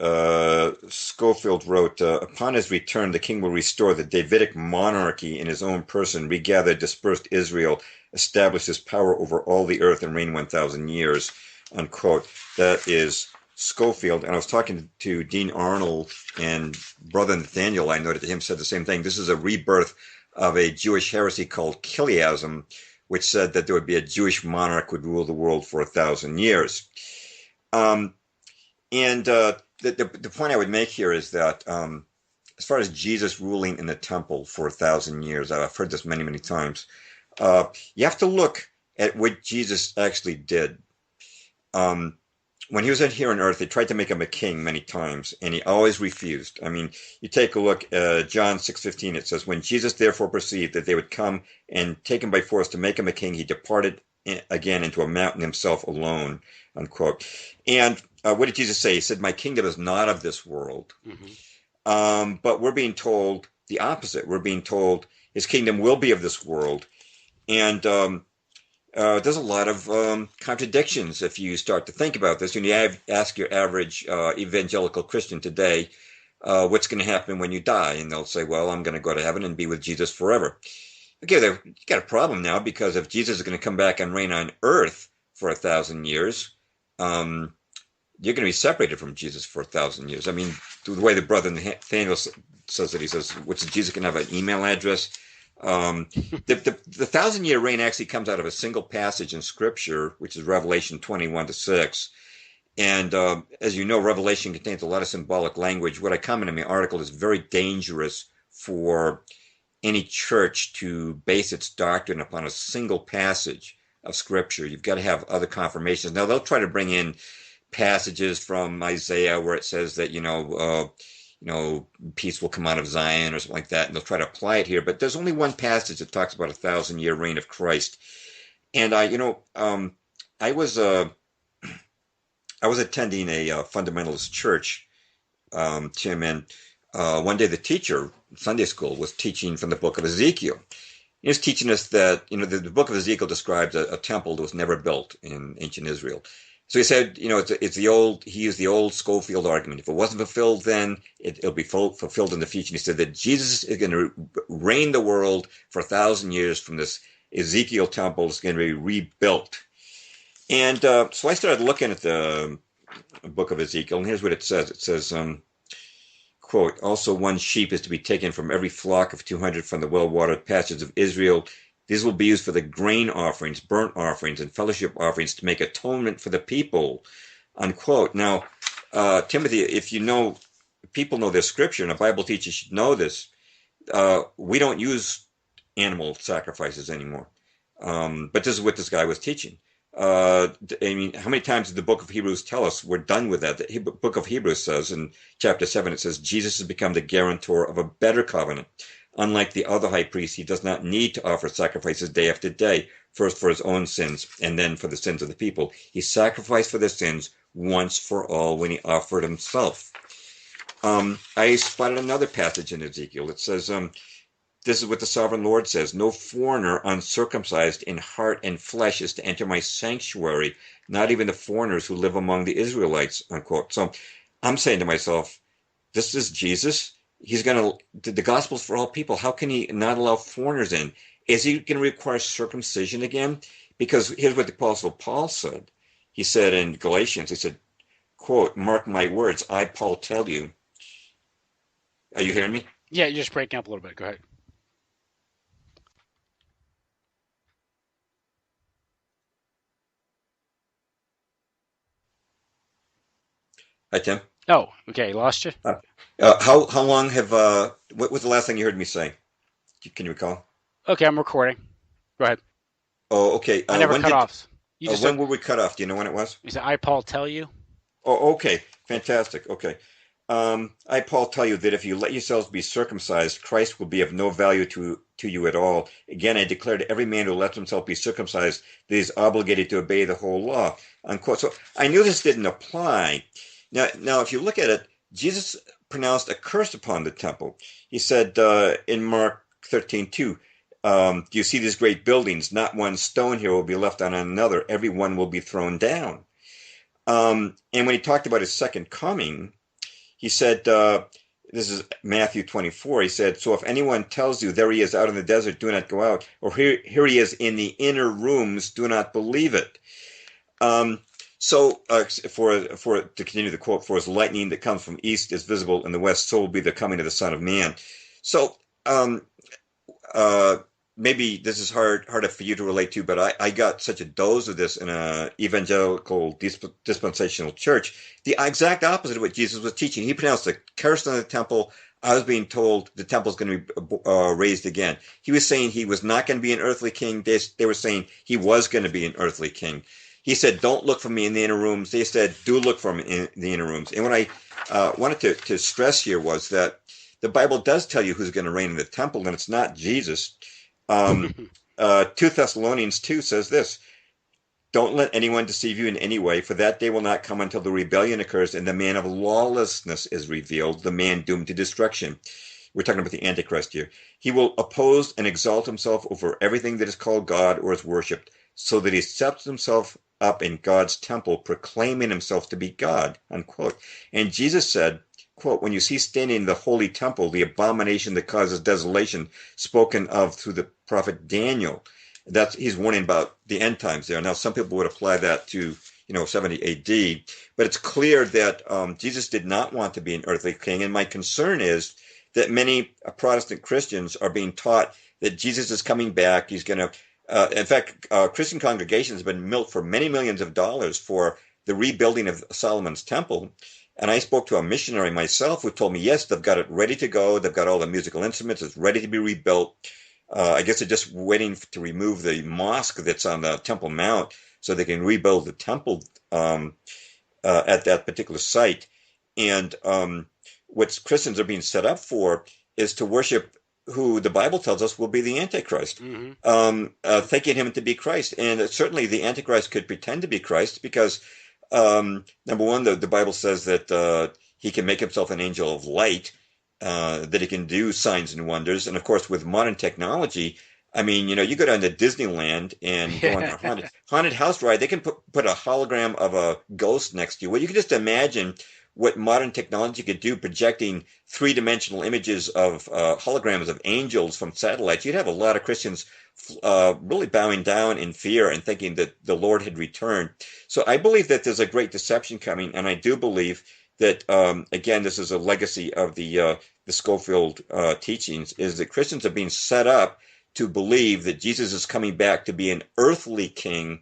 Schofield wrote, upon his return, the king will restore the Davidic monarchy in his own person, regather dispersed Israel, establish his power over all the earth, and reign 1,000 years, unquote. That is Schofield. And I was talking to Dean Arnold, and Brother Nathaniel, I noted to him, said the same thing. This is a rebirth of a Jewish heresy called Chiliasm, which said that there would be a Jewish monarch who would rule the world for 1,000 years. The point I would make here is that as far as Jesus ruling in the temple for 1,000 years, I've heard this many, many times, you have to look at what Jesus actually did. When he was here on earth, they tried to make him a king many times, and he always refused. I mean, you take a look, John 6:15, it says, when Jesus therefore perceived that they would come and take him by force to make him a king, he departed again into a mountain himself alone, unquote. And what did Jesus say? He said, my kingdom is not of this world. Mm-hmm. But we're being told the opposite. We're being told his kingdom will be of this world. And there's a lot of contradictions if you start to think about this. When you ask your average evangelical Christian today, what's going to happen when you die? And they'll say, well, I'm going to go to heaven and be with Jesus forever. Okay, you got a problem now, because if Jesus is going to come back and reign on earth for 1,000 years, you're going to be separated from Jesus for 1,000 years. I mean, the way the Brother Nathaniel says it, he says, what's Jesus going to have an email address? The 1,000-year reign actually comes out of a single passage in Scripture, which is Revelation 21-6. And as you know, Revelation contains a lot of symbolic language. What I comment in my article is very dangerous for any church to base its doctrine upon a single passage of Scripture. You've got to have other confirmations. Now, they'll try to bring in passages from Isaiah where it says that, peace will come out of Zion or something like that, and they'll try to apply it here. But there's only one passage that talks about a 1,000-year reign of Christ. And I was attending a fundamentalist church, Tim, and one day the teacher, Sunday school, was teaching from the book of Ezekiel. He was teaching us that, the book of Ezekiel describes a temple that was never built in ancient Israel. So he said, he used the old Schofield argument. If it wasn't fulfilled then, it'll be fulfilled in the future. And he said that Jesus is going to reign the world for 1,000 years from this Ezekiel temple. It's going to be rebuilt. And so I started looking at the book of Ezekiel, and here's what it says. It says, quote, also one sheep is to be taken from every flock of 200 from the well-watered pastures of Israel. These will be used for the grain offerings, burnt offerings, and fellowship offerings to make atonement for the people, unquote. Now, Timothy, if people know this scripture, and a Bible teacher should know this, we don't use animal sacrifices anymore. But this is what this guy was teaching. How many times did the book of Hebrews tell us we're done with that? The book of Hebrews says in chapter 7, it says, Jesus has become the guarantor of a better covenant. Unlike the other high priest, he does not need to offer sacrifices day after day, first for his own sins and then for the sins of the people. He sacrificed for their sins once for all when he offered himself. I spotted another passage in Ezekiel. It says, this is what the sovereign Lord says, no foreigner uncircumcised in heart and flesh is to enter my sanctuary, not even the foreigners who live among the Israelites, unquote. So I'm saying to myself, this is Jesus. He's going to, the gospel's for all people. How can he not allow foreigners in? Is he going to require circumcision again? Because here's what the Apostle Paul said. He said in Galatians, he said, quote, mark my words, I, Paul, tell you. Are you hearing me? Yeah, you're just breaking up a little bit. Go ahead. Hi, Tim. Oh, okay. Lost you? How long have, what was the last thing you heard me say? Can you recall? Okay, I'm recording. Go ahead. Oh, okay. I never cut off. When were we cut off? Do you know when it was? You said, I, Paul, tell you? Oh, okay. Fantastic. Okay. I, Paul, tell you that if you let yourselves be circumcised, Christ will be of no value to you at all. Again, I declare to every man who lets himself be circumcised that he is obligated to obey the whole law. Unquote. So I knew this didn't apply. Now, if you look at it, Jesus pronounced a curse upon the temple. He said in Mark 13:2, do you see these great buildings? Not one stone here will be left on another. Every one will be thrown down. And when he talked about his second coming, he said, this is Matthew 24, he said, so if anyone tells you there he is out in the desert, do not go out. Or here he is in the inner rooms, do not believe it. So to continue the quote, for as lightning that comes from east is visible in the west, so will be the coming of the Son of Man. So maybe this is harder for you to relate to, but I got such a dose of this in an evangelical dispensational church. The exact opposite of what Jesus was teaching. He pronounced a curse on the temple. I was being told the temple is going to be raised again. He was saying he was not going to be an earthly king. They were saying he was going to be an earthly king. He said, don't look for me in the inner rooms. They said, do look for me in the inner rooms. And what I wanted to stress here was that the Bible does tell you who's going to reign in the temple, and it's not Jesus. 2 Thessalonians 2 says this, don't let anyone deceive you in any way, for that day will not come until the rebellion occurs and the man of lawlessness is revealed, the man doomed to destruction. We're talking about the Antichrist here. He will oppose and exalt himself over everything that is called God or is worshipped, so that he sets himself up in God's temple, proclaiming himself to be God, unquote. And Jesus said, quote, when you see standing in the holy temple, the abomination that causes desolation spoken of through the prophet Daniel, he's warning about the end times there. Now, some people would apply that to, 70 AD, but it's clear that Jesus did not want to be an earthly king. And my concern is that many Protestant Christians are being taught that Jesus is coming back. He's going to, in fact, Christian congregations have been milked for many millions of dollars for the rebuilding of Solomon's temple. And I spoke to a missionary myself who told me, yes, they've got it ready to go. They've got all the musical instruments. It's ready to be rebuilt. I guess they're just waiting to remove the mosque that's on the Temple Mount so they can rebuild the temple at that particular site. And what Christians are being set up for is to worship who the Bible tells us will be the Antichrist, thinking him to be Christ. And certainly the Antichrist could pretend to be Christ because, number one, the Bible says that he can make himself an angel of light, that he can do signs and wonders. And of course, with modern technology, I mean, you go down to Disneyland and go on a haunted house ride. They can put a hologram of a ghost next to you. Well, you can just imagine what modern technology could do, projecting three-dimensional images of holograms of angels from satellites. You'd have a lot of Christians really bowing down in fear and thinking that the Lord had returned. So I believe that there's a great deception coming, and I do believe that, again, this is a legacy of the Schofield teachings, is that Christians are being set up to believe that Jesus is coming back to be an earthly king.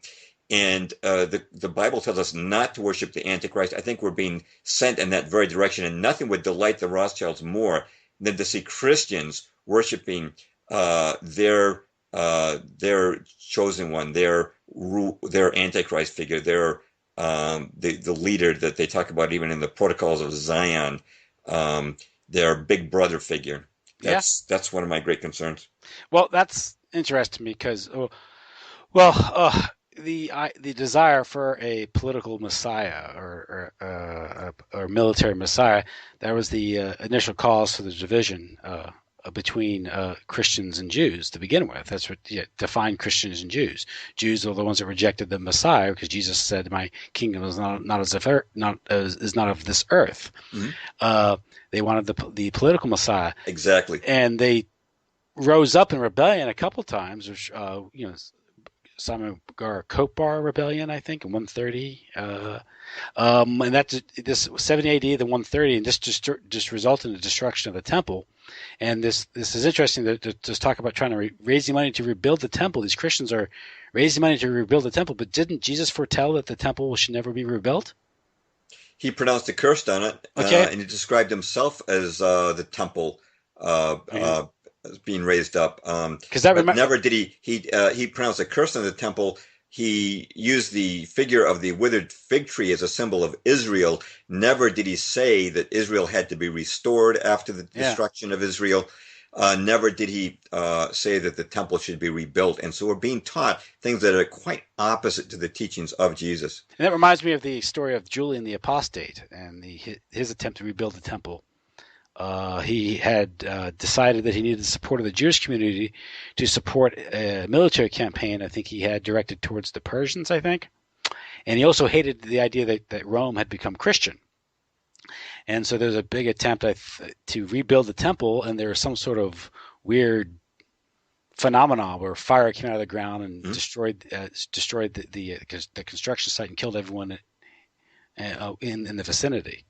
And the Bible tells us not to worship the Antichrist. I think we're being sent in that very direction, and nothing would delight the Rothschilds more than to see Christians worshiping their chosen one, their Antichrist figure, the leader that they talk about even in the Protocols of Zion, their big brother figure. That's one of my great concerns. Well, that's interesting because, the desire for a political messiah or military messiah, that was the initial cause for the division between Christians and Jews to begin with. That's what defined Christians and Jews. Jews are the ones that rejected the Messiah because Jesus said, "My kingdom is not of this earth." Mm-hmm. They wanted the political Messiah. Exactly. And they rose up in rebellion a couple times, which Simon Bar Kokhba rebellion, I think, in 130, and that this 70 AD, the 130, and this just resulted in the destruction of the temple. And this is interesting to talk about trying to raise money to rebuild the temple. These Christians are raising money to rebuild the temple, but didn't Jesus foretell that the temple should never be rebuilt? He pronounced a curse on it, and he described himself as the temple being raised up. Never did he pronounced a curse on the temple. He used the figure of the withered fig tree as a symbol of Israel. Never did he say that Israel had to be restored after the destruction of Israel. Never did he say that the temple should be rebuilt. And so we're being taught things that are quite opposite to the teachings of Jesus. And that reminds me of the story of Julian the Apostate and his attempt to rebuild the temple. He had decided that he needed the support of the Jewish community to support a military campaign. I think he had directed towards the Persians, I think. And he also hated the idea that Rome had become Christian. And so there's a big attempt to rebuild the temple, and there was some sort of weird phenomenon where fire came out of the ground and destroyed the construction site and killed everyone in the vicinity.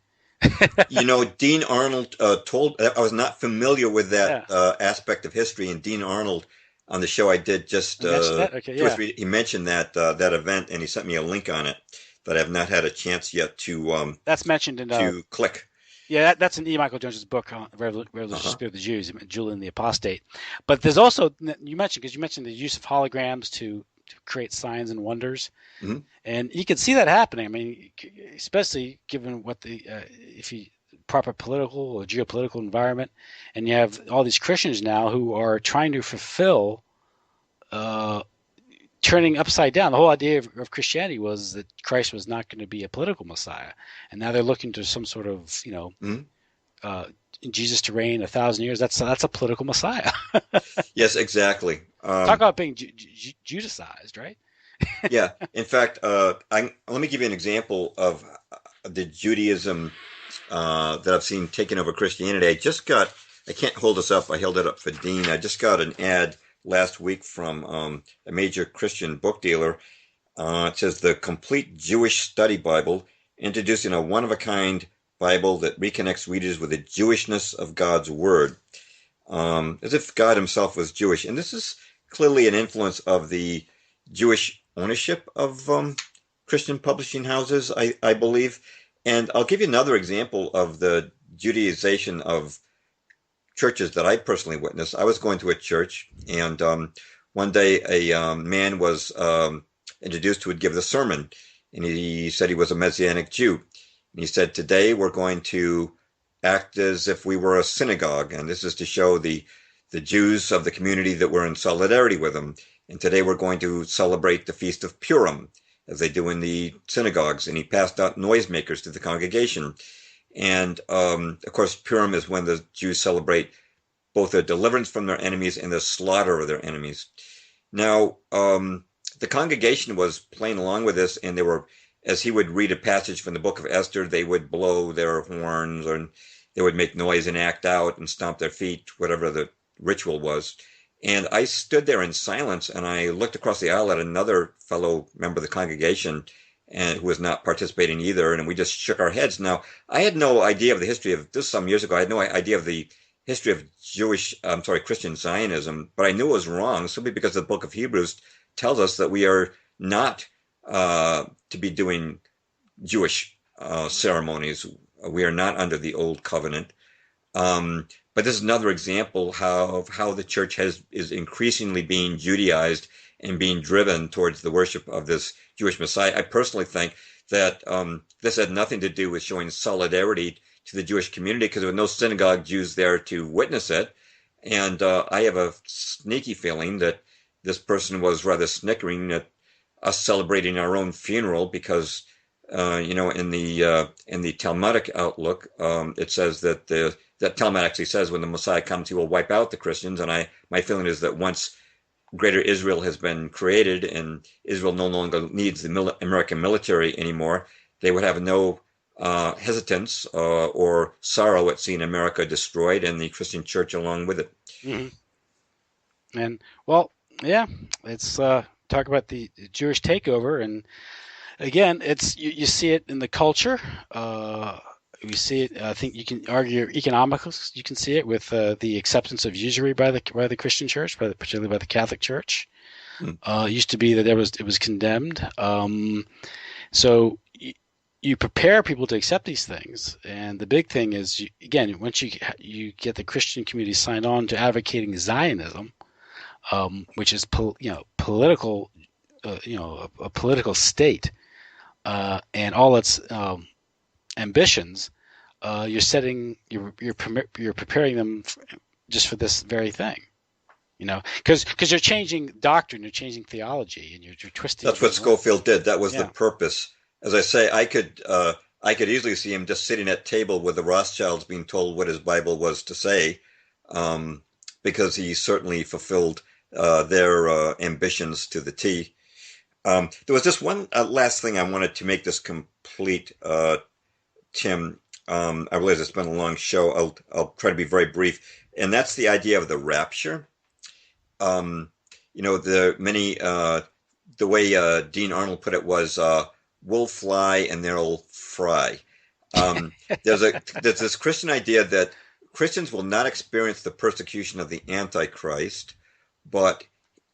Dean Arnold told. I was not familiar with that aspect of history, and Dean Arnold on the show I did just he mentioned that event, and he sent me a link on it. But I have not had a chance yet to that's mentioned in to click. Yeah, that's in E. Michael Jones's book, Revolutionary Spirit of the Jews, Julian the Apostate. But there's also, you mentioned the use of holograms to create signs and wonders, and you can see that happening. I mean, especially given what proper political or geopolitical environment, and you have all these Christians now who are trying to fulfill. Turning upside down. The whole idea of Christianity was that Christ was not going to be a political Messiah, and now they're looking to some sort of Jesus to reign 1,000 years. That's a political Messiah. Yes, exactly. Talk about being Judicized, right? Yeah. In fact, let me give you an example of the Judaism that I've seen taking over Christianity. I can't hold this up. I held it up for Dean. I just got an ad last week from a major Christian book dealer. It says the Complete Jewish Study Bible, introducing a one-of-a-kind Bible that reconnects readers with the Jewishness of God's Word. as if God himself was Jewish. And this is clearly an influence of the Jewish ownership of Christian publishing houses, I believe. And I'll give you another example of the Judaization of churches that I personally witnessed. I was going to a church, and one day a man was introduced who would give the sermon, and he said he was a Messianic Jew. And he said, today we're going to act as if we were a synagogue, and this is to show the Jews of the community that we're in solidarity with them. And today we're going to celebrate the Feast of Purim, as they do in the synagogues. And he passed out noisemakers to the congregation. And of course, Purim is when the Jews celebrate both their deliverance from their enemies and the slaughter of their enemies. Now, the congregation was playing along with this, and they were, as he would read a passage from the book of Esther, they would blow their horns, or they would make noise and act out and stomp their feet, whatever the ritual was. And I stood there in silence, and I looked across the aisle at another fellow member of the congregation, and who was not participating either, and we just shook our heads. Now, I had no idea of the history of this some years ago. I had no idea of the history of Christian Zionism, but I knew it was wrong simply because the book of Hebrews tells us that we are not to be doing Jewish ceremonies. We are not under the old covenant. But this is another example of how the church is increasingly being Judaized and being driven towards the worship of this Jewish Messiah. I personally think that this had nothing to do with showing solidarity to the Jewish community, because there were no synagogue Jews there to witness it. And I have a sneaky feeling that this person was rather snickering at us celebrating our own funeral, because in the Talmudic outlook, it says that that Talmud actually says when the Messiah comes, he will wipe out the Christians. And my feeling is that once Greater Israel has been created and Israel no longer needs the American military anymore, they would have no hesitance or sorrow at seeing America destroyed and the Christian church along with it. Mm-hmm. And well, yeah, it's talk about the Jewish takeover, and again, it's you see it in the culture. We see it. I think you can argue economics. You can see it with the acceptance of usury by the Christian church, particularly by the Catholic Church. It used to be that it was condemned. So you prepare people to accept these things, and the big thing is, once you get the Christian community signed on to advocating Zionism, which is political, a political state, and all its ambitions, you're preparing them just for this very thing, because you're changing doctrine, you're changing theology, and you're twisting. That's what Schofield did. That was the purpose. As I say, I could easily see him just sitting at table with the Rothschilds being told what his Bible was to say, because he certainly fulfilled their ambitions to the T. There was just one last thing I wanted to make this complete, Tim. I realize it's been a long show. I'll try to be very brief, and that's the idea of the rapture. The way Dean Arnold put it was, "We'll fly and they'll fry." There's this Christian idea that Christians will not experience the persecution of the Antichrist, but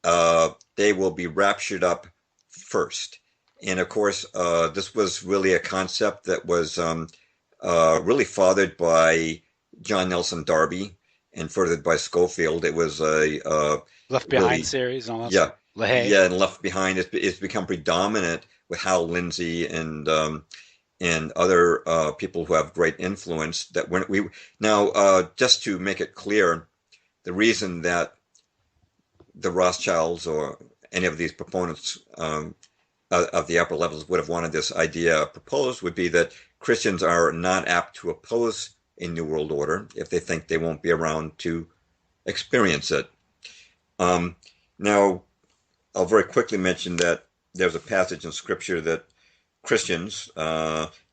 they will be raptured up first. And of course, this was really a concept that was really fathered by John Nelson Darby and furthered by Schofield. It was a Left Behind series and all that. Yeah, and Left Behind. It's become predominant with Hal Lindsey and other people who have great influence. That just to make it clear, the reason that the Rothschilds or any of these proponents of the upper levels would have wanted this idea proposed would be that Christians are not apt to oppose a New World Order if they think they won't be around to experience it. Now, I'll very quickly mention that there's a passage in Scripture that Christians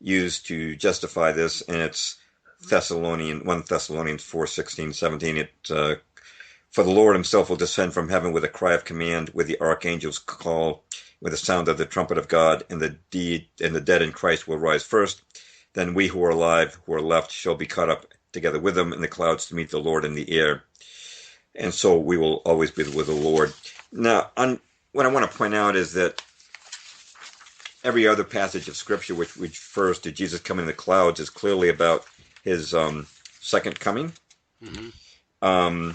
use to justify this, and it's 1 Thessalonians 4:16, 17. For the Lord himself will descend from heaven with a cry of command, with the archangel's call, with the sound of the trumpet of God, and the dead in Christ will rise first. Then we who are alive, who are left, shall be caught up together with him in the clouds to meet the Lord in the air. And so we will always be with the Lord. Now, what I want to point out is that every other passage of Scripture which refers to Jesus coming in the clouds is clearly about his second coming. Mm-hmm.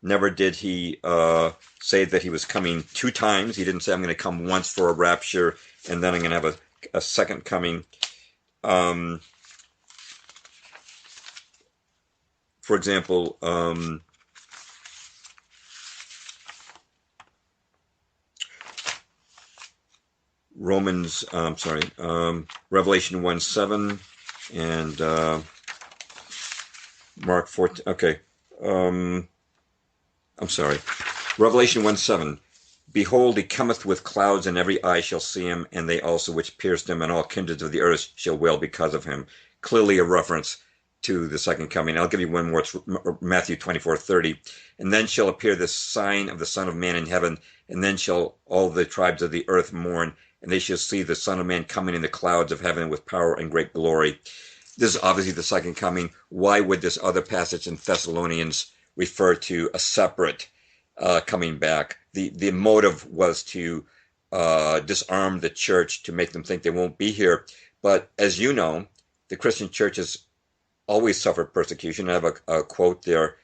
Never did he say that he was coming 2 times. He didn't say, I'm going to come once for a rapture and then I'm going to have a second coming. For example, Revelation 1:7 and Mark 14. Okay. Revelation 1:7. Behold, he cometh with clouds, and every eye shall see him, and they also which pierced him, and all kindreds of the earth shall wail because of him. Clearly a reference to the second coming. I'll give you one more. It's Matthew 24:30. And then shall appear the sign of the Son of Man in heaven, and then shall all the tribes of the earth mourn, and they shall see the Son of Man coming in the clouds of heaven with power and great glory. This is obviously the second coming. Why would this other passage in Thessalonians refer to a separate coming back? The motive was to disarm the church, to make them think they won't be here. But as you know, the Christian church has always suffered persecution. I have a quote there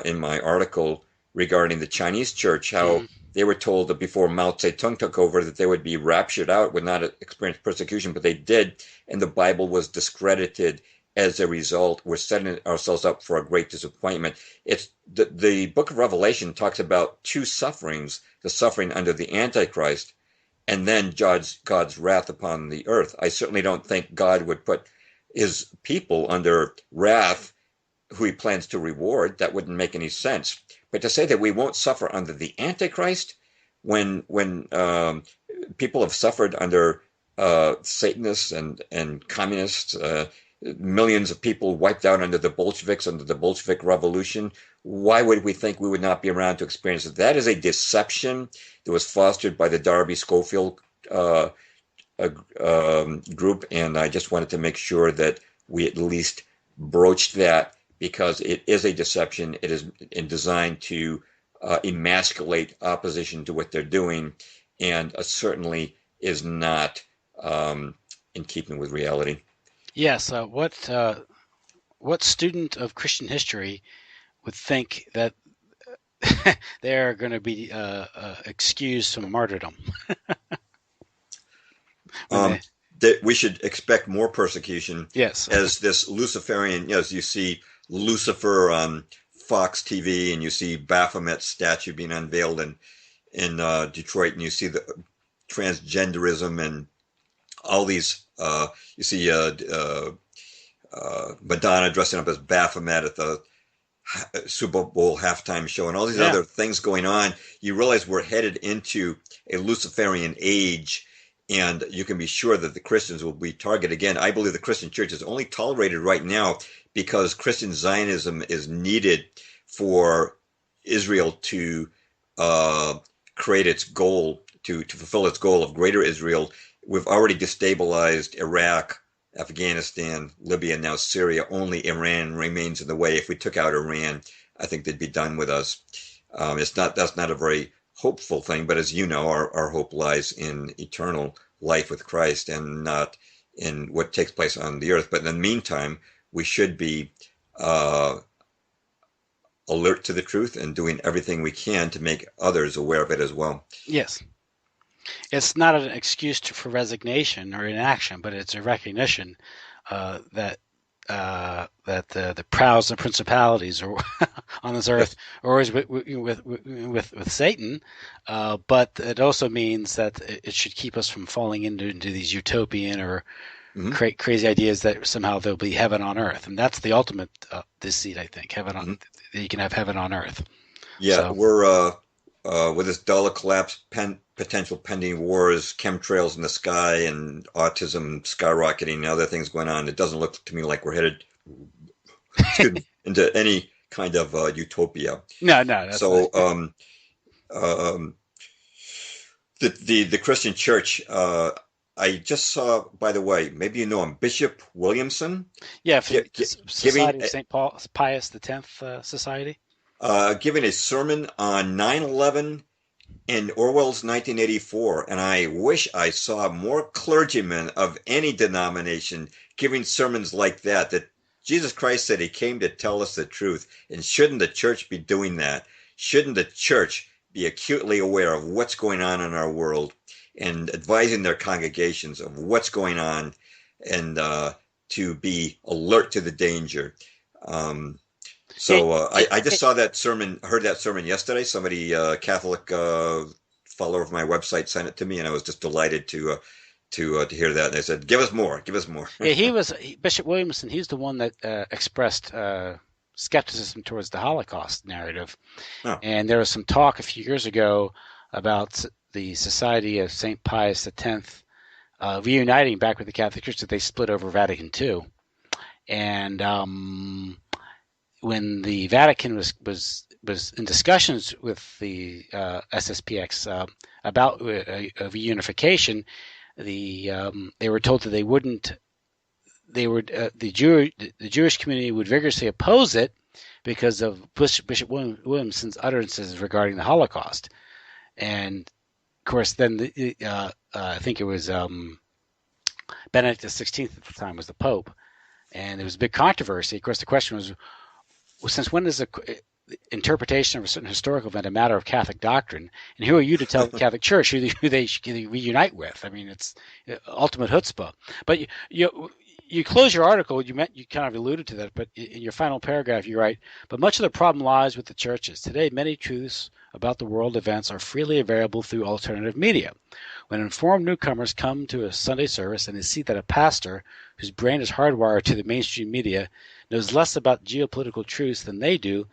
in my article regarding the Chinese church, how they were told that before Mao Zedong took over that they would be raptured out, would not experience persecution, but they did, and the Bible was discredited as a result. We're setting ourselves up for a great disappointment. It's the book of Revelation talks about 2 sufferings, the suffering under the Antichrist and then God's wrath upon the earth. I certainly don't think God would put his people under wrath who he plans to reward. That wouldn't make any sense. But to say that we won't suffer under the Antichrist when people have suffered under Satanists and communists, millions of people wiped out under the Bolsheviks, under the Bolshevik Revolution, why would we think we would not be around to experience it? That is a deception that was fostered by the Darby Scofield group, and I just wanted to make sure that we at least broached that, because it is a deception. It is designed to emasculate opposition to what they're doing, and certainly is not in keeping with reality. Yes. What student of Christian history would think that they're going to be excused from martyrdom? That we should expect more persecution. Yes. As this Luciferian, as you see Lucifer on Fox TV, and you see Baphomet's statue being unveiled in Detroit, and you see the transgenderism and all these. You see Madonna dressing up as Baphomet at the Super Bowl halftime show, and all these other things going on. You realize we're headed into a Luciferian age. And you can be sure that the Christians will be targeted again. I believe the Christian church is only tolerated right now because Christian Zionism is needed for Israel to create its goal, to fulfill its goal of greater Israel. We've already destabilized Iraq, Afghanistan, Libya, now Syria. Only Iran remains in the way. If we took out Iran, I think they'd be done with us. That's not a very hopeful thing, but as you know, our hope lies in eternal life with Christ and not in what takes place on the earth. But in the meantime, we should be alert to the truth and doing everything we can to make others aware of it as well. Yes. It's not an excuse for resignation or inaction, but it's a recognition that the powers and principalities are on this earth are always with Satan, but it also means that it should keep us from falling into these utopian or crazy ideas that somehow there'll be heaven on earth, and that's the ultimate deceit. I think heaven on that you can have heaven on earth. Yeah, so. We're with this dollar collapse, potential pending wars, chemtrails in the sky, and autism skyrocketing, and other things going on. It doesn't look to me like we're headed into any kind of utopia. No. That's so the Christian church I just saw, by the way, maybe you know him, Bishop Williamson, Yeah, for the giving Society of St. Paul Pius X Society. giving a sermon on 9/11 in Orwell's 1984, and I wish I saw more clergymen of any denomination giving sermons like that. That Jesus Christ said he came to tell us the truth, and shouldn't the church be doing that? Shouldn't the church be acutely aware of what's going on in our world and advising their congregations of what's going on and to be alert to the danger? I just saw that sermon, heard that sermon yesterday. Somebody, Catholic follower of my website, sent it to me, and I was just delighted to hear that. And they said, "Give us more, give us more." Yeah, Bishop Williamson. He's the one that expressed skepticism towards the Holocaust narrative, and there was some talk a few years ago about the Society of St. Pius X reuniting back with the Catholic Church that they split over Vatican II, and when the Vatican was in discussions with the SSPX about a reunification, they were told that they wouldn't. The Jewish community would vigorously oppose it because of Bishop Williamson's utterances regarding the Holocaust, and of course, then I think it was Benedict XVI at the time was the Pope, and there was a big controversy. Of course, the question was, well, since when is the interpretation of a certain historical event a matter of Catholic doctrine? And who are you to tell the Catholic Church who they should reunite with? I mean, it's ultimate chutzpah. But you close your article. You kind of alluded to that, but in your final paragraph, you write, "But much of the problem lies with the churches. Today, many truths about the world events are freely available through alternative media. When informed newcomers come to a Sunday service and they see that a pastor whose brain is hardwired to the mainstream media knows less about geopolitical truths than they do,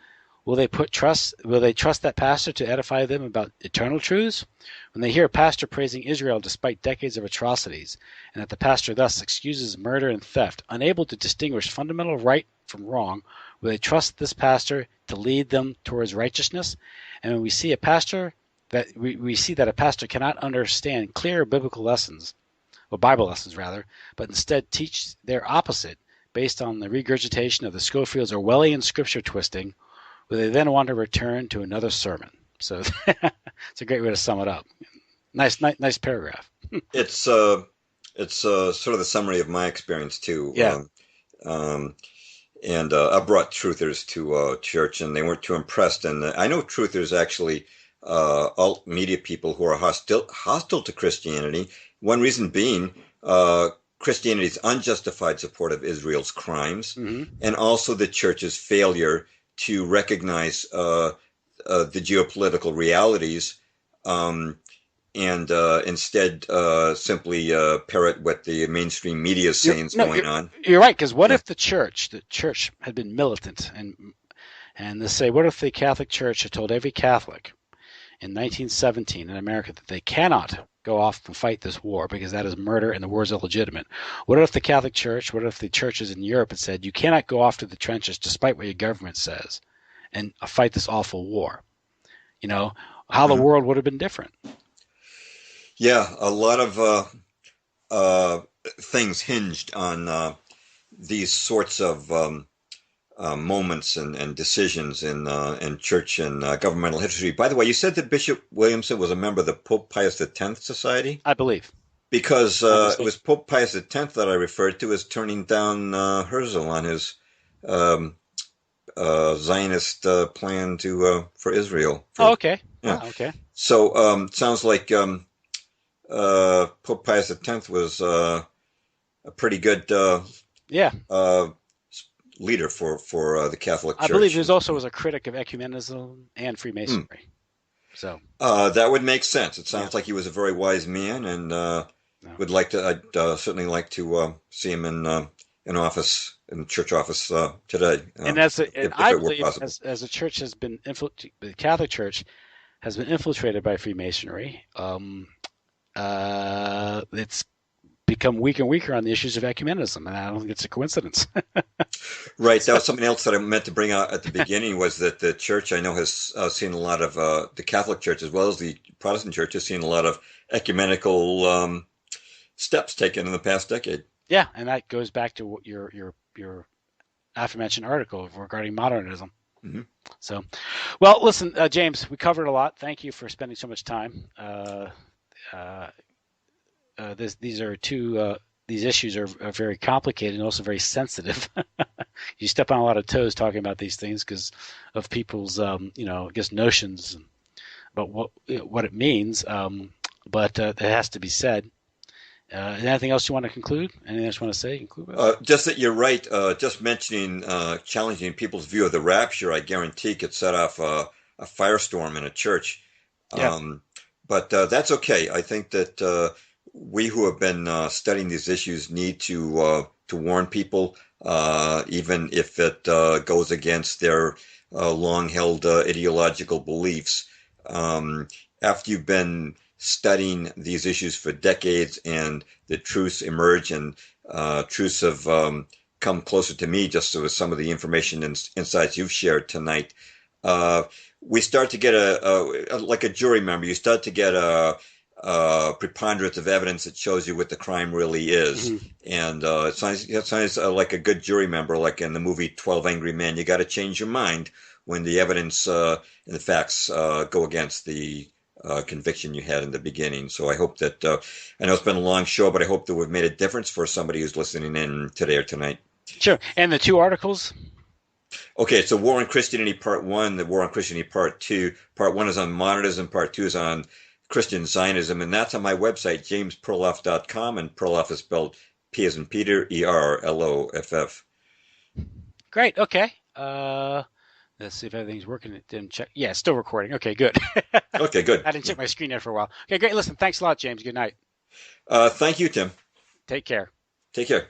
will they trust that pastor to edify them about eternal truths? When they hear a pastor praising Israel despite decades of atrocities, and that the pastor thus excuses murder and theft, unable to distinguish fundamental right from wrong, will they trust this pastor to lead them towards righteousness? And when we see a pastor we see that a pastor cannot understand clear biblical lessons, or Bible lessons rather, but instead teach their opposite based on the regurgitation of the Schofield's Orwellian scripture twisting, will they then want to return to another sermon?" So it's a great way to sum it up. Nice paragraph. It's sort of the summary of my experience too. Yeah. I brought truthers to church, and they weren't too impressed. And I know truthers actually, alt media people who are hostile to Christianity. One reason being Christianity's unjustified support of Israel's crimes, and also the church's failure to recognize the geopolitical realities, and instead simply parrot what the mainstream media is saying is going on. You're right, because what if the church had been militant, and they say, what if the Catholic Church had told every Catholic in 1917 in America that they cannot go off and fight this war because that is murder and the war is illegitimate? What if the Catholic Church, what if the churches in Europe had said, you cannot go off to the trenches despite what your government says and fight this awful war? You know, how the world would have been different. Yeah, a lot of things hinged on these sorts of moments and decisions in church and governmental history. By the way, you said that Bishop Williamson was a member of the Pope Pius X Society? I believe. Because it was Pope Pius X that I referred to as turning down Herzl on his Zionist plan for Israel. Okay. Yeah. Oh, okay. So sounds like Pope Pius X was a pretty good leader for the Catholic Church. I believe he also was a critic of ecumenism and Freemasonry. So that would make sense. It sounds like he was a very wise man, and would like to. I'd certainly like to see him in office, in the church office today. And I believe as the church has been the Catholic Church has been infiltrated by Freemasonry. It's become weaker and weaker on the issues of ecumenism, and I don't think it's a coincidence. Right. That was something else that I meant to bring out at the beginning, was that the church, I know, has seen a lot of, the Catholic Church as well as the Protestant Church has seen a lot of ecumenical steps taken in the past decade. Yeah, and that goes back to what your aforementioned article regarding modernism. Mm-hmm. So, well, listen, James, we covered a lot. Thank you for spending so much time. These issues are very complicated and also very sensitive. You step on a lot of toes talking about these things because of people's, notions about what it means. But it has to be said. Anything else you want to conclude? Anything else you want to say? Just that you're right. Just mentioning challenging people's view of the rapture, I guarantee could set off a firestorm in a church. Yeah. But that's okay. I think that we who have been studying these issues need to warn people, even if it goes against their long-held ideological beliefs. After you've been studying these issues for decades and the truths emerge and truths have come closer to me just with some of the information and insights you've shared tonight. We start to get like a jury member, you start to get a preponderance of evidence that shows you what the crime really is. Mm-hmm. And it sounds like a good jury member, like in the movie 12 Angry Men. You got to change your mind when the evidence and the facts go against the conviction you had in the beginning. So I hope that, I know it's been a long show, but I hope that we've made a difference for somebody who's listening in today or tonight. Sure. And the two articles? Okay, so War on Christianity Part 1, the War on Christianity Part 2. Part 1 is on modernism, Part 2 is on Christian Zionism, and that's on my website, jamesperloff.com, and Perloff is spelled P as in Peter, E-R-L-O-F-F. Great, okay. Let's see if everything's working. It didn't check. Yeah, it's still recording. Okay, good. Okay, good. I didn't check my screen there for a while. Okay, great. Listen, thanks a lot, James. Good night. Thank you, Tim. Take care. Take care.